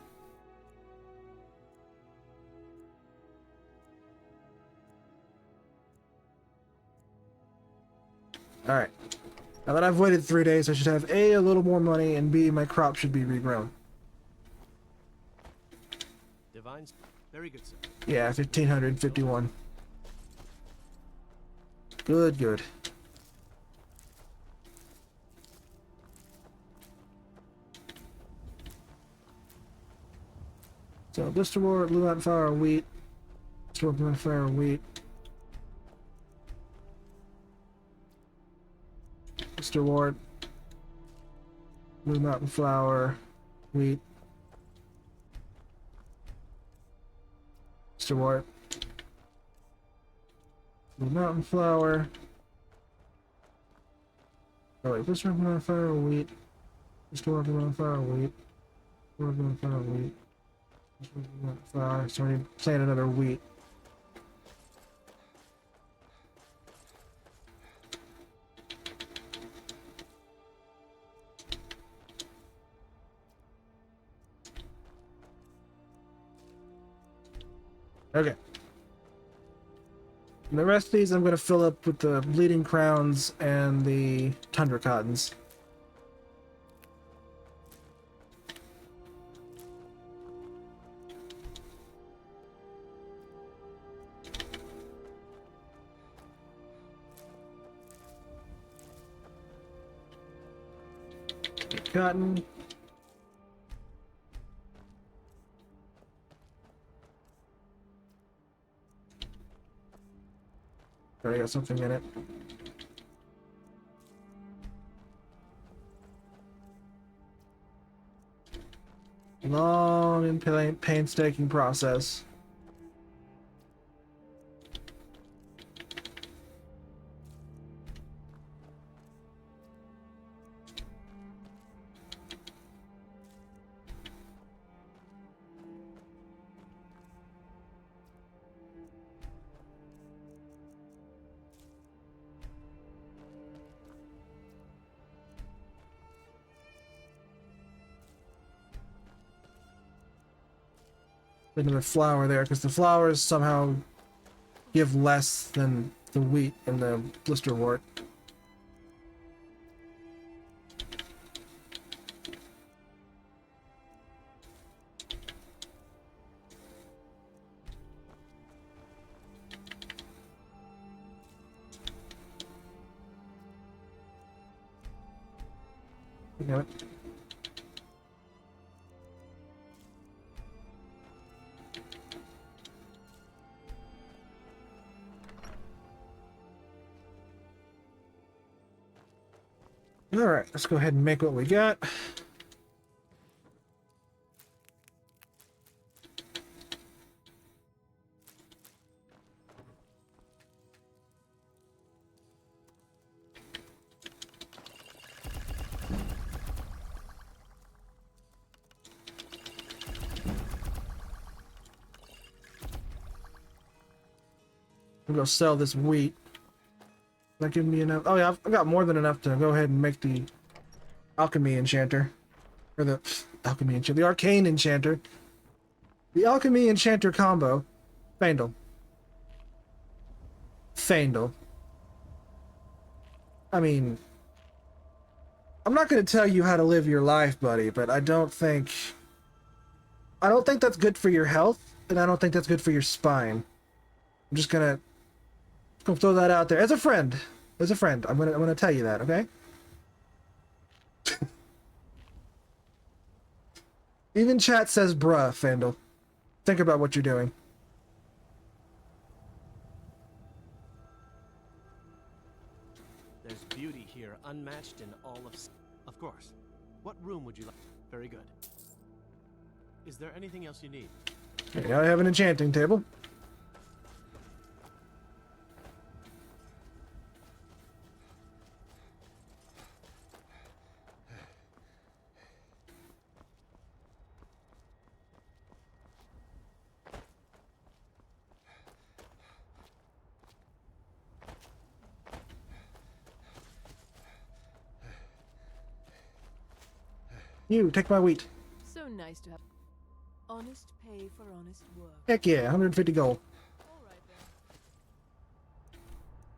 Alright. Now that I've waited 3 days, I should have A, a little more money, and B, my crop should be regrown. Divines. Very good, sir. Yeah, 1551. Good. So, Blister Ward, Blue Mountain Flower, Wheat. Blister Ward, Blue Mountain Flower, Wheat. Blister Ward, Blue Mountain Flower, Wheat. Blister Ward. Blue Mountain Flower. Oh wait, Blister Ward, Blue Mountain Flower, Wheat. Blister Ward, Blue Mountain Flower, Wheat. Blue Mountain Flower, Wheat. Flower. So I need to plant another wheat. Okay. And the rest of these I'm going to fill up with the bleeding crowns and the tundra cottons. Cotton. Already got something in it. Long and painstaking process. Another flower there, because the flowers somehow give less than the wheat in the blisterwort. You know it. Alright, let's go ahead and make what we got. I'm gonna sell this wheat. That give me enough. Oh yeah, I've got more than enough to go ahead and make the alchemy enchanter, or the alchemy enchanter, the arcane enchanter, the alchemy enchanter combo. Fandle. I mean, I'm not gonna tell you how to live your life, buddy, but I don't think that's good for your health, and I don't think that's good for your spine. I'm just gonna throw that out there as a friend. As a friend, I'm gonna tell you that, okay? Even chat says bruh, Fandle. Think about what you're doing. There's beauty here, unmatched in all of... Of course. What room would you like? Very good. Is there anything else you need? Okay, now I have an enchanting table. You, take my wheat. So nice to have honest pay for honest work. Heck yeah, 150 gold.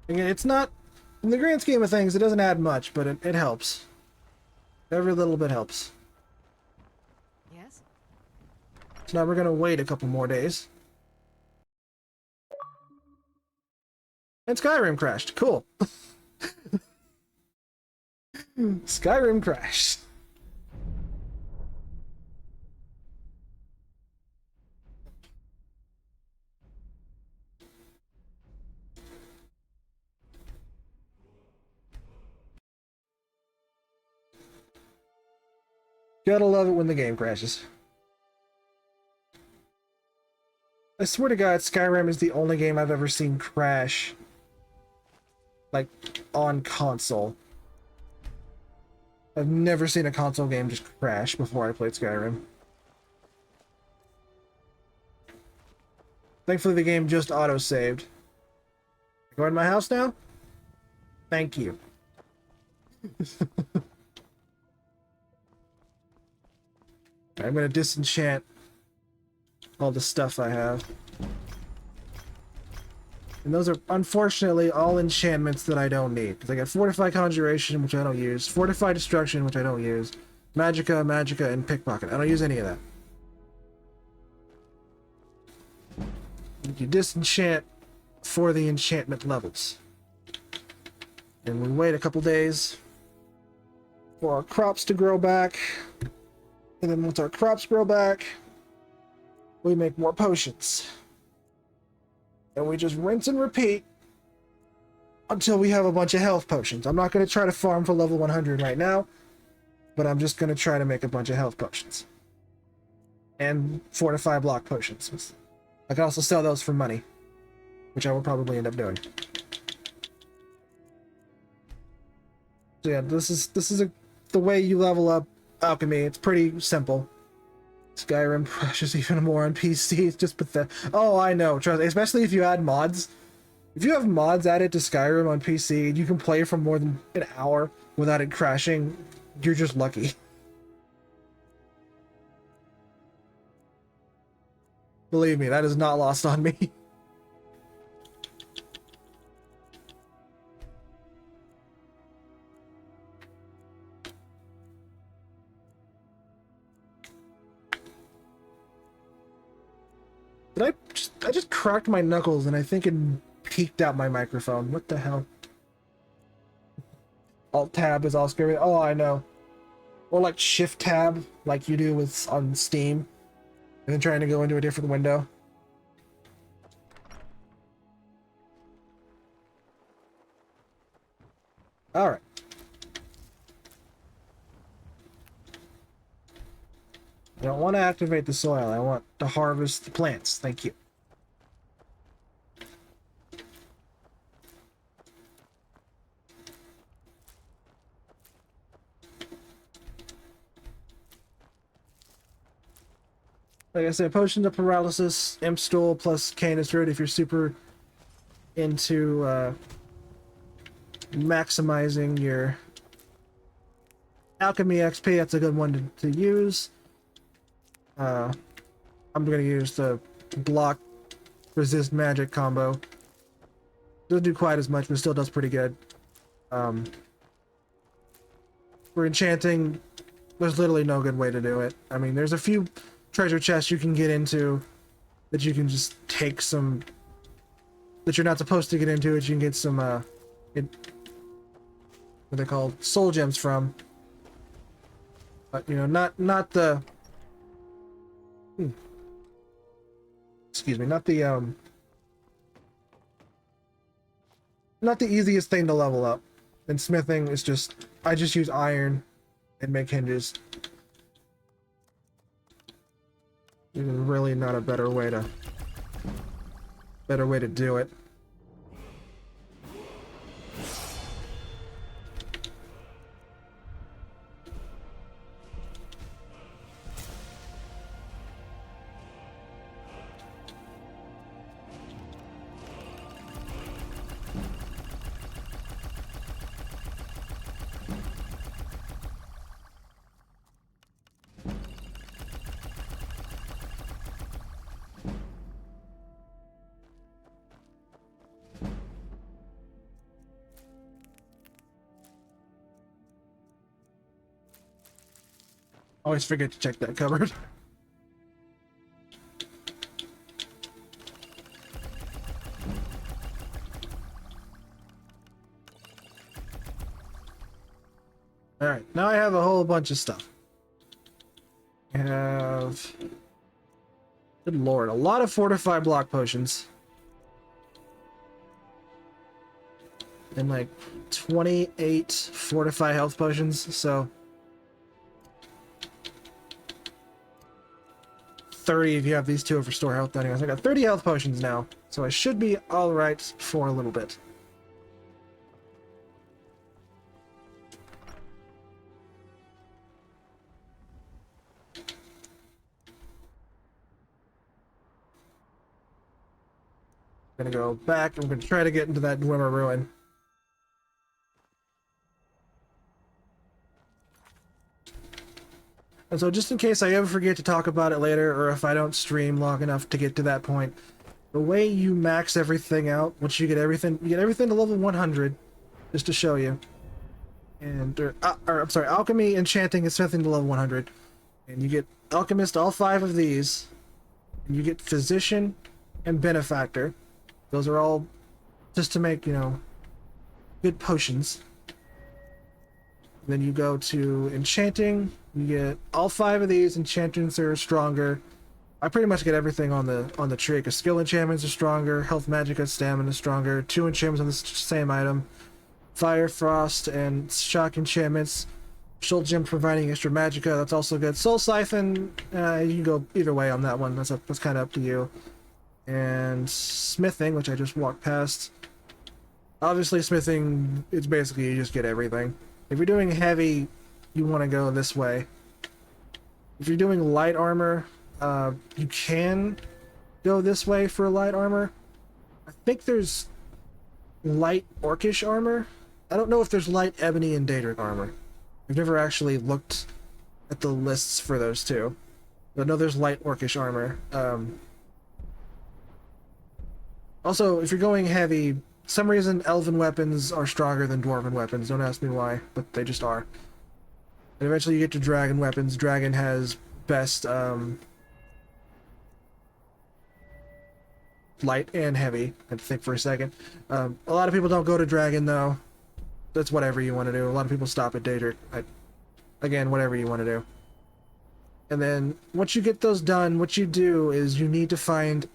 Again, it's not, in the grand scheme of things, it doesn't add much, but it helps. Every little bit helps. Yes? So now we're gonna wait a couple more days. And Skyrim crashed. Cool. Skyrim crashed. Gotta love it when the game crashes. I swear to God, Skyrim is the only game I've ever seen crash, like, on console. I've never seen a console game just crash before I played Skyrim. Thankfully, the game just auto-saved. Go in my house now? Thank you. I'm gonna disenchant all the stuff I have. And those are, unfortunately, all enchantments that I don't need. Because I got Fortify Conjuration, which I don't use. Fortify Destruction, which I don't use. Magicka, and Pickpocket. I don't use any of that. You disenchant for the enchantment levels. And we wait a couple days. for our crops to grow back. And then once our crops grow back, we make more potions. And we just rinse and repeat until we have a bunch of health potions. I'm not going to try to farm for level 100 right now, but I'm just going to try to make a bunch of health potions. And fortify block potions. I can also sell those for money, which I will probably end up doing. So yeah, this is the way you level up alchemy. It's pretty simple. Skyrim pushes even more on PC. It's just pathetic. Oh, I know. Trust me, especially if you add mods. If you have mods added to Skyrim on PC and you can play for more than an hour without it crashing, you're just lucky. Believe me, that is not lost on me. I just cracked my knuckles and I think it peaked out my microphone. What the hell? Alt tab is all scary. Oh, I know. Or like shift tab, like you do with on Steam, and then trying to go into a different window. All right. I don't want to activate the soil. I want to harvest the plants. Thank you. Like I said, Potions of Paralysis, Imp Stool, plus Canis Root if you're super into maximizing your alchemy XP. That's a good one to use. I'm going to use the block resist magic combo. Doesn't do quite as much, but still does pretty good. For enchanting, there's literally no good way to do it. I mean, there's a few treasure chests you can get into that you can just take some that you're not supposed to get into it. You can get some what are they called, soul gems from, but you know, not the excuse me, not the easiest thing to level up. And smithing is just, I just use iron and make hinges. There's really not a better way to do it. Always forget to check that cupboard. Alright, now I have a whole bunch of stuff. I have... Good lord, a lot of fortified block potions. And like 28 fortified health potions, so... 30 if you have these two of restore health anyways. I got 30 health potions now, so I should be alright for a little bit. I'm gonna go back, I'm gonna try to get into that Dwemer ruin. And so just in case I ever forget to talk about it later, or if I don't stream long enough to get to that point, the way you max everything out, once you get everything to level 100, just to show you. And, I'm sorry, Alchemy, Enchanting, and Smithing to level 100. And you get Alchemist, all 5 of these. And you get Physician and Benefactor. Those are all just to make, you know, good potions. Then you go to enchanting. You get all 5 of these. Enchantments are stronger. I pretty much get everything on the tree, because skill enchantments are stronger, health, magic, and stamina is stronger. 2 enchantments on the same item. Fire, frost, and shock enchantments. Shield gem providing extra magicka, that's also good. Soul siphon, you can go either way on that one. That's kind of up to you. And smithing, which I just walked past. Obviously, smithing, it's basically you just get everything. If you're doing heavy, you want to go this way. If you're doing light armor, you can go this way for light armor. I think there's light orcish armor. I don't know if there's light ebony and daedric armor. I've never actually looked at the lists for those two. But no, there's light orcish armor. Also, if you're going heavy, some reason elven weapons are stronger than dwarven weapons. Don't ask me why, but they just are. And eventually you get to dragon weapons. Dragon has best light and heavy. I had to think for a second. A lot of people don't go to dragon though. That's whatever you want to do. A lot of people stop at daedric. Again, whatever you want to do. And then once you get those done, what you do is you need to find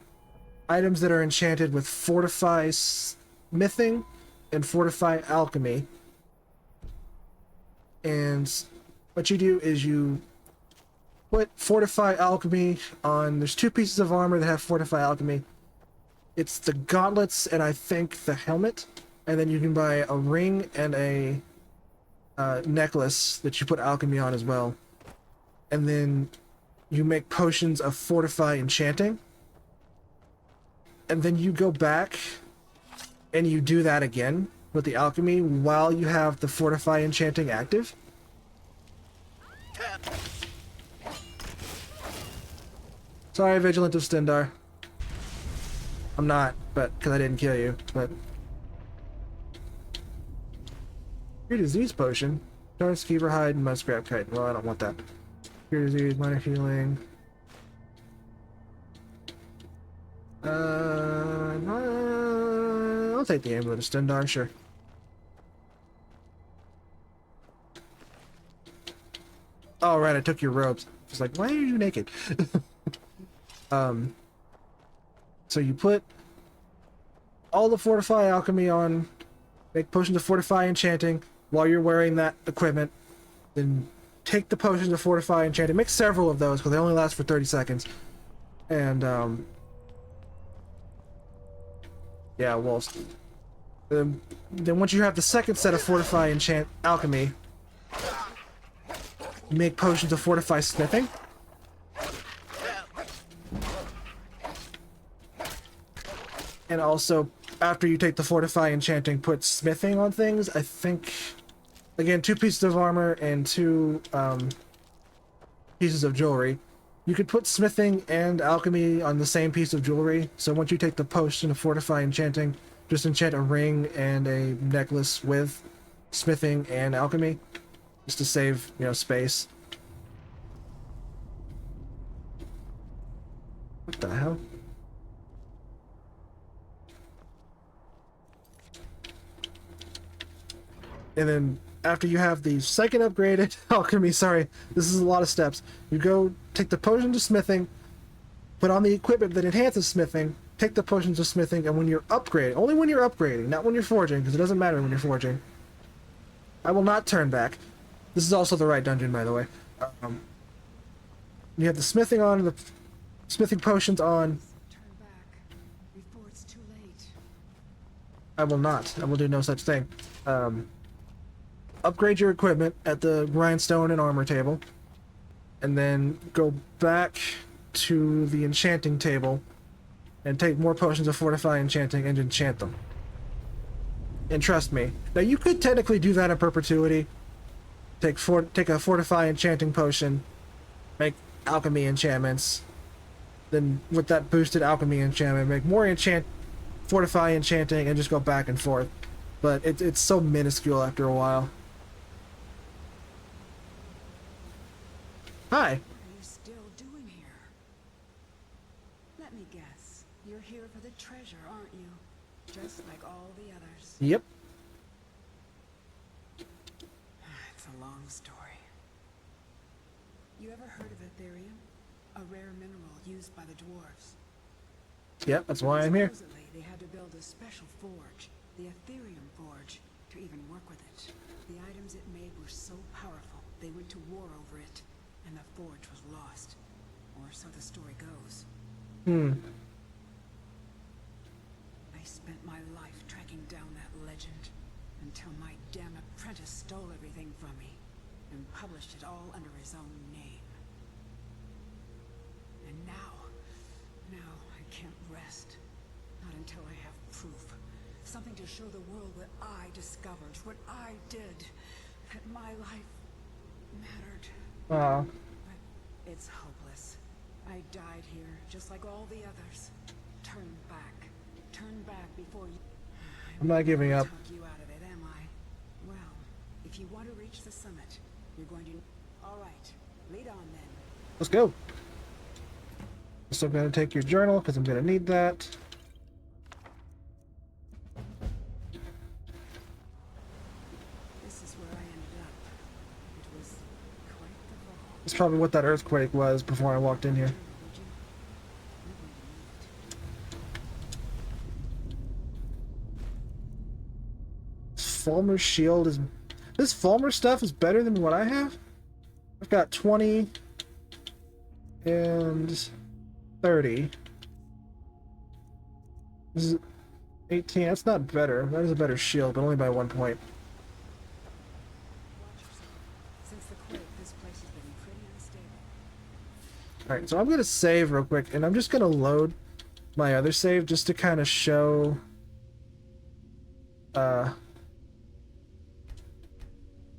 items that are enchanted with fortify smithing and fortify alchemy. And what you do is you put fortify alchemy on. There's 2 pieces of armor that have fortify alchemy. It's the gauntlets and I think the helmet. And then you can buy a ring and a necklace that you put alchemy on as well. And then you make potions of fortify enchanting. And then you go back and you do that again with the alchemy while you have the fortify enchanting active. Sorry, Vigilant of Stendar. I'm not, but because I didn't kill you, but... Cure disease potion. Darn skeever hide and muskrat kite. Well, I don't want that. Cure disease, minor healing. I'll take the amulet of Stendar, sure. Oh, right, I took your robes. It's like, why are you naked? So you put all the fortify alchemy on, make potions of fortify enchanting while you're wearing that equipment, then take the potions of fortify enchanting, make several of those because they only last for 30 seconds, and yeah, well, then once you have the second set of fortify enchant alchemy, you make potions of fortify smithing. And also, after you take the fortify enchanting, put smithing on things. I think, again, 2 pieces of armor and 2 pieces of jewelry. You could put smithing and alchemy on the same piece of jewelry. So once you take the potion of fortify enchanting, just enchant a ring and a necklace with smithing and alchemy, just to save, space. What the hell? And then after you have the second upgraded alchemy, sorry, this is a lot of steps. You go take the potion to smithing, put on the equipment that enhances smithing, take the potions of smithing, and when you're upgrading, only when you're upgrading, not when you're forging, because it doesn't matter when you're forging. I will not turn back. This is also the right dungeon, by the way. You have the smithing on, the smithing potions on. Turn back before it's too late. I will not. I will do no such thing. Upgrade your equipment at the grindstone and armor table, and then go back to the enchanting table and take more potions of fortify enchanting and enchant them. And trust me, now you could technically do that in perpetuity. Take a fortify enchanting potion, make alchemy enchantments, then with that boosted alchemy enchantment, make more fortify enchanting, and just go back and forth. But it's so minuscule after a while. Hi. What are you still doing here? Let me guess. You're here for the treasure, aren't you? Just like all the others. Yep. It's a heard of Ethereum? A rare mineral used by the dwarves. Yep, that's why I'm here. Supposedly, they had to build a special forge, the Ethereum Forge, to even work with it. The items it made were so powerful, they went to war over it, and the forge was lost. Or so the story goes. I spent my life tracking down that legend, until my damn apprentice stole everything from me, and published it all under his own name. And now I can't rest. Not until I have proof. Something to show the world what I discovered, what I did. That my life mattered. But it's hopeless. I died here, just like all the others. Turn back. Turn back before you... I'm not giving up. Talk you out of it, am I? Well, if you want to reach the summit, you're going to... All right, lead on then. Let's go. So I'm going to take your journal because I'm going to need that. This is where I ended up. It was quite the fall. That's probably what that earthquake was before I walked in here. Fulmer's shield is... This Fulmer stuff is better than what I have? I've got 20 and 30. This is 18. That's not better. That is a better shield, but only by 1 point. Since the quake, this place has been pretty unstable. Alright, so I'm going to save real quick, and I'm just going to load my other save just to kind of show...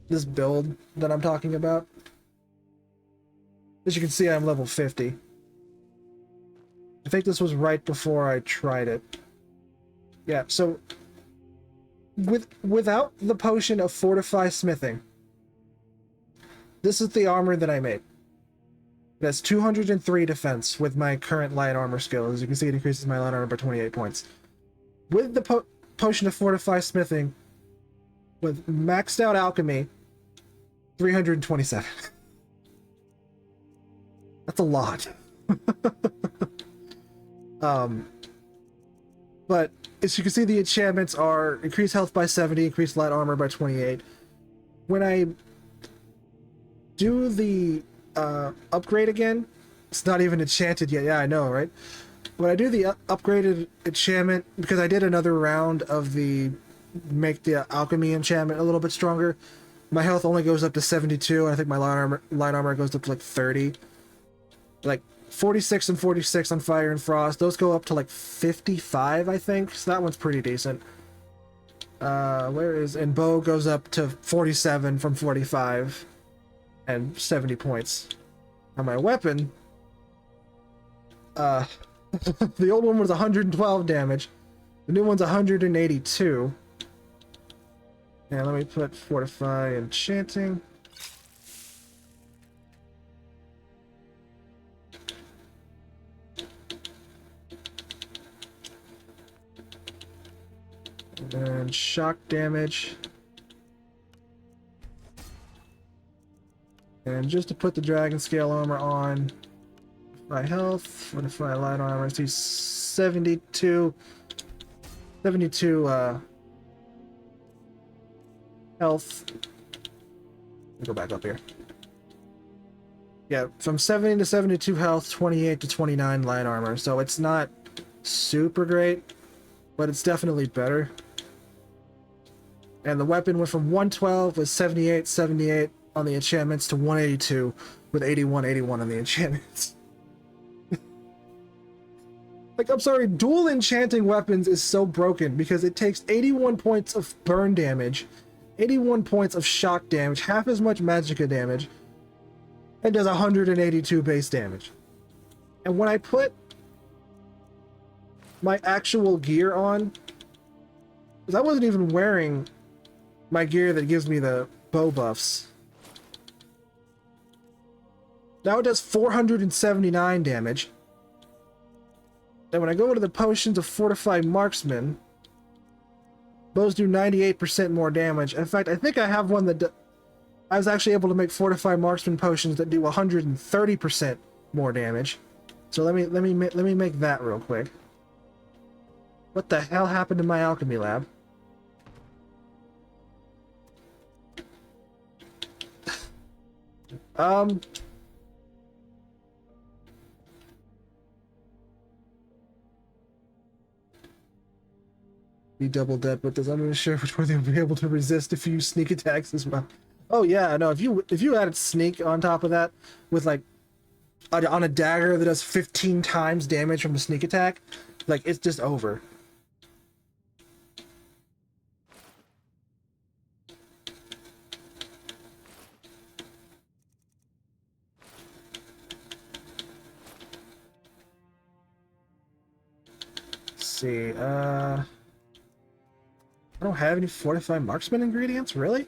this build that I'm talking about. As you can see, I'm level 50. I think this was right before I tried it. Yeah, so without the potion of Fortify Smithing, this is the armor that I made. It has 203 defense with my current light armor skill. As you can see, it increases my light armor by 28 points. With the potion of Fortify Smithing, with maxed out alchemy, 327. That's a lot. But as you can see, the enchantments are increased health by 70, increased light armor by 28. When I do the upgrade again, it's not even enchanted yet. Yeah, I know, right? When I do the upgraded enchantment, because I did another round of the make the alchemy enchantment a little bit stronger, my health only goes up to 72, and I think my light armor goes up to like 30. Like 46 and 46 on Fire and Frost, those go up to like 55, I think. So that one's pretty decent. And Bow goes up to 47 from 45 and 70 points. On my weapon, the old one was 112 damage. The new one's 182. And let me put Fortify Enchanting. And then shock damage. And just to put the dragon scale armor on, my health, Fortify light armor, I see 72 health. Let me go back up here. Yeah, from 70 to 72 health, 28 to 29 light armor. So it's not super great, but it's definitely better. And the weapon went from 112 with 78 on the enchantments to 182 with 81 on the enchantments. Like, I'm sorry, dual enchanting weapons is so broken because it takes 81 points of burn damage, 81 points of shock damage, half as much magicka damage, and does 182 base damage. And when I put my actual gear on, because I wasn't even wearing my gear that gives me the bow buffs. Now it does 479 damage. And when I go into the potions of Fortify Marksman, bows do 98% more damage. In fact, I think I have one that I was actually able to make fortified marksman potions that do 130% more damage. So let me make that real quick. What the hell happened to my alchemy lab? Be double dead, but I'm not sure which one they'll be able to resist if you use sneak attacks as well. Oh yeah, no, if you added sneak on top of that with like on a dagger that does 15 times damage from a sneak attack, like it's just over. Let's see, I don't have any fortified marksman ingredients, really?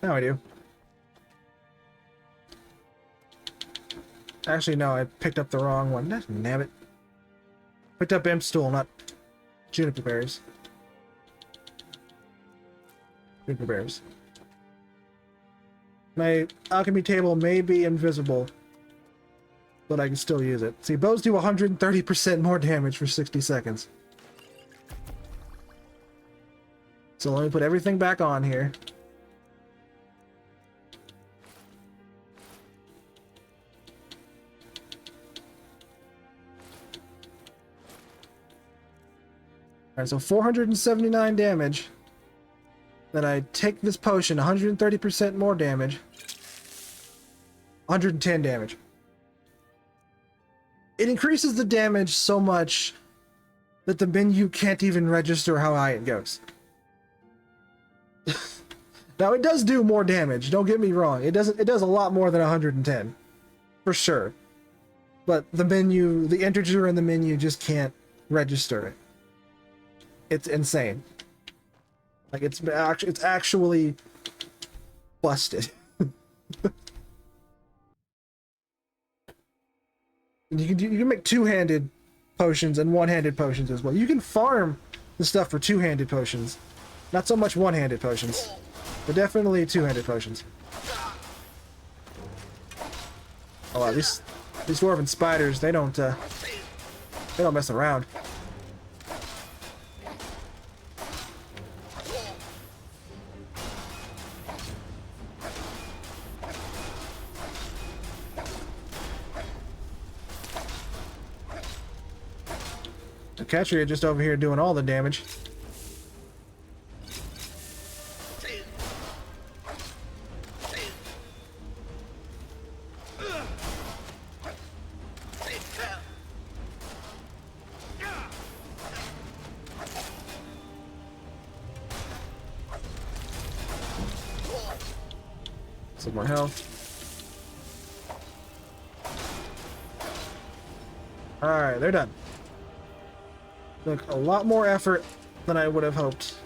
Now I do. Actually, no, I picked up the wrong one. Damn it. Picked up imp stool, not juniper berries. Juniper berries. My alchemy table may be invisible, but I can still use it. See, bows do 130% more damage for 60 seconds. So let me put everything back on here. Alright, so 479 damage. Then I take this potion, 130% more damage. 110 damage. It increases the damage so much that the menu can't even register how high it goes. Now it does do more damage, don't get me wrong. It does a lot more than 110. For sure. But the menu, the integer in the menu just can't register it. It's insane. Like it's actually busted. You can make two-handed potions and one-handed potions as well. You can farm the stuff for two-handed potions, not so much one-handed potions, but definitely two-handed potions. Oh wow, these dwarven spiders, they don't mess around. Catria just over here doing all the damage. Some more health. Alright, they're done. Took a lot more effort than I would have hoped.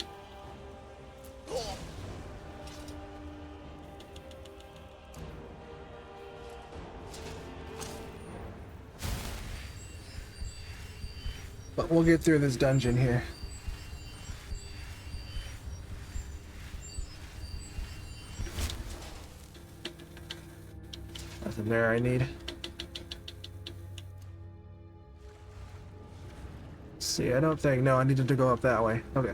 But we'll get through this dungeon here. Nothing there I need. See, I don't think... No, I needed to go up that way. Okay.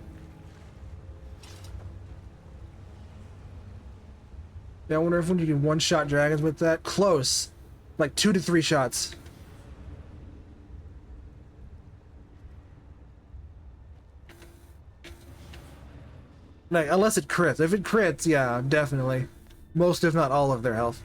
Yeah, I wonder if you can one-shot dragons with that. Close. Like 2 to 3 shots. Like, unless it crits. If it crits, yeah, definitely. Most, if not all, of their health.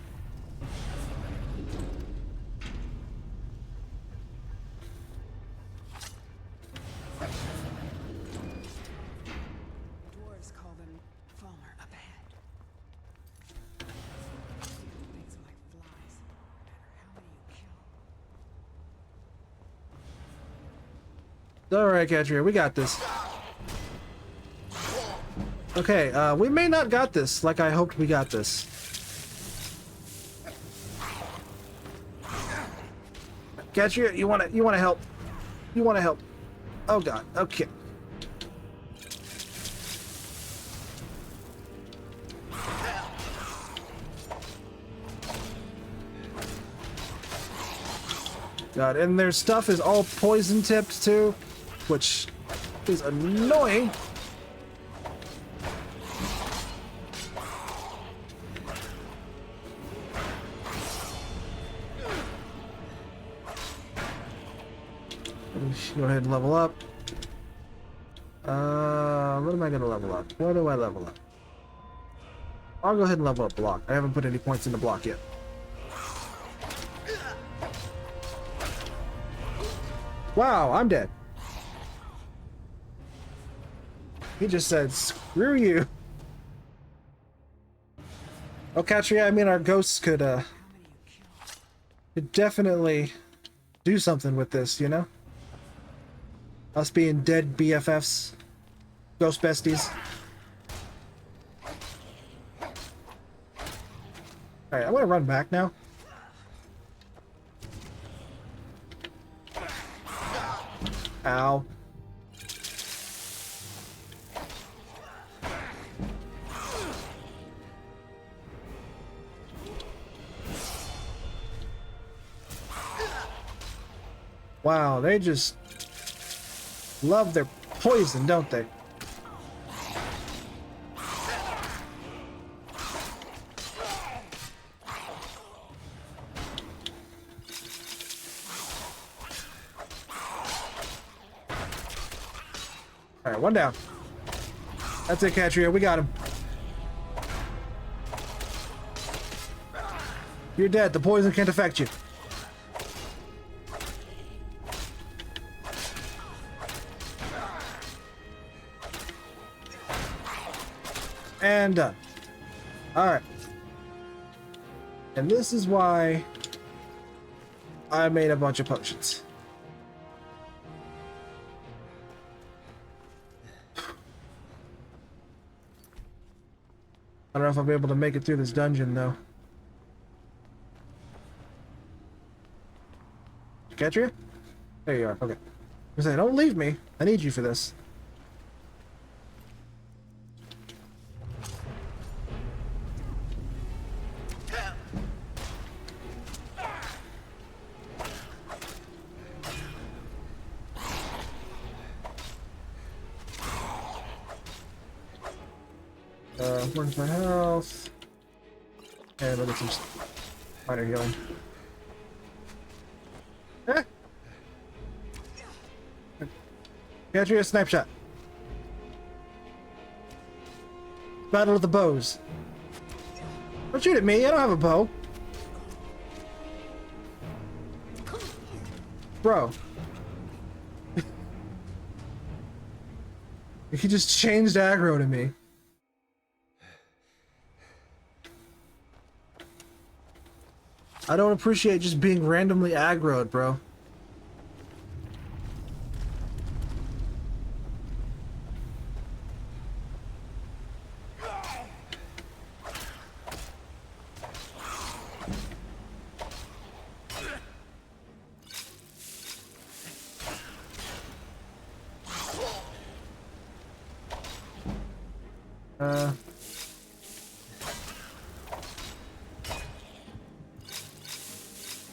Alright, Catria, we got this. Okay, we may not got this like I hoped we got this. Catria, you wanna help? You wanna help? Oh god, okay. God, and their stuff is all poison tipped too, which is annoying. Go ahead and level up. What am I gonna level up? What do I level up? I'll go ahead and level up block. I haven't put any points into block yet. Wow, I'm dead. He just said, screw you. Oh, Katria, I mean, our ghosts could definitely do something with this, you know? Us being dead BFFs. Ghost besties. Alright, I want to run back now. Ow. Wow, they just love their poison, don't they? Alright, one down. That's it, Katria. We got him. You're dead. The poison can't affect you. And done. Alright. And this is why I made a bunch of potions. I don't know if I'll be able to make it through this dungeon, though. Katria? There you are. Okay. I say, don't leave me. I need you for this. Where's my health? And look at some minor healing. Eh? Catch you a snipe shot. Battle of the bows. Don't shoot at me, I don't have a bow. Bro. He just changed aggro to me. I don't appreciate just being randomly aggroed, bro.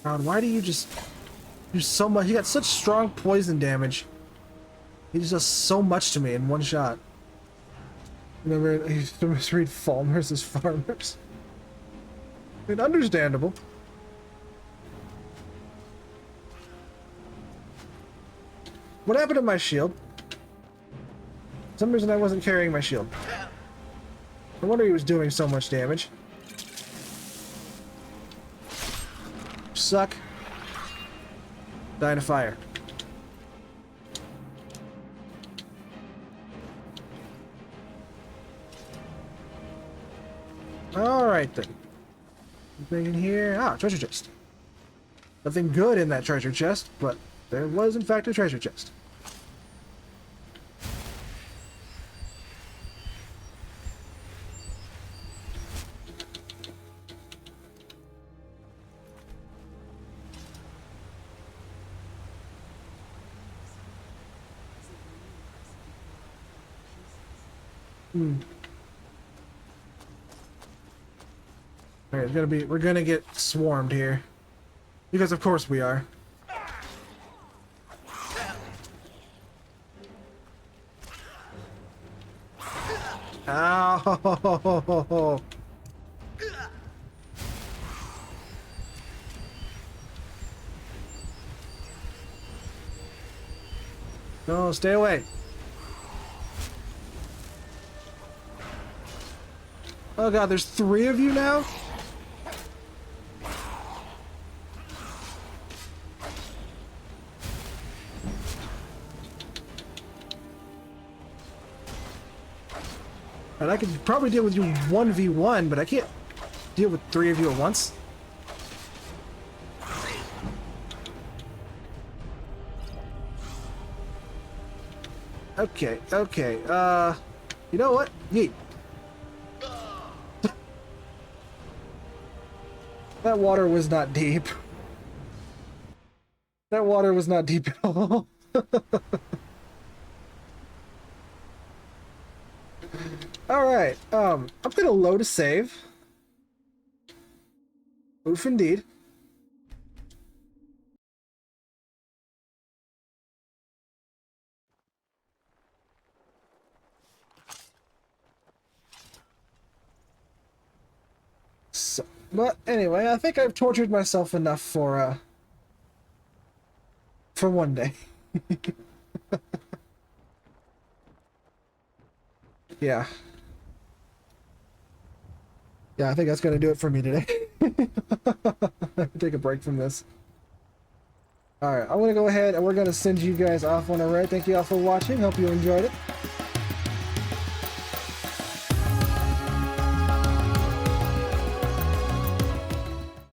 God, why do you just do so much? He got such strong poison damage. He just does so much to me in one shot. Remember, I used to misread farmers as farmers. I mean, understandable. What happened to my shield? For some reason I wasn't carrying my shield. No wonder he was doing so much damage. Suck. Die in a fire. Alright then. Anything in here? Ah, treasure chest. Nothing good in that treasure chest, but there was in fact a treasure chest. Alright, we're gonna get swarmed here. Because of course we are. Ow! No, stay away. Oh god, there's 3 of you now? And I could probably deal with you 1v1, but I can't deal with 3 of you at once. Okay, okay, you know what? Yeet. That water was not deep. That water was not deep at all. Alright, I'm gonna load a save. Oof indeed. So, but anyway, I think I've tortured myself enough for one day. Yeah. Yeah, I think that's gonna do it for me today. Take a break from this. Alright, I'm gonna go ahead and we're gonna send you guys off on a ride. Thank you all for watching. Hope you enjoyed it.